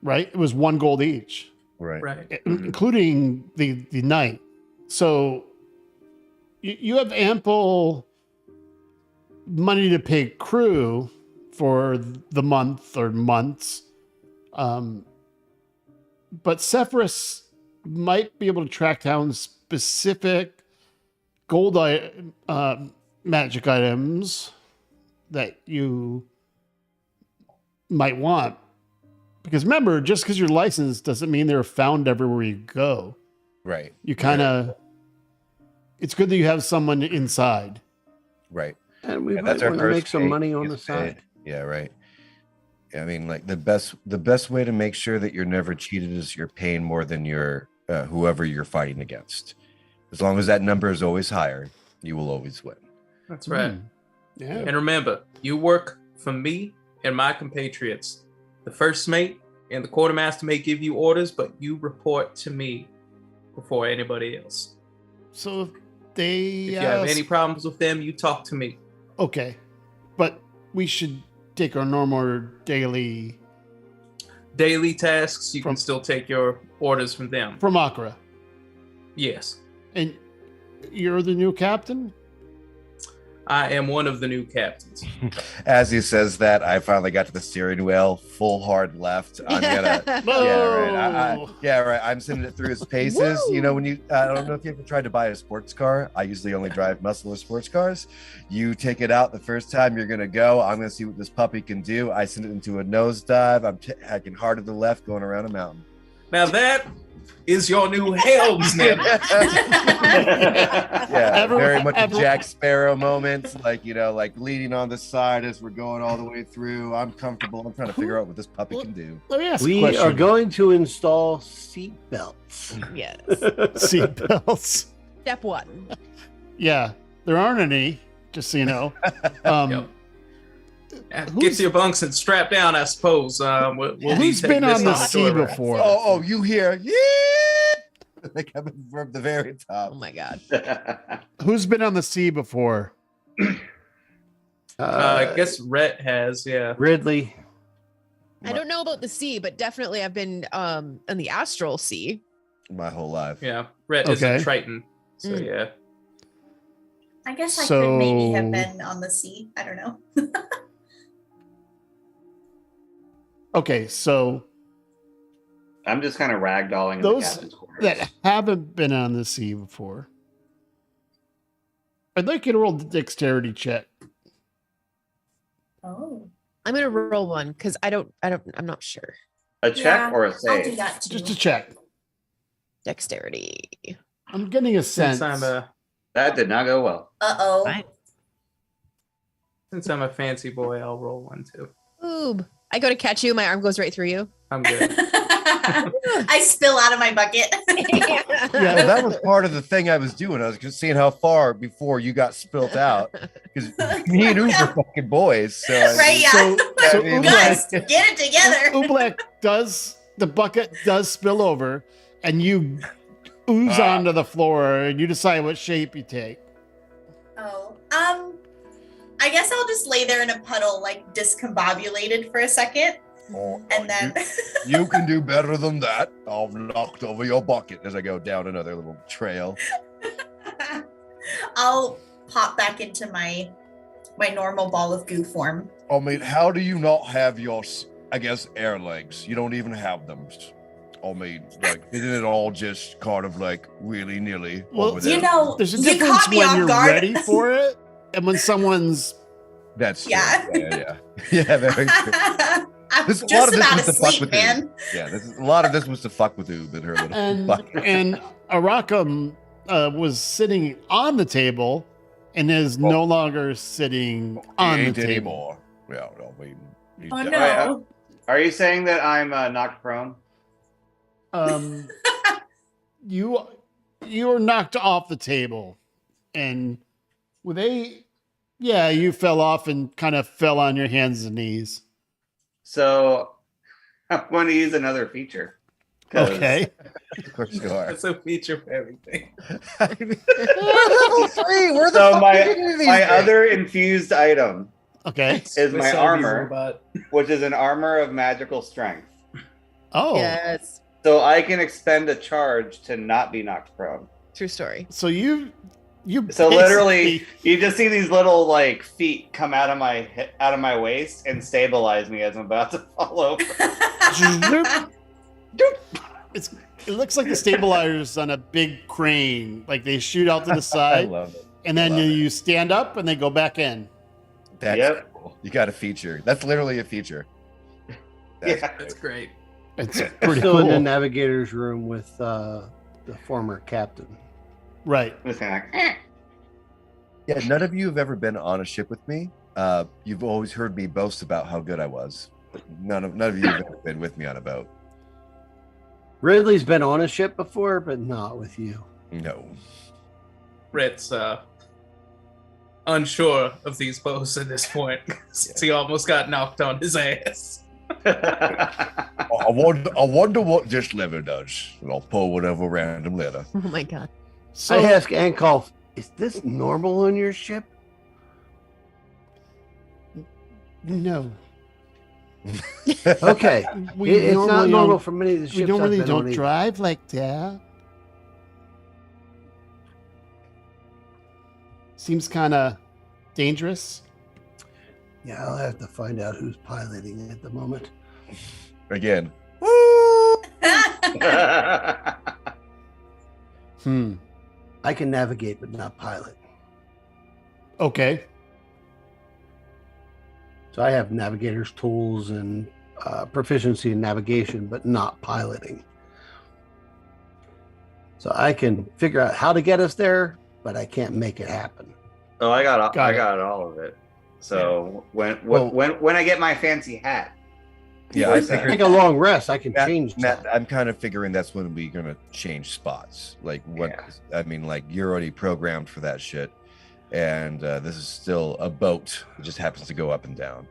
right? It was 1 gold each, right. Right. including the night. So you have ample money to pay crew for the month or months. But Sephirus might be able to track down specific gold magic items that you might want. Because remember, just because you're licensed doesn't mean they're found everywhere you go. Right. You kind of, it's good that you have someone inside. Right. And we And might that's our want to make first some pay money on the is paid. side. Yeah, right. I mean, like the best way to make sure that you're never cheated is you're paying more than your whoever you're fighting against. As long as that number is always higher, you will always win. That's right. Hmm. Yeah. And remember, you work for me and my compatriots. The first mate and the quartermaster may give you orders, but you report to me before anybody else. So if they If you have ask- any problems with them, you talk to me. okay, but we should take our normal daily Daily tasks, you From- can still take your orders from them. from Akra. Yes. And you're the new captain? I am one of the new captains. As he says that, I finally got to the steering wheel, full hard left. I'm gonna. Yeah, right. Whoa. Yeah, right. I'm sending it through his paces. You know, when you, I don't know if you ever tried to buy a sports car. I usually only drive muscular sports cars. You take it out the first time you're going to go. I'm going to see what this puppy can do. I send it into a nosedive. I'm hacking hard to the left, going around a mountain. Now that is your new helmsman. Yeah, very much a every- Jack Sparrow moment. Like, you know, like leaning on the side as we're going all the way through. I'm comfortable. I'm trying to figure out what this puppy can do. Let me ask a We question. are going to install seat belts. Yes. Seatbelts. Step 1. Yeah, there aren't any, just so you know. Yep. Get to your bunks and strap down, I suppose. We'll be Who's taking been this on the tour sea around. before? Oh, you hear? Yeah! They come from the very Oh top. my god. Who's been on the sea before? I guess Rhett has, yeah. Ridley. I don't know about the sea, but definitely I've been in the astral sea. My whole life. Yeah. Rhett is Okay. a Triton. So, Mm. yeah. I guess I So- could maybe have been on the sea. I don't know. Okay, so I'm just kind of ragdolling in the those captain's quarters. that haven't been on the sea before, I'd like you to roll the dexterity check. Oh. I'm gonna roll one because I'm not sure. A check Yeah, or a I'll do save? that too. Just a check. Dexterity. I'm getting a sense. Since That did not go well. Uh-oh. Right. I'm a fancy boy, I'll roll one too. Oob. I go to catch you, my arm goes right through you. I'm good. I spill out of my bucket. Yeah, Well, that was part of the thing I was doing. I was just seeing how far before you got spilt out. Because me and Oob are fucking boys. So Right, yeah. So I mean, Guys, get it together. Oobleck the bucket does spill over, and you ooze onto the floor, and you decide what shape you take. Oh, I guess I'll just lay there in a puddle, like discombobulated for a second, and then you can do better than that. I've knocked over your bucket as I go down another little trail. I'll pop back into my my normal ball of goo form. I mean, how do you not have your, I guess, air legs? You don't even have them. I mean, like, isn't it all just kind of like willy-nilly Well, over there? You know, There's a you difference caught me when off you're guard. ready for it and when someone's That's Yeah. true. Yeah, very true. I'm This- a lot just of this about was to fuck asleep, with man. Yeah, a lot of this was to fuck with Oob and her little and fuck. and Arakaam was sitting on the table and is no longer sitting on the Ain't table. anymore. Yeah, I mean, he's Oh dead. no. Are you saying that I'm knocked prone? You were knocked off the table, and you fell off and kind of fell on your hands and knees. So I'm going to use another feature. 'Cause- Okay. Of course you are. That's a feature for everything. We're level 3. Where the So fuck my are you getting these my things? other infused item Okay. is my Swiss Army armor, robot. which is an armor of magical strength. Oh, Yes. So I can expend a charge to not be knocked prone. True story. so you So literally, basically- you just see these little like feet come out of my waist and stabilize me as I'm about to fall over. it looks like the stabilizers on a big crane. Like they shoot out to the I side, love it. and then love it. you stand up and they go back in. That's Yep. cool. You got a feature. That's literally a feature. That's Yeah. great. That's great. It's pretty Still in the cool. navigator's room with the former captain. Right. I'm just kinda like, Yeah, none of you have ever been on a ship with me. You've always heard me boast about how good I was. But none of you have ever been with me on a boat. Ridley's been on a ship before, but not with you. No. Rhett's unsure of these bows at this point since he almost got knocked on his ass. I wonder what this lever does. And I'll pull whatever random letter. Oh my god. So I ask Ankolf, is this normal on your ship? no, Okay. we It's not normally normal don't- for many of the ships. We normally I've been on don't either. drive like that. Seems kind of dangerous. Yeah, I'll have to find out who's piloting at the moment. Again. I can navigate, but not pilot. Okay. So I have navigator's tools and proficiency in navigation, but not piloting. So I can figure out how to get us there, but I can't make it happen. Oh, I got Got it. all of it. So Well- when I get my fancy hat, Yeah, I Where's that? Take figured a long rest. I can change Matt, that. I'm kind of figuring that's when we're gonna change spots. Like what Yeah. I mean, like you're already programmed for that shit. And this is still a boat. It just happens to go up and down.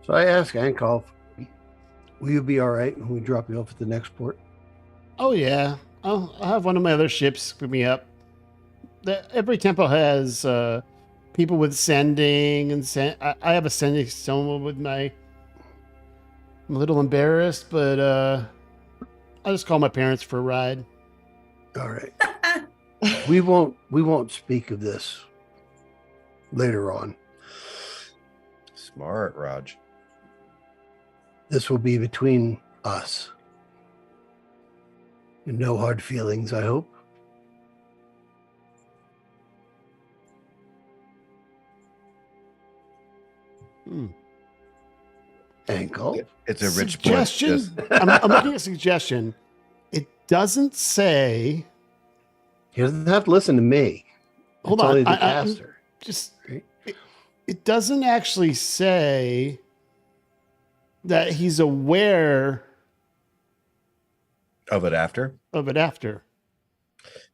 So I ask Ankolf, will you be all right when we drop you off at the next port? Oh yeah. I'll have one of my other ships pick me up. Every temple has people with sending and I have a sending stone with my. I'm a little embarrassed, but I'll just call my parents for a ride. All right. we won't speak of this later on. Smart, Raj. This will be between us. No hard feelings, I hope. Hmm. Ankle. It's a rich Suggestion. point. I'm looking at a suggestion. It doesn't say. He doesn't have to listen to me. Hold It's on. only the I- caster. Just Right. it doesn't actually say that he's aware Of it after? of it after.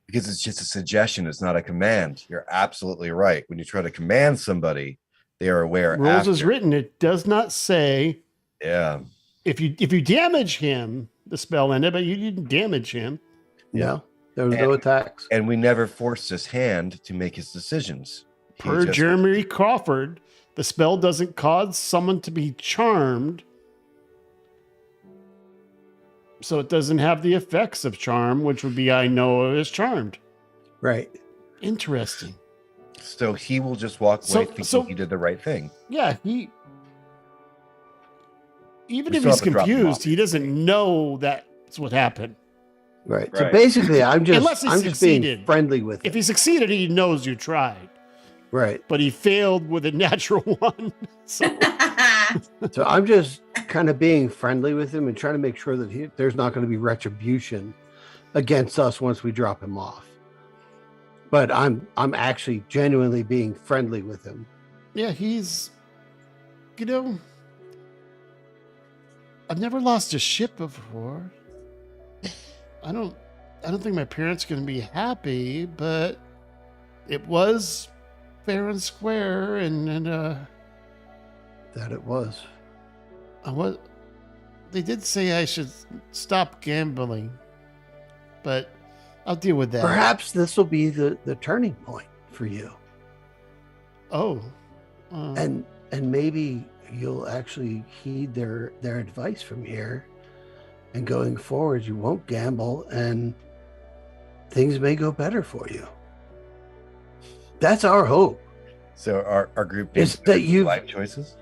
Because it's just a suggestion. It's not a command. You're absolutely right. When you try to command somebody, they are aware Rules after. is written. It does not say Yeah. if you damage him, the spell ended, but you didn't damage him. Yeah. There was no And- attacks. And we never forced his hand to make his decisions. He Per just- Jeremy Crawford, the spell doesn't cause someone to be charmed. So it doesn't have the effects of charm, which would be I know is charmed. Right. Interesting. So he will just walk away thinking he did the right thing. Yeah, even We if still he's have to drop him confused, off. he doesn't know that's what happened. Right. So Right. basically, I'm Unless just he being succeeded. friendly with If it. he succeeded, he knows you tried, Right. but he failed with a natural one. So So I'm just kind of being friendly with him and trying to make sure that there's not going to be retribution against us once we drop him off. But I'm actually genuinely being friendly with him. yeah, he's, I've never lost a ship before. I don't think my parents are going to be happy, but it was fair and square, and That it was. they did say I should stop gambling, but I'll deal with that. Perhaps this will be the turning point for you. Oh. And maybe you'll actually heed their advice from here, and going forward you won't gamble and things may go better for you. That's our hope. So our group It's needs that you've- life choices.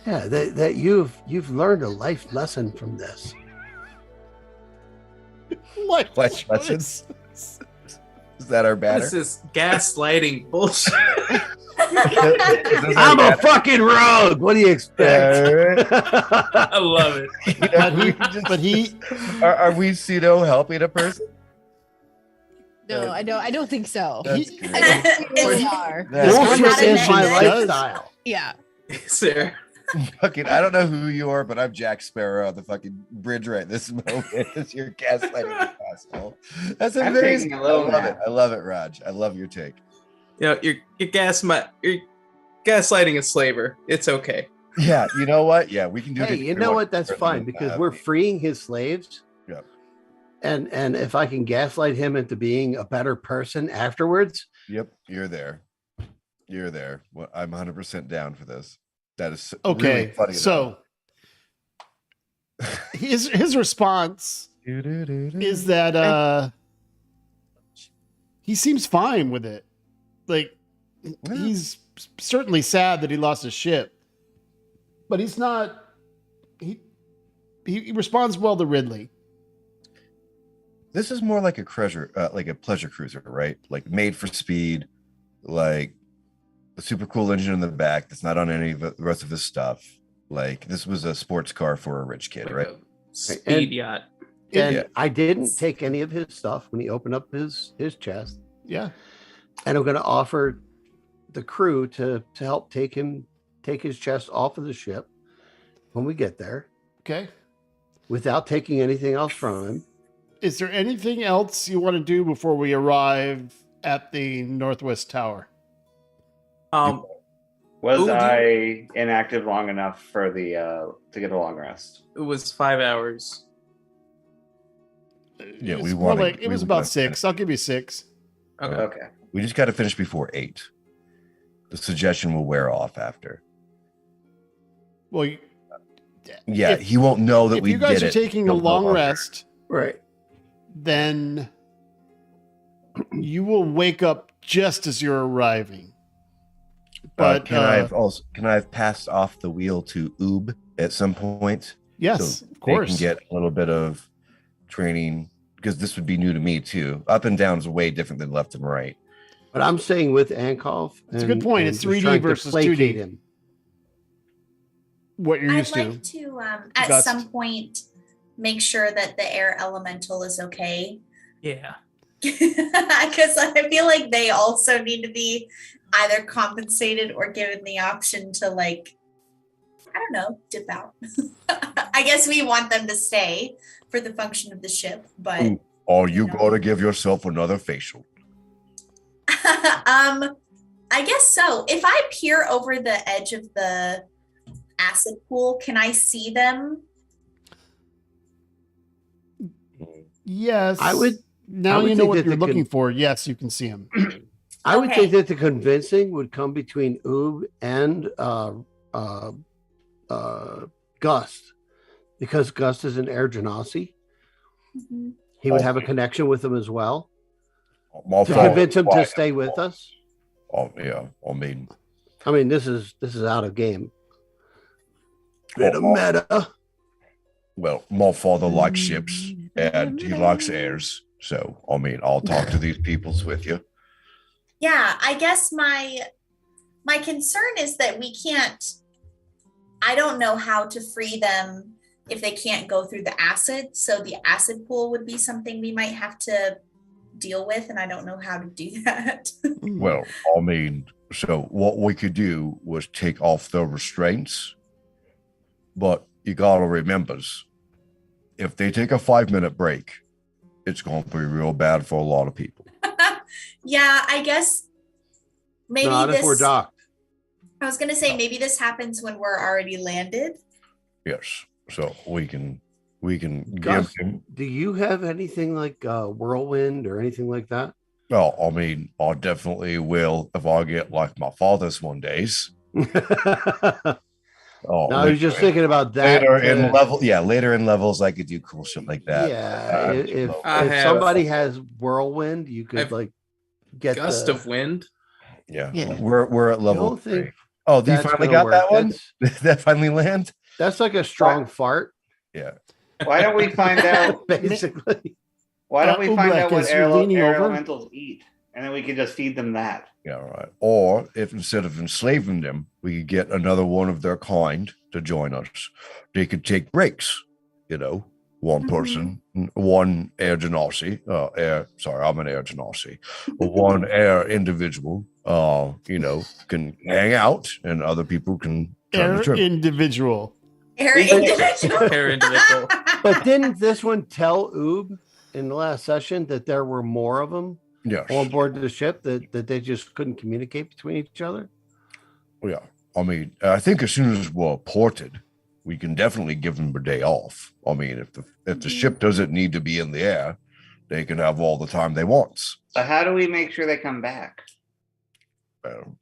Yeah, that you've learned a life lesson from this. Life Life lessons? Is that our What banner? is this gaslighting bullshit? I'm a fucking rogue. What do you expect? I love it. but he Are we pseudo helping a person? No, I don't think so. That's He- great. I don't think we It's- are. This Bullshit conversation is my does- lifestyle. Yeah. Sarah. Fucking, I don't know who you are, but I'm Jack Sparrow on the fucking bridge right this moment. It's your gaslighting the asshole. That's I'm amazing. taking I a little love it. nap. I love it, Raj. I love your take. You know, you're gaslighting a slaver. It's okay. Yeah, you know what? Yeah, we can do. Hey, the- you know what? That's fine because we're freeing his slaves. Yeah. And if I can gaslight him into being a better person afterwards, Yep, you're there. You're there. Well, I'm 100% down for this. That is okay. Really funny So his response is that he seems fine with it. Like he's certainly sad that he lost his ship, but he's not. He responds well to Ridley. This is more like a pleasure cruiser, right? Like made for speed, like a super cool engine in the back that's not on any of the rest of his stuff. Like this was a sports car for a rich kid, Like right? a speed yacht. and Yeah. I didn't take any of his stuff when he opened up his chest. Yeah. And I'm going to offer the crew to help take his chest off of the ship when we get there Okay. without taking anything else from him. Is there anything else you want to do before we arrive at the Northwest Tower? Was Ooh, do- I inactive long enough for the to get a long rest? It was 5 hours. Yeah, It we was more wanna- it we was about wanna- 6. I'll give you 6. Okay. Okay. We just got to finish before 8. The suggestion will wear off after. Well, Yeah, If- he won't know that if we you guys did are it. taking a He'll no long longer- rest, Right. then you will wake up just as you're arriving. But can I have passed off the wheel to Oob at some point? yes, So of course. They can get a little bit of training because this would be new to me too. Up and down is way different than left and right. But I'm saying with Ankov. It's a good point. It's just 3D trying to versus placate 2D. him. What you're I'd used to. like to, at Gust. some point, make sure that the air elemental is okay. Yeah. Because I feel like they also need to be either compensated or given the option to, like, I don't know, dip out. I guess we want them to stay for the function of the ship, but Ooh. Are you No. going to give yourself another facial? I guess so. If I peer over the edge of the acid pool, can I see them? Yes. I would- Now I would you know think what that you're the looking for. Yes, you can see him. I would Okay. think that the convincing would come between Oob and Gust, because Gust is an Air Genasi. He would have a connection with them as well I'm all to for it. convince him to Why? stay with us. Oh yeah, I mean, this is out of game. Bit of meta. well, my father likes ships and he likes airs. So, I mean, I'll talk to these peoples with you. Yeah, I guess my concern is that we can't. I don't know how to free them if they can't go through the acid. So the acid pool would be something we might have to deal with, and I don't know how to do that. Well, I mean, so what we could do was take off the restraints, but you gotta remember, if they take a 5-minute break, it's gonna be real bad for a lot of people. Yeah, I guess maybe Not this. if we're docked. I was gonna say maybe this happens when we're already landed. Yes, so we can give Gus, him. do you have anything like whirlwind or anything like that? Well, I mean, I definitely will if I get like my father's one days. Oh, No, I was just thinking about that. later in later in levels, I could do cool shit like that. Yeah, if I have- somebody has whirlwind, you could I've- like get Gust the, of wind. Yeah, Yeah. we're at I level don't think 3. Oh, you that's finally gonna got that work. one? Did that finally land? That's like a strong fart, Yeah. Why don't we find out? basically. Why don't we find Oobleck, out what as you're leaning air over- elementals eat, and then we can just feed them that. Yeah, right. Or if instead of enslaving them, we could get another one of their kind to join us. They could take breaks, one person, one air genasi, I'm an air genasi. One air individual, can hang out and other people can turn the Air trip. individual. Air But- individual. Air individual. But didn't this one tell Oob in the last session that there were more of them Yes. on board the ship that they just couldn't communicate between each other? Yeah. I mean, I think as soon as we're ported, we can definitely give them a day off. I mean, if the ship doesn't need to be in the air, they can have all the time they want. So how do we make sure they come back?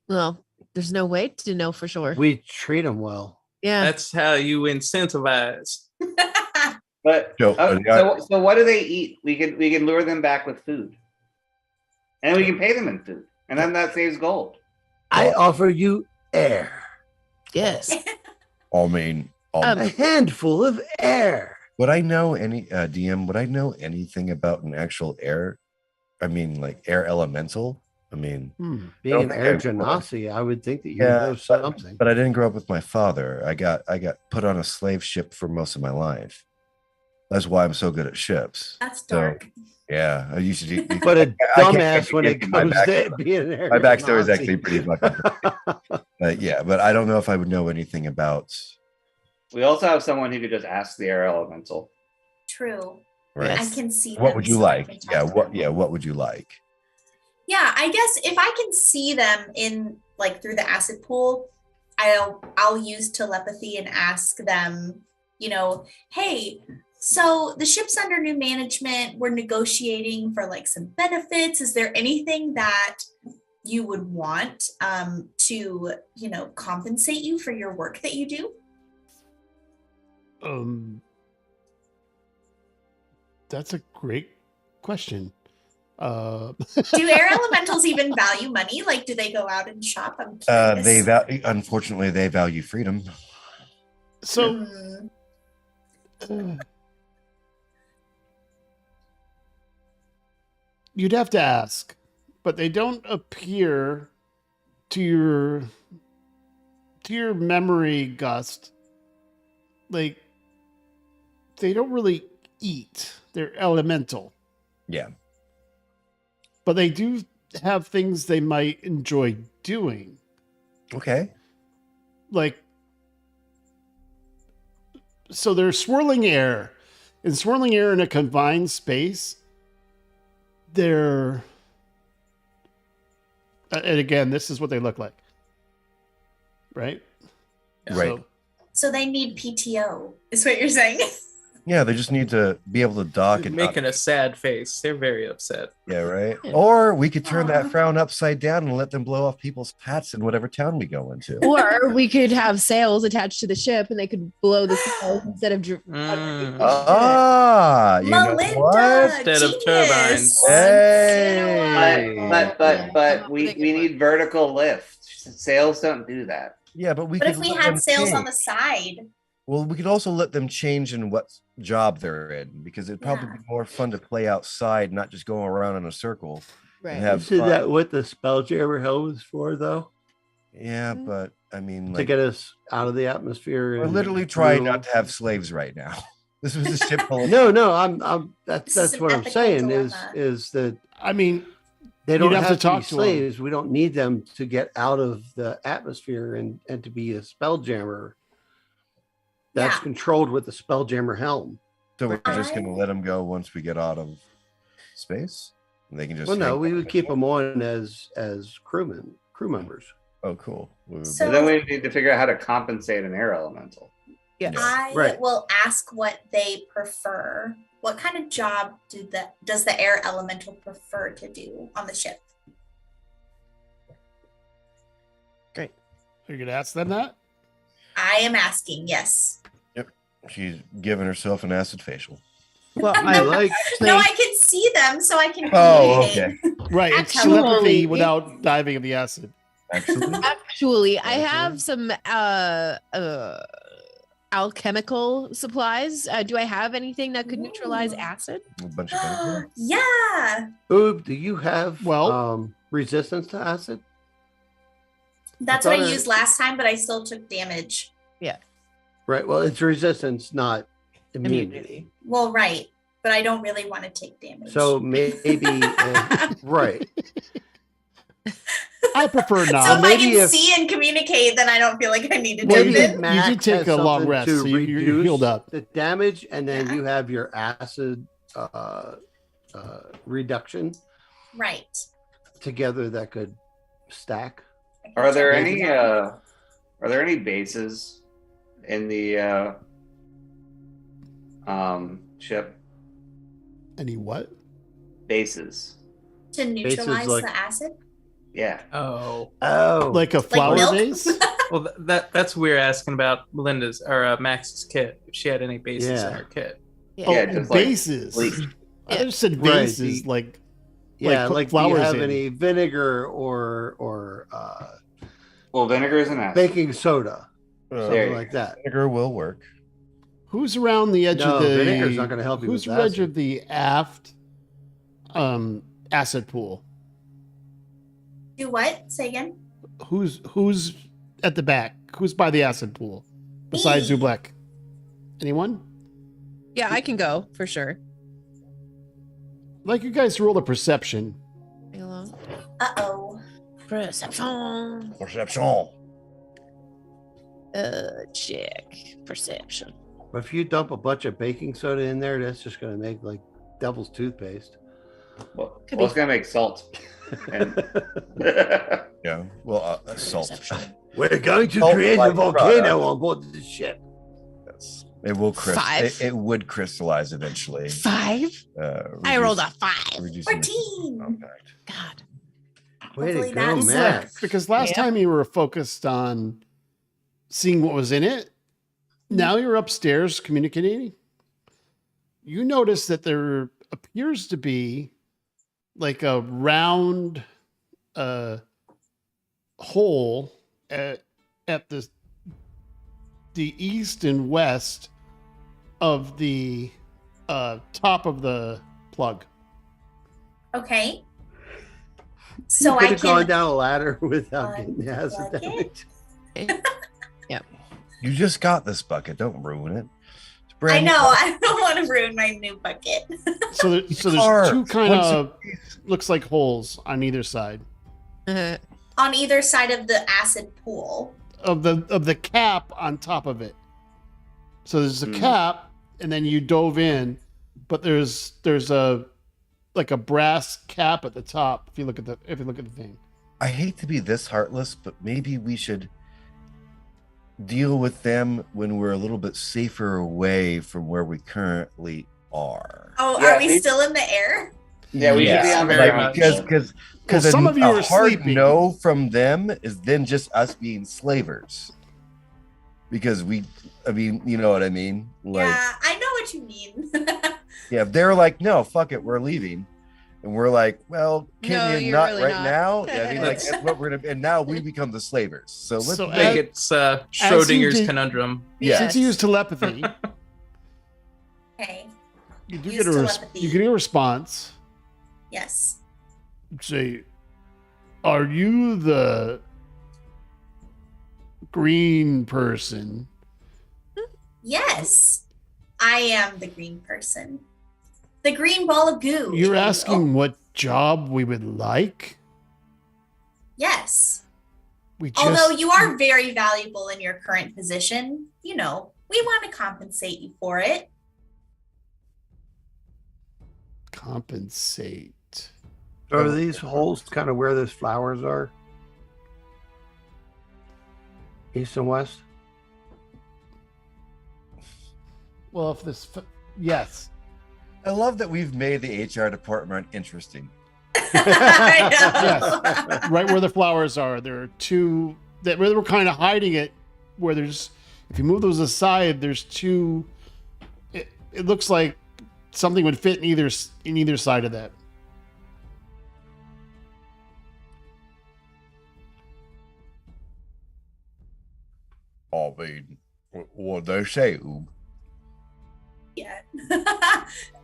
Well, there's no way to know for sure. We treat them well. Yeah. That's how you incentivize. But So, so what do they eat? We can lure them back with food, and we can pay them in food, and then that saves gold. I offer you air, Yes. I mean, a handful of air. would I know any DM? Would I know anything about an actual air? I mean, like air elemental. I mean, Being don't an think air I would. genasi, I would think that you Yeah, know something. but I didn't grow up with my father. I got put on a slave ship for most of my life. That's why I'm so good at ships. That's So, dark. yeah, I used to do. But a I can't dumbass when it give you my comes to backstory. being an air My backstory is genasi. actually pretty fucking. But yeah, but I don't know if I would know anything about. We also have someone who could just ask the air elemental. True. Right. I can see. What them, would you so I like? can talk Yeah. to them. What would you like? Yeah, I guess if I can see them in like through the acid pool, I'll use telepathy and ask them, hey, so the ship's under new management. We're negotiating for like some benefits. Is there anything that you would want to, compensate you for your work that you do? That's a great question. Do air elementals even value money? Like, do they go out and shop? I'm curious. Unfortunately, they value freedom. So you'd have to ask, but they don't appear to your memory, Gust. Like they don't really eat. They're elemental. Yeah. But they do have things they might enjoy doing. Okay. Like, so they're swirling air. And swirling air in a confined space, they're... and again, this is what they look like. Right? Right. So they need PTO, is what you're saying? Yeah, they just need to be able to dock and Making a sad face. They're very upset. Yeah, right. Yeah. Or we could turn that Aw. frown upside down and let them blow off people's hats in whatever town we go into. Or we could have sails attached to the ship, and they could blow the sails instead of. Ah, you know Melinda, what? Instead of genius. turbines. Hey. But we need vertical lift. Sails don't do that. Yeah, but we But could if we let had them sails on change. the side, Well, we could also let them change in what job they're in because it'd probably Yeah. be more fun to play outside, not just going around in a circle and Right. have See fun. that what the Spelljammer helm is for, though? Yeah, but I mean, To like, get us out of the atmosphere. we're and literally trying through- not to have slaves right now. This was a ship full of No, I'm. This is That's an what I'm ethical saying dilemma. is that I mean, they You'd don't have have, to to, talk be to 'em. slaves. We don't need them to get out of the atmosphere and to be a spelljammer. That's Yeah. controlled with the spelljammer helm. So we're just going to I- let them go once we get out of space, and they can just. Well, no, hang we out would on keep the them on as crew members. ship. Oh, cool. We would- So- But then we need to figure out how to compensate an air elemental. Yes. I Right. will ask what they prefer. What kind of job does the air elemental prefer to do on the ship? are you gonna ask them that? I am asking. Yes. She's giving herself an acid facial. Well, I like. No, I can see them, so I can. Oh, communicate. Right, it's Actually- telepathy without diving in the acid. Actually, Actually, I Okay. have some alchemical supplies. Do I have anything that could neutralize Ooh. acid? a bunch of vinegar. Yeah, Oob, do you have Well- resistance to acid? that's I what I thought used last time, but I still took damage. Right. Well, it's resistance, not immunity. Well, right, but I don't really want to take damage. So maybe right. I prefer So not. if maybe I can if- see and communicate, then I don't feel like I need to Well, do you Maybe did- it. Max did take has a long something rest, to so you're reduce healed up. the damage, and then Yeah. you have your acid reduction Right. together that could stack. Are there Maybe. any bases in the ship? Any what? Bases. To neutralize like- the acid? Yeah. Oh, Oh, Like a flower milk? vase? well, that's what we were asking about Melinda's or Max's kit. If she had any bases Yeah. in her kit. Oh, Yeah, just like bases. bleach. I just said Right, vases, the- like yeah. put Like, do you flowers have in. any vinegar or Well, vinegar is an acid. baking soda, There something you like that? Vinegar will work. who's around the edge No, of the vinegar's not gonna help you Who's with the edge acid. of the aft acid pool? Do what? Say again? Who's at the back? Who's by the acid pool? Besides Me. Zublek? Anyone? Yeah, I can go for sure. Like you guys roll a perception. Hello. Uh-oh. Perception. Perception. Check perception. But if you dump a bunch of baking soda in there, that's just going to make like devil's toothpaste. Well, Could it's be. gonna make salt. And Yeah. Well, salt. Perception. We're going to Salt create a like volcano product. on board this ship. Yes. It will Five. it would crystallize eventually. 5. I rolled a 5. reducing the 14. impact. God. Way to Hopefully go, that's- Max. Because last Yeah. time you were focused on seeing what was in it. Now you're upstairs communicating. You notice that there appears to be like a round hole at the east and west of the top of the plug. Okay. So you I could have gone can. down a ladder without getting the acid Unplug it. damage. You just got this bucket. Don't ruin it. It's I brand know. new. I don't want to ruin my new bucket. So there's two Carved. kind Once of looks like holes on either side On either side of the acid pool. of the cap on top of it. So there's a Hmm. cap, and then you dove in, but there's a like a brass cap at the top. If you look at the thing, I hate to be this heartless, but maybe we should deal with them when we're a little bit safer away from where we currently are. Oh, Yeah, are we we- still in the air? Yeah, we should be on the very ground. much. Because some of you a are hard sleeping. no from them is then just us being slavers. Because I mean, you know what I mean? Like, Yeah, I know what you mean. yeah, if they're like, no, fuck it, we're leaving. And we're like, well, No, can you you're not really right not. now? Yeah, I mean, like, Let's- that's what we're gonna, and now we become the slavers. So let's So I think it's Schrodinger's did- conundrum. yeah. Since you use telepathy, Okay. you do Use get telepathy. you get a response. Yes. Say, are you the green person? Yes. I am the green person. The green ball of goo. if You're you will. asking what job we would like? Yes. We just Although you are very valuable in your current position, we want to compensate you for it. compensate. So are these holes kind of where those flowers are? East and west? Well, if this, yes. I love that we've made the HR department interesting. I know. Yes, right where the flowers are. There are two that where we're kind of hiding it. Where there's, if you move those aside, there's two. It looks like something would fit in either side of that. I mean, what they say, Oob? Yeah.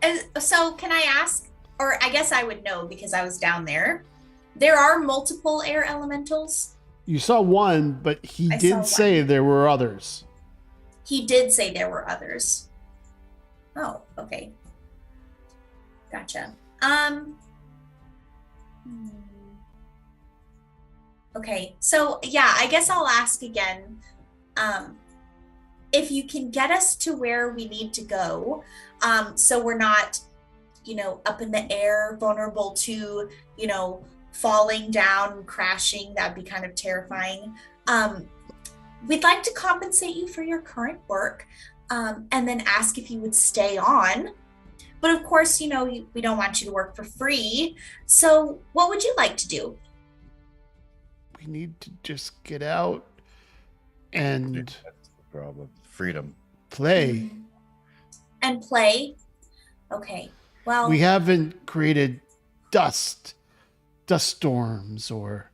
And so can I ask, or I guess I would know because I was down there. There are multiple air elementals. You saw one, but he I saw did one. say there were others. He did say there were others. Oh, okay. Gotcha. hmm. Okay, so yeah, I guess I'll ask again. If you can get us to where we need to go, so we're not, up in the air, vulnerable to, falling down, crashing, that'd be kind of terrifying. We'd like to compensate you for your current work, and then ask if you would stay on. But of course, we don't want you to work for free. So what would you like to do? We need to just get out and That's the problem. Freedom. play. And play? Okay, well, We haven't created dust storms or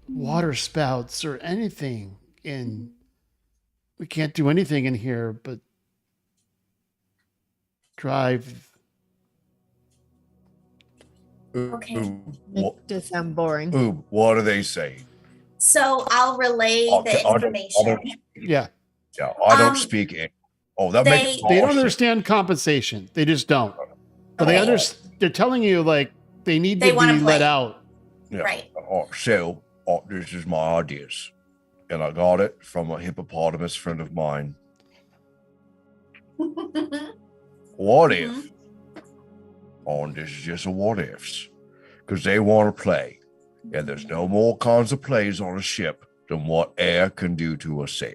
water spouts or anything we can't do anything in here but drive. Okay. What, Does sound boring. Oob, what do they say? so I'll relay I'll- the I'll- information. Yeah, Yeah, I don't Um, speak it. Oh, that they- makes they don't bullshit. understand compensation. They just don't. But Okay. they're telling you like they need They to wanna be let play. out. Yeah. Right. So, this is my ideas, and I got it from a hippopotamus friend of mine. What if? Oh, and this is just a what ifs, because they want to play, and there's no more kinds of plays on a ship than what air can do to a sail.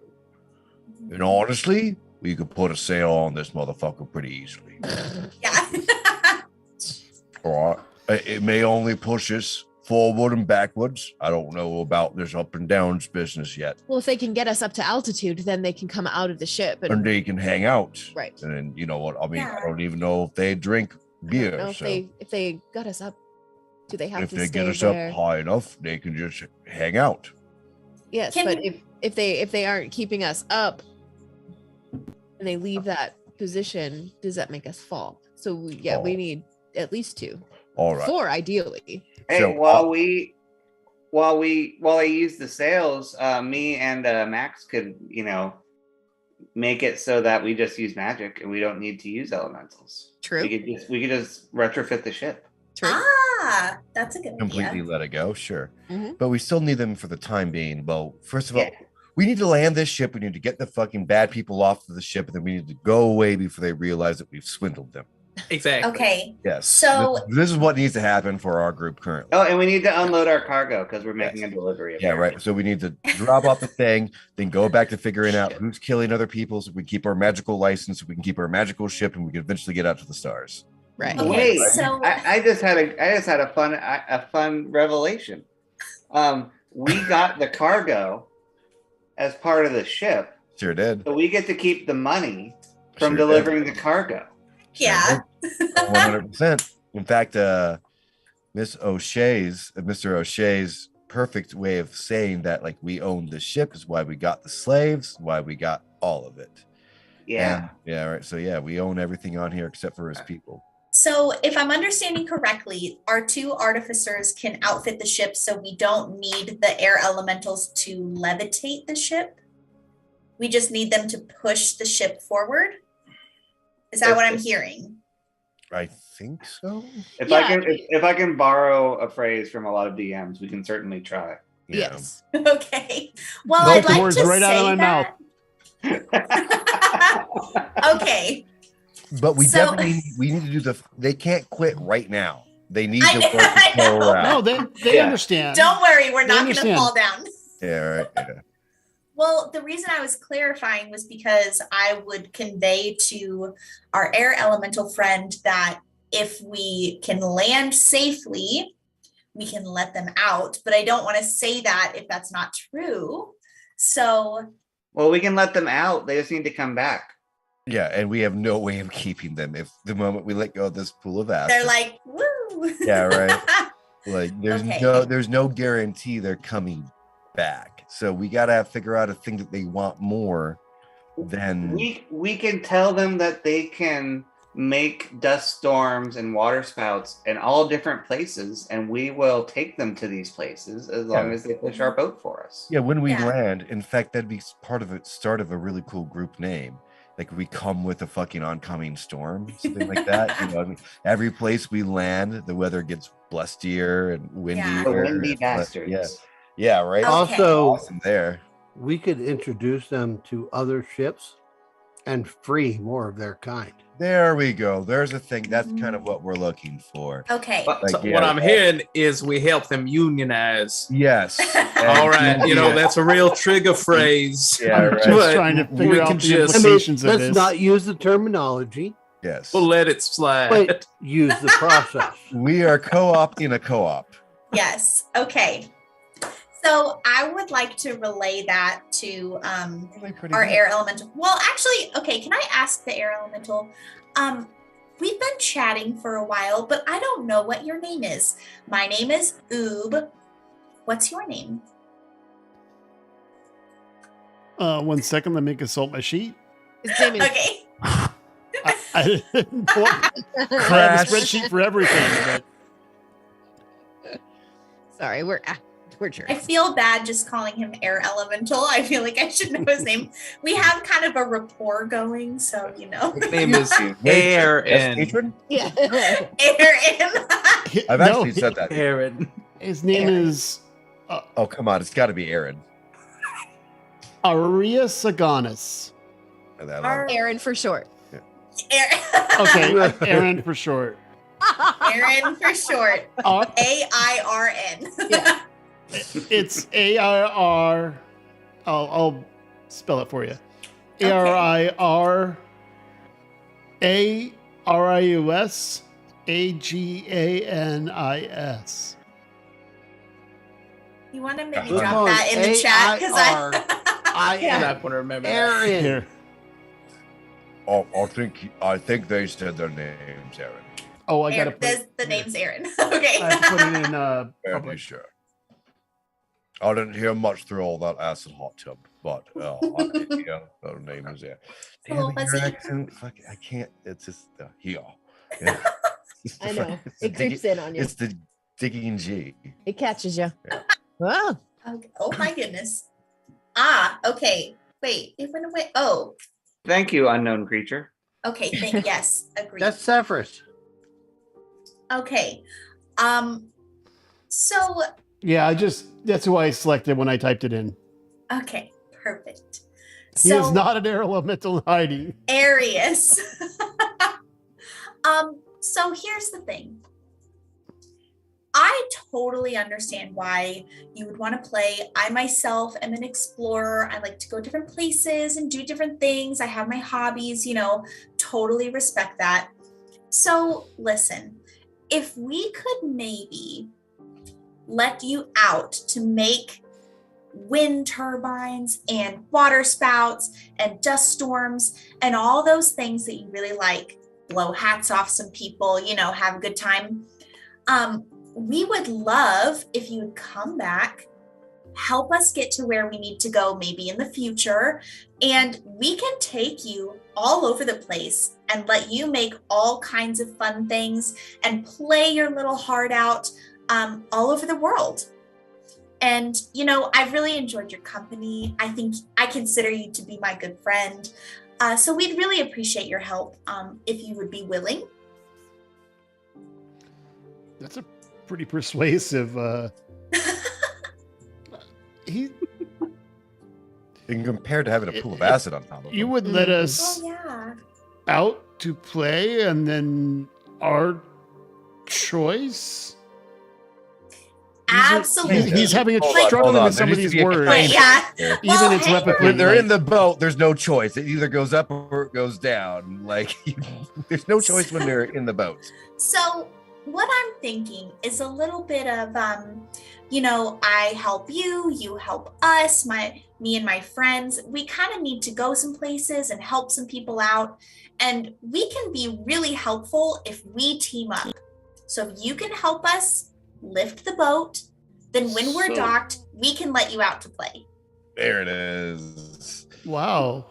And honestly, we could put a sail on this motherfucker pretty easily. Yeah. All right. It may only push us forward and backwards. I don't know about this up and downs business yet. Well, if they can get us up to altitude, then they can come out of the ship. And they can hang out. Right. And then, you know what? I mean, Yeah. I don't even know if they drink I beer. don't know if So if they got us up, do they have if to they stay get us there? up high enough, they can just hang out. Yes, Can but we- if they aren't keeping us up and they leave that position, does that make us fall? So we Oh. need at least two, All right. 4 ideally. Hey, So, while I use the sails, me and Max could, make it so that we just use magic and we don't need to use elementals. True. We could just retrofit the ship. True. Ah, that's a good Completely idea. let it go, sure. Mhm. But we still need them for the time being. Well, first of all, Yeah. we need to land this ship. We need to get the fucking bad people off of the ship, and then we need to go away before they realize that we've swindled them. Exactly. Okay. Yes. So- this is what needs to happen for our group currently. Oh, and we need to unload our cargo because we're making a delivery. Yeah, right. So we need to drop off the thing, then go back to figuring out who's killing other people so we keep our magical license, so we can keep our magical ship, and we can eventually get out to the stars. Right. Okay, Wait, so I just had a fun revelation. We got the cargo as part of the ship, Sure did. so we get to keep the money from Sure delivering the cargo. yeah. 100%. In fact, Mr. O'Shea's perfect way of saying that, like, we own the ship is why we got the slaves, why we got all of it. Yeah. And- yeah, right. So yeah, we own everything on here except for his people. So if I'm understanding correctly, our 2 artificers can outfit the ship so we don't need the air elementals to levitate the ship. We just need them to push the ship forward. Is that what I'm hearing? I think so. If Yeah. if I can borrow a phrase from a lot of DMs, we can certainly try. Yeah. Yes. Okay. Well, Knock I'd the like words to right out of say my that. Okay. But we So- definitely we need to do they can't quit right now. They need I to know, work the I know. power out. No, they Yeah. understand. Don't worry, we're I not going to understand. fall down. Yeah, right. Yeah. Well, the reason I was clarifying was because I would convey to our air elemental friend that if we can land safely, we can let them out. But I don't want to say that if that's not true. So, Well, we can let them out. They just need to come back. Yeah, and we have no way of keeping them if the moment we let go of this pool of acid. they're like, woo. Yeah, right. Like there's Okay. there's no guarantee they're coming back. So we gotta figure out a thing that they want more than We can tell them that they can make dust storms and water spouts in all different places, and we will take them to these places as long Yeah. as they push our boat for us. yeah, when we Yeah. land, in fact, that'd be part of it, start of a really cool group name. Like we come with a fucking oncoming storm, something like that. You know, I mean, every place we land, the weather gets blustier and windier. The windy and- bastards. Yeah, yeah, right. Okay. Also, Awesome there. we could introduce them to other ships and free more of their kind. There we go. There's a thing. That's kind of what we're looking for. Okay. But- Like, So yeah, what I'm hearing is we help them unionize. Yes. All right, you know Yeah. that's a real trigger phrase. Yeah, I'm right. just But trying to we figure out can the just- implications of let's this. not use the terminology, Yes. We'll let it slide. but use the process. We are co-opting a co-op. Yes. Okay. So I would like to relay that to our air elemental. Well, actually, okay, can I ask the air elemental? We've been chatting for a while, but I don't know what your name is. My name is Oob. What's your name? 1 second, let me consult my sheet. His name is Okay. I didn't pull up- I have a Crash. spreadsheet for everything. sorry, we're I jerks. feel bad just calling him air elemental. I feel like I should know his name. We have kind of a rapport going, so you know. His name is Aaron. Patron? Yeah. Aaron. But I've actually said that. Aaron. His name Aaron. is Oh, come on. It's got to be Aaron. Aria Saganis. And that- Aaron for short. Okay, Aaron for short. Aaron for short. R- AIRN. Yeah. it's AIR. I'll spell it for you. ARIR ARIUS AGANIS. You want to maybe Come drop on, that in the chat? Because AIR. I I'm not going to remember that. Aaron. Here. Oh, I think they said their names, Aaron. Oh, I gotta put. the name's Aaron. Okay. I have to put it in Fairly public. sure. I didn't hear much through all that acid hot tub, but yeah, their name is there. a little Damn, your fuzzy. accent, fuck, I can't. It's just here. Yeah. It's I the know. fuck- it's the It creeps digging- in on you. It's the digging G. It catches you. Yeah. Wow. Okay. Oh my goodness. Okay. Wait, it went away. Oh, Thank you, unknown creature. okay. Yes, agreed. That's Zephyrus. Okay. So, Yeah, that's who I selected when I typed it in. okay, perfect. He So, is not an air elemental in hiding. Arius. So here's the thing. I totally understand why you would want to play. I myself am an explorer. I like to go different places and do different things. I have my hobbies, totally respect that. So listen, if we could maybe let you out to make wind turbines and water spouts and dust storms and all those things that you really like, blow hats off some people, have a good time. We would love if you would come back, help us get to where we need to go maybe in the future, and we can take you all over the place and let you make all kinds of fun things and play your little heart out all over the world. And, I've really enjoyed your company. I consider you to be my good friend. So we'd really appreciate your help if you would be willing. That's a pretty persuasive. He. And compared to having a pool of acid on top of You him. would let us Oh, yeah. out to play, and then our choice. Absolutely. He's having a Hold on, struggling hold on. with some There of needs these to be a words. Wait, yeah. Yeah. Even Well, it's hey, replicable. When they're in the boat, there's no choice. It either goes up or it goes down. Like, there's no choice when they're in the boat. So what I'm thinking is a little bit of, I help you, you help us, me and my friends. We kind of need to go some places and help some people out. And we can be really helpful if we team up. So if you can help us lift the boat, then when we're So- docked, we can let you out to play. There it is. Wow.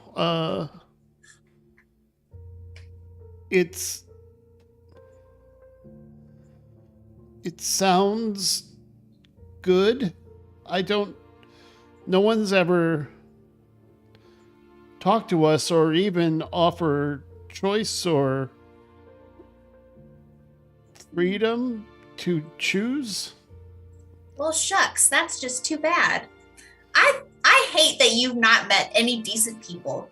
It sounds good. No one's ever talked to us or even offered choice or freedom to choose. Well, shucks, that's just too bad. I hate that you've not met any decent people,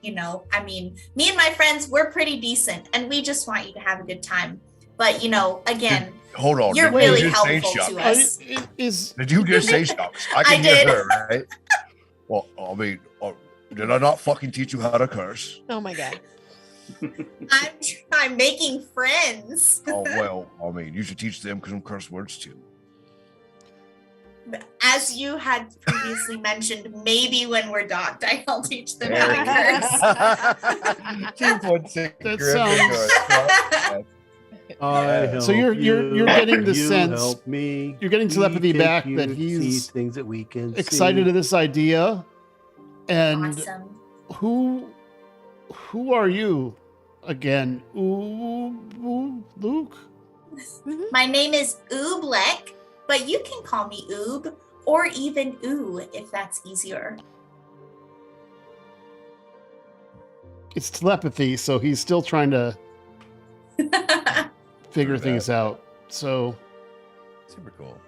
I mean, me and my friends, we're pretty decent and we just want you to have a good time. But, again, Hold on. you're did you really just say helpful shucks? to us. Is Did you just say shucks? I can I hear did. her, right? Well, I mean, did I not fucking teach you how to curse? Oh my god. I'm making friends. Oh, well, I mean, you should teach them some curse words too. As you had previously mentioned, maybe when we're docked, I'll teach them how to curse. 2.6 That Gryffindor. I So help you're getting the you sense- help me. you're getting telepathy we take back you that to he's see things that we can excited see. of this idea. And Awesome. who are you again? Luke? My name is Ooblek, but you can call me Oob or even Ooh if that's easier. It's telepathy, so he's still trying to figure True things out. So Super cool.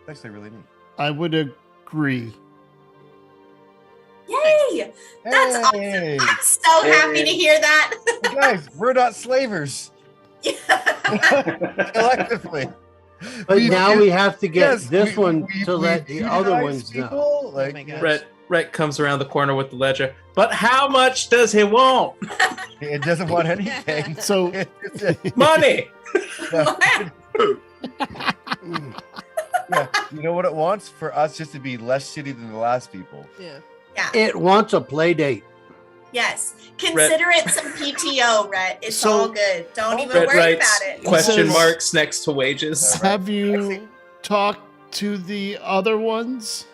Actually, really neat. I would agree. Yay! That's awesome. Hey, I'm so happy to hear that. guys, we're not slavers collectively. But now we have to get Yes, this one we to let the other unionize ones know. people. Like, my God. Rhett comes around the corner with the ledger. But how much does he want? it doesn't want anything. So Money. Yeah, you know what it wants? For us just to be less shitty than the last people. Yeah. Yeah. It wants a play date. Yes. Consider it some PTO, Rhett. It's So- all good. Don't even Rhett worry writes about it. question Says- marks next to wages. have you talked to the other ones?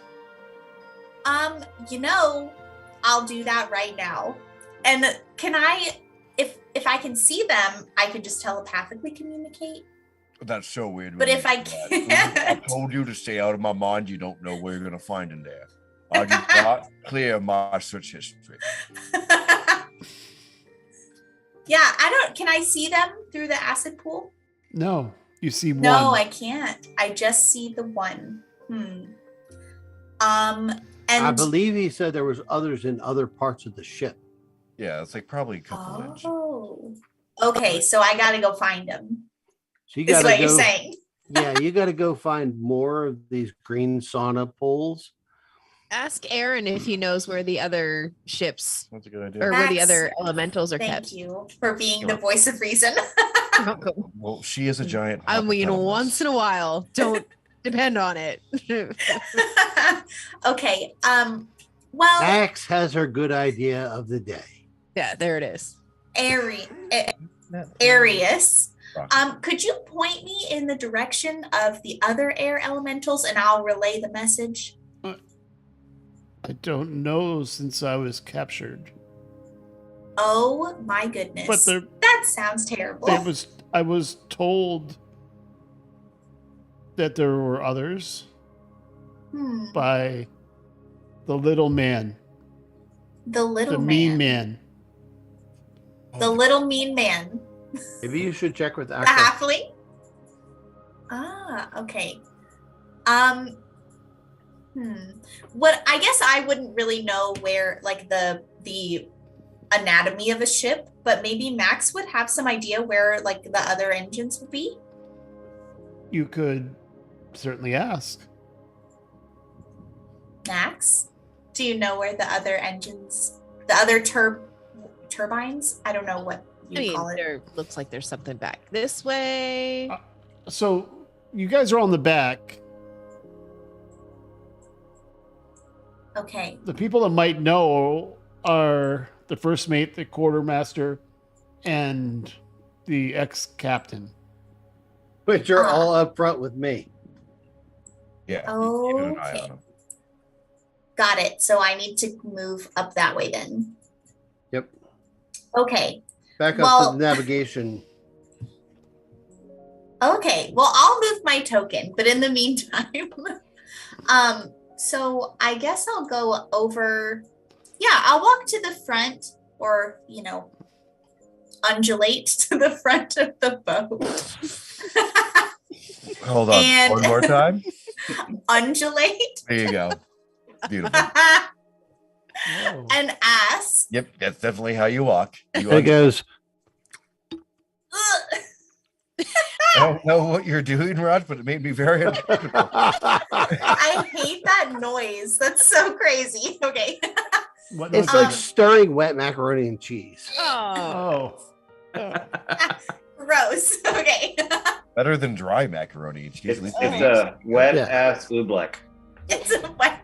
I'll do that right now. And can I, if I can see them, I could just telepathically communicate. That's so weird. But when if you I do that. I can't. told you to stay out of my mind. You don't know where you're gonna find in there. I do not clear my search history. Yeah, can I see them through the acid pool? No. You see one. No, I can't. I just see the one. And I believe he said there was others in other parts of the ship. Yeah, it's like probably a couple inches. oh, Okay, so I gotta go find him. So you Is gotta what go. you're saying. Yeah, you gotta go find more of these green sauna poles. Ask Aaron if he knows where the other ships That's a good idea. or where the Max, other elementals are Thank kept. you for being the voice of reason. You're welcome. Well, she is a giant. I mean, hippopotamus. once in a while. Don't depend on it. Okay. Well, Max has her good idea of the day. Yeah, there it is. Arius, could you point me in the direction of the other air elementals and I'll relay the message? I don't know since I was captured. Oh my goodness. But that sounds terrible. I was told that there were others by the little man, The little the man. mean man. The little mean man. Maybe you should check with The Aqua. halfling? Ah, okay. What I guess I wouldn't really know where like the anatomy of a ship, but maybe Max would have some idea where like the other engines would be. You could certainly ask. Max, do you know where the other engines, the other turbines? I don't know what I you mean, call it. there looks like there's something back this way. So you guys are on the back. Okay. The people that might know are the first mate, the quartermaster, and the ex-captain. But you're all up front with me. Yeah. keep an eye Okay. on him. Got it. So I need to move up that way then. Yep. Okay. Back up Well- to the navigation. Okay. Well, I'll move my token, but in the meantime, so I guess I'll go over. Yeah, I'll walk to the front, or undulate to the front of the boat. Hold on. And- One more time. Undulate There you go. Beautiful. and ask. Yep, that's definitely how you walk. You It goes. "Ugh." I don't know what you're doing, Rod, but it made me very uncomfortable. I hate that noise. That's so crazy. Okay. What It's was like it? stirring wet macaroni and cheese. Oh, Oh, Gross. Okay. Better than dry macaroni and cheese. It's, At least it's it a wet Yeah. ass oobleck. It's a wet.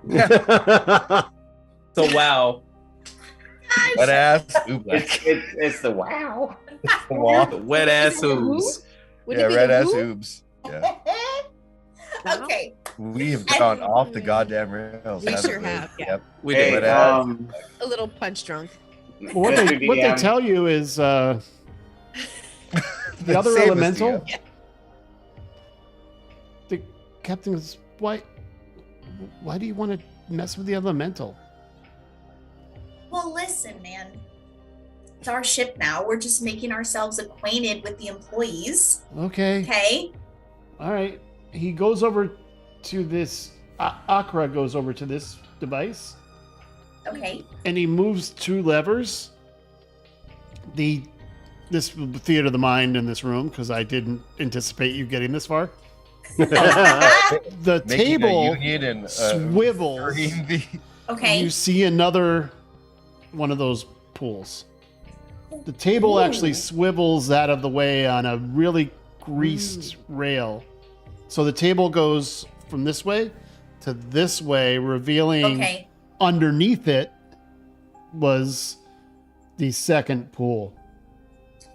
So wow. Gosh. wet ass. Ooh, It's the wow. Wet ass ooze. would yeah, it be red the ass who? oobs. Yeah. Okay. We have gone off the goddamn rails. We haven't sure have, yeah. Yep. We Hey, did. Wet ass. A little punch drunk. what Mr. they DM, tell you is the other Same as elemental. DM. The captain's why do you want to mess with the elemental? Well, listen, man. It's our ship now. We're just making ourselves acquainted with the employees. Okay. Okay. All right. He goes over to this. Akra goes over to this device, Okay. and he moves two levers. This theater of the mind in this room, because I didn't anticipate you getting this far. The Making a table union and swivels. stirring the- Okay. You see another one of those pools. The table actually Ooh. swivels out of the way on a really greased rail. So the table goes from this way to this way, revealing Okay. underneath it was the second pool.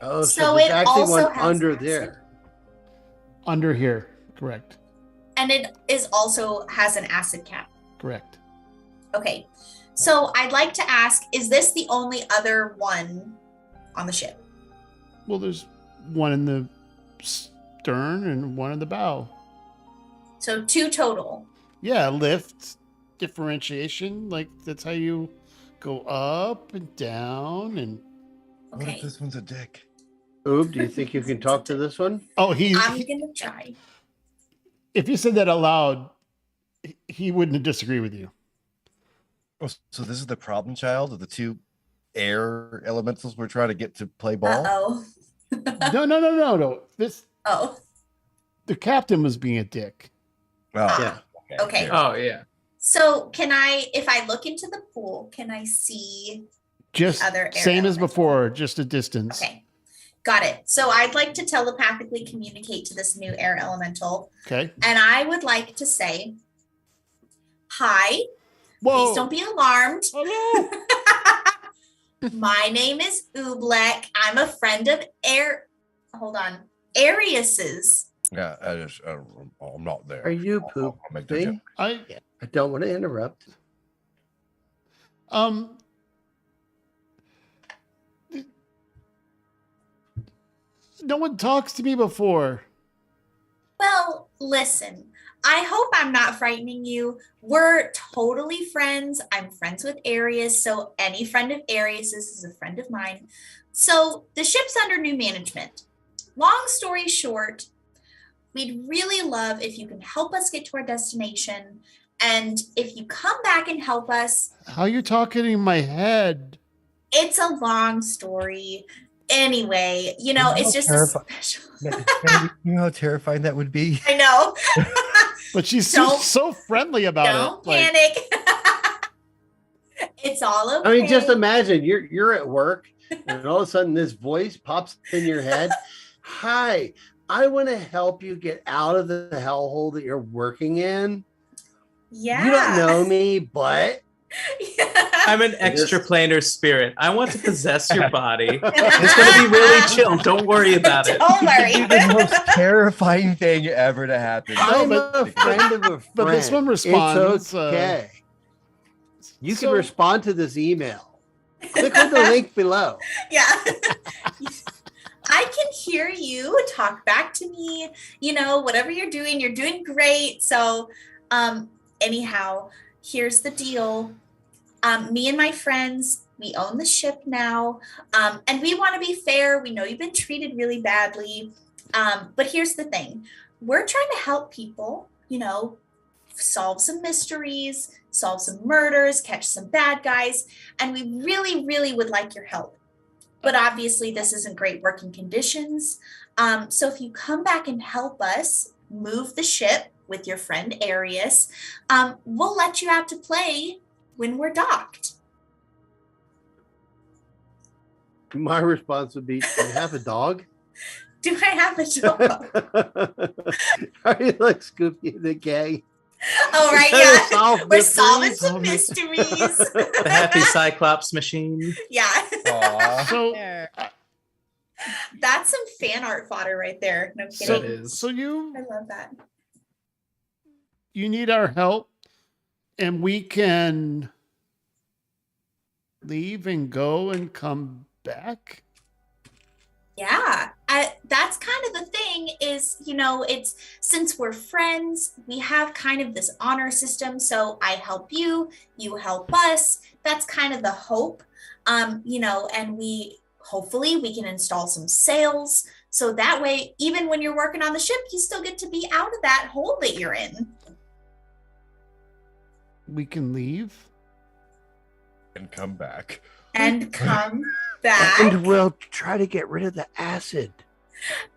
Oh, So so there's it actually also one has under acid? there. Under here. Correct. And it is also has an acid cap. Correct. Okay. So I'd like to ask, is this the only other one on the ship? Well, there's one in the stern and one in the bow. So 2 total. Yeah, lift, differentiation. Like, that's how you go up and down. And What Okay. if this one's a dick? Oob, do you think you can talk to this one? oh, I'm gonna try. if you said that out loud, he wouldn't disagree with you. Oh, so this is the problem child of the two air elementals we're trying to get to play ball? Uh-oh. No. Oh, The captain was being a dick. Oh, Yeah. okay. Oh yeah. So can I, if I look into the pool, can I see? Just Other air same as elemental. before, just a distance. Okay, got it. So I'd like to telepathically communicate to this new air elemental, Okay. and I would like to say, "Hi, Whoa. please don't be alarmed. Hello. My name is Oobleck. I'm a friend of Arius's. Yeah, I'm not there. Are you I'll make the joke. pooping? I I don't want to interrupt. no one talks to me before. Well, listen, I hope I'm not frightening you. We're totally friends. I'm friends with Arius, so any friend of Arius's is a friend of mine. So the ship's under new management. Long story short, we'd really love if you can help us get to our destination. And if you come back and help us, How you talking in my head? it's a long story. Anyway, you know, it's just a special. You know how terrifying that would be? I know. But she's Don't- so friendly about Don't it. Like, panic. It's all okay. I mean, just imagine you're at work and all of a sudden this voice pops in your head. Hi, I want to help you get out of the hellhole that you're working in. Yeah. You don't know me, but I'm an extraplanar spirit. I want to possess your body. It's going to be really chill. Don't worry about it. Don't worry. It'd be the most terrifying thing ever to happen. I'm but- a friend of a friend. but this one responds, It's okay. You can so- respond to this email. Click on the link below. Yeah. I can hear you talk back to me. You know, whatever you're doing great. So, anyhow, here's the deal. Me and my friends, we own the ship now. And we want to be fair. We know you've been treated really badly. But here's the thing. We're trying to help people, you know, solve some mysteries, solve some murders, catch some bad guys. And we really, really would like your help. But obviously, this isn't great working conditions. So if you come back and help us move the ship with your friend Arius, we'll let you out to play when we're docked. My response would be, do you have a dog? Do I have a dog? Are you like Scooby and the gang? Oh, right, Trying to yeah. solve We're solving mysteries? some mysteries. The happy Cyclops machine. Yeah. Aw. So, That's some fan art fodder right there. No so, kidding. is. so you I love that. need our help, and we can leave and go and come back. Yeah, that's kind of the thing is, you know, it's since we're friends, we have kind of this honor system. So I help you, you help us. That's kind of the hope, you know, and hopefully we can install some sails. So that way, even when you're working on the ship, you still get to be out of that hole that you're in. We can leave. And come back. And come back. And we'll try to get rid of the acid.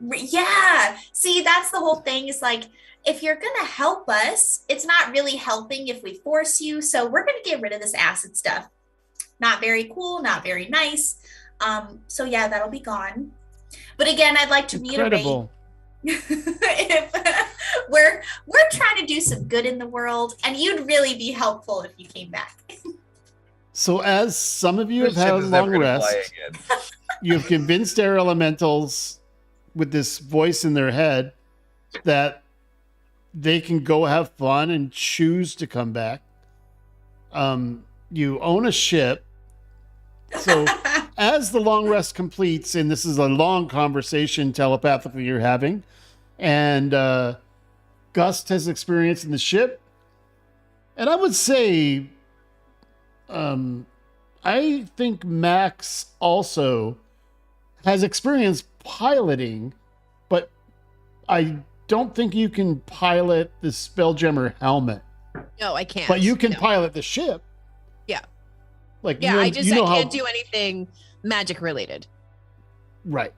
Yeah. See, that's the whole thing is like, if you're going to help us, it's not really helping if we force you. So we're going to get rid of this acid stuff. Not very cool, not very nice. So yeah, that'll be gone. But again, I'd like to Incredible. if we're trying to do some good in the world, and you'd really be helpful if you came back. So, as some of you have This ship had a is never long gonna fly rest, again. you've convinced air elementals with this voice in their head that they can go have fun and choose to come back. You own a ship. So as the long rest completes, and this is a long conversation telepathically you're having, and Gust has experience in the ship, and I would say I think Max also has experience piloting, but I don't think you can pilot the Spelljammer helmet. No, I can't. But you can No. pilot the ship. Yeah. Like Yeah, you know, I you know can't how, do anything magic related. right.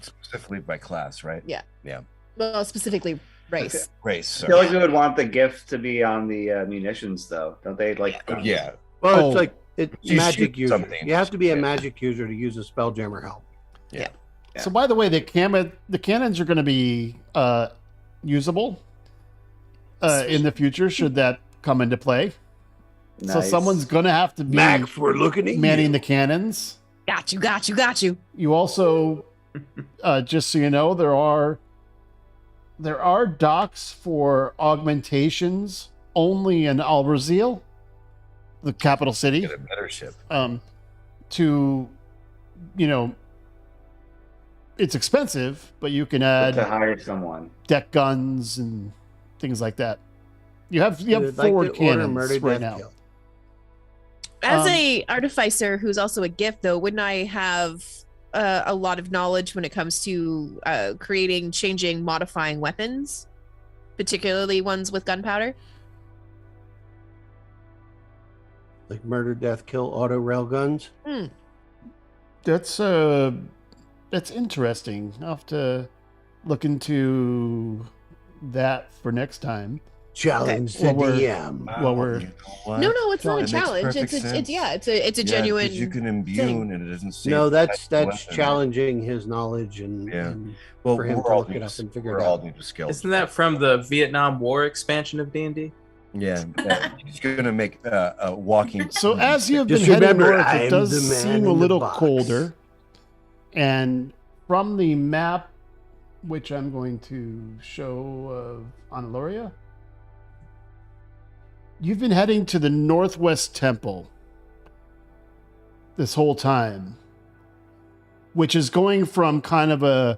Specifically by class, right? Yeah. Yeah. Well, specifically race. Race. I feel Sorry. like we would want the gift to be on the munitions, though. Don't they? Like, Yeah. Well, Oh. it's like it's You magic shoot user. something. You have to be a Yeah. magic user to use a Spelljammer helm. Yeah. So by the way, the cannons are going to be usable in the future should that come into play. So nice. someone's going to have to be Max, we're looking at manning you. the cannons. Got you, got you, got you. You also, just so you know, there are docks for augmentations only in Albraziel, the capital city. Get a better ship. To, it's expensive, but you can to add hire someone. deck guns and things like that. You have I'd like forward to order cannons Murder, right Death, now. Kill. As Um, a artificer who's also a gift, though, wouldn't I have a lot of knowledge when it comes to creating, changing, modifying weapons, particularly ones with gunpowder? Like Murder, Death, Kill, auto railguns. That's interesting. I'll have to look into that for next time. Challenge Well, the we're- DM. Well, we're You know what? No, it's not a That makes challenge. perfect It's sense. it's a Yeah, genuine. 'cause you can imbue thing. and it doesn't seem No, that's like a weapon. challenging his knowledge and, Yeah. and Well, for him we're to all look new it up to- and figure we're it all out. new to skill. Isn't that from the Vietnam War expansion of D&D? Yeah, he's gonna make a walking. So as you have been Just heading remember, north, I'm it the does man seem in a the little box. colder. And from the map, which I'm going to show of Analoria, you've been heading to the Northwest Temple this whole time, which is going from kind of a,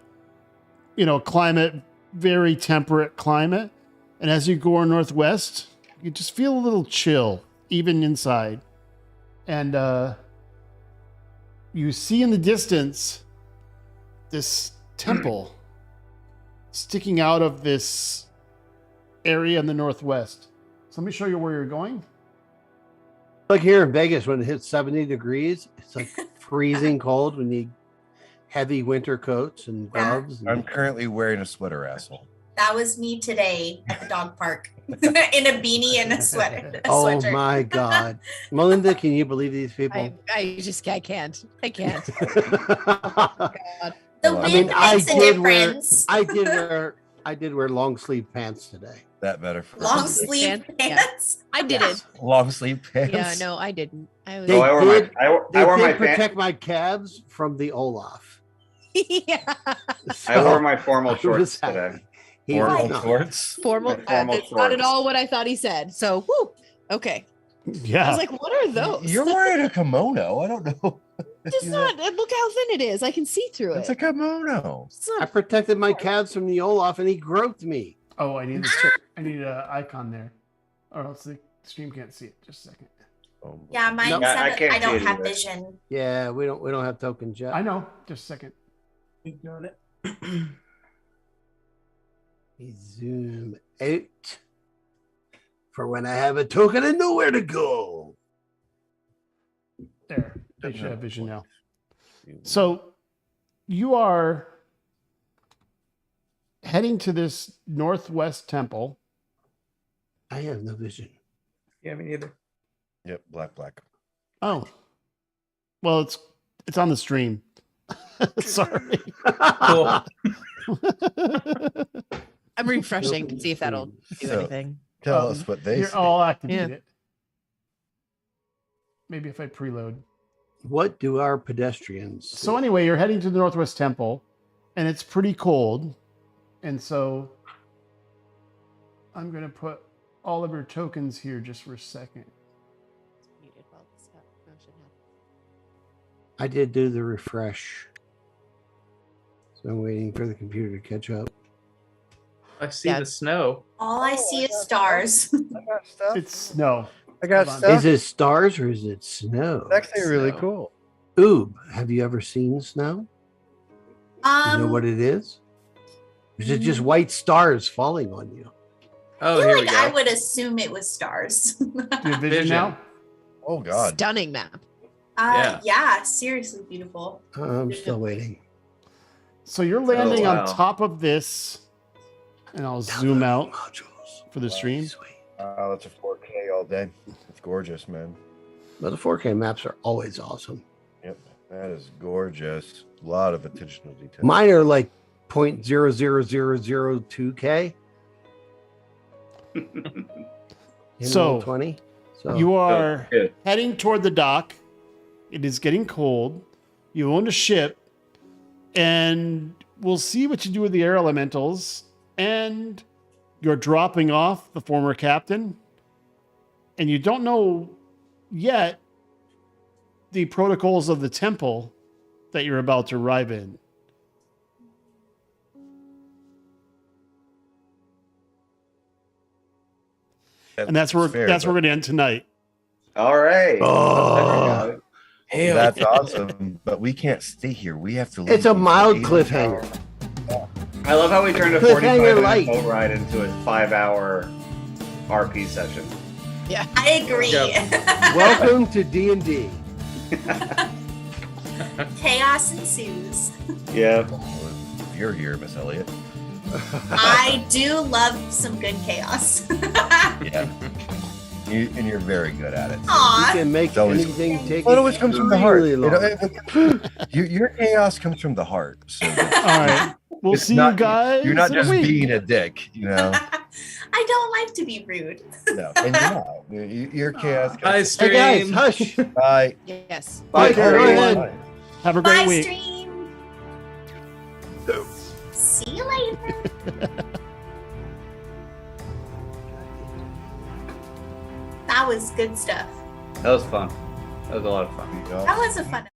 climate, very temperate climate. And as you go northwest, you just feel a little chill, even inside. And you see in the distance this temple sticking out of this area in the northwest. So let me show you where you're going. Like here in Vegas, when it hits 70 degrees, it's like freezing cold. We need heavy winter coats and gloves. I'm And, currently wearing a sweater, asshole. That was me today at the dog park in a beanie and a sweater. A oh sweatshirt. my God. Melinda, can you believe these people? I can't. I can't. The I wind mean, makes a difference. I did wear long sleeve pants today. That better for Long sleeve Yeah. pants. I did it. long sleeve pants. Yeah, no, I didn't. I was. They Oh, I wore did- my I They wore did my protect my calves from the Olaf. yeah. I wore my formal I was shorts happy. today. He Formal was not. shorts. Formal. My formal That's not at shorts. all what I thought he said. So, whoo. Okay. I Yeah. was like, what are those? You're wearing a kimono. I don't know. It's not. Look how thin it is. I can see through It's it. a kimono. It's I not. protected my calves from the Olaf and he groped me. Oh, I need an icon there, or else the stream can't see it. Just a second. Oh, Yeah, mine No. I said can't I don't see it have either. vision. Yeah, we don't have tokens yet. I know. Just a second. You got it. Zoom out for when I have a token and nowhere to go. There. They should have vision now. So you are heading to this northwest temple. I have no vision. Yeah, me neither. Yep, black. Oh. Well, it's on the stream. Sorry. Cool. I'm refreshing to see if that'll do So- anything. Tell us what they You're say. all activate Yeah. it. Maybe if I preload. What do our pedestrians see? So anyway, you're heading to the Northwest Temple, and it's pretty cold. And so I'm going to put all of your tokens here just for a second. I did do the refresh. So I'm waiting for the computer to catch up. I see Yeah. the snow. All I see is stars. I got stuff. It's snow. I got Hold on. stuff. Is it stars or is it snow? It's actually really Snow. cool. Oob, have you ever seen snow? You know what it is? Or is it just white stars falling on you? I Oh, feel here we like go. I would assume it was stars. Do you have vision Vision. now? Oh God. Stunning map. Yeah, seriously beautiful. I'm still waiting. So you're landing wow. on top of this, and I'll zoom out Modules. for the stream. Sweet. That's a 4K all day. It's gorgeous, man. But the 4K maps are always awesome. Yep, that is gorgeous. A lot of attention to detail. Mine are like 0.00002K. So, 20. So You are Good. heading toward the dock. It is getting cold. You own a ship, and we'll see what you do with the air elementals. And you're dropping off the former captain, and you don't know yet the protocols of the temple that you're about to arrive in. And that's where fair, we're but going to end tonight. All right. Oh. Hell, that's awesome. But we can't stay here. We have to leave. It's a mild before 8 cliffhanger. I love how we turned a Cliffhanger 45-minute light. boat ride into a 5-hour RP session. I agree. Welcome to D&D. Chaos ensues. Yeah. If you're here, Miss Elliott. I do love some good chaos. Yeah. And you're very good at it. You Aw. can make It's always- anything take Well, it always comes from the heart. really You long. know, your chaos comes from the heart. So All right. We'll it's see not- you guys. You're not in a just week. being a dick, you know. I don't like to be rude. No, and you're not. Your chaos. Bye, Comes Hey guys, stream. hush. Bye. Yes. Bye, Carrie. go ahead. Bye. Have a great Bye, week. stream. See you later. That was good stuff. That was fun. That was a lot of fun. You know? That was a fun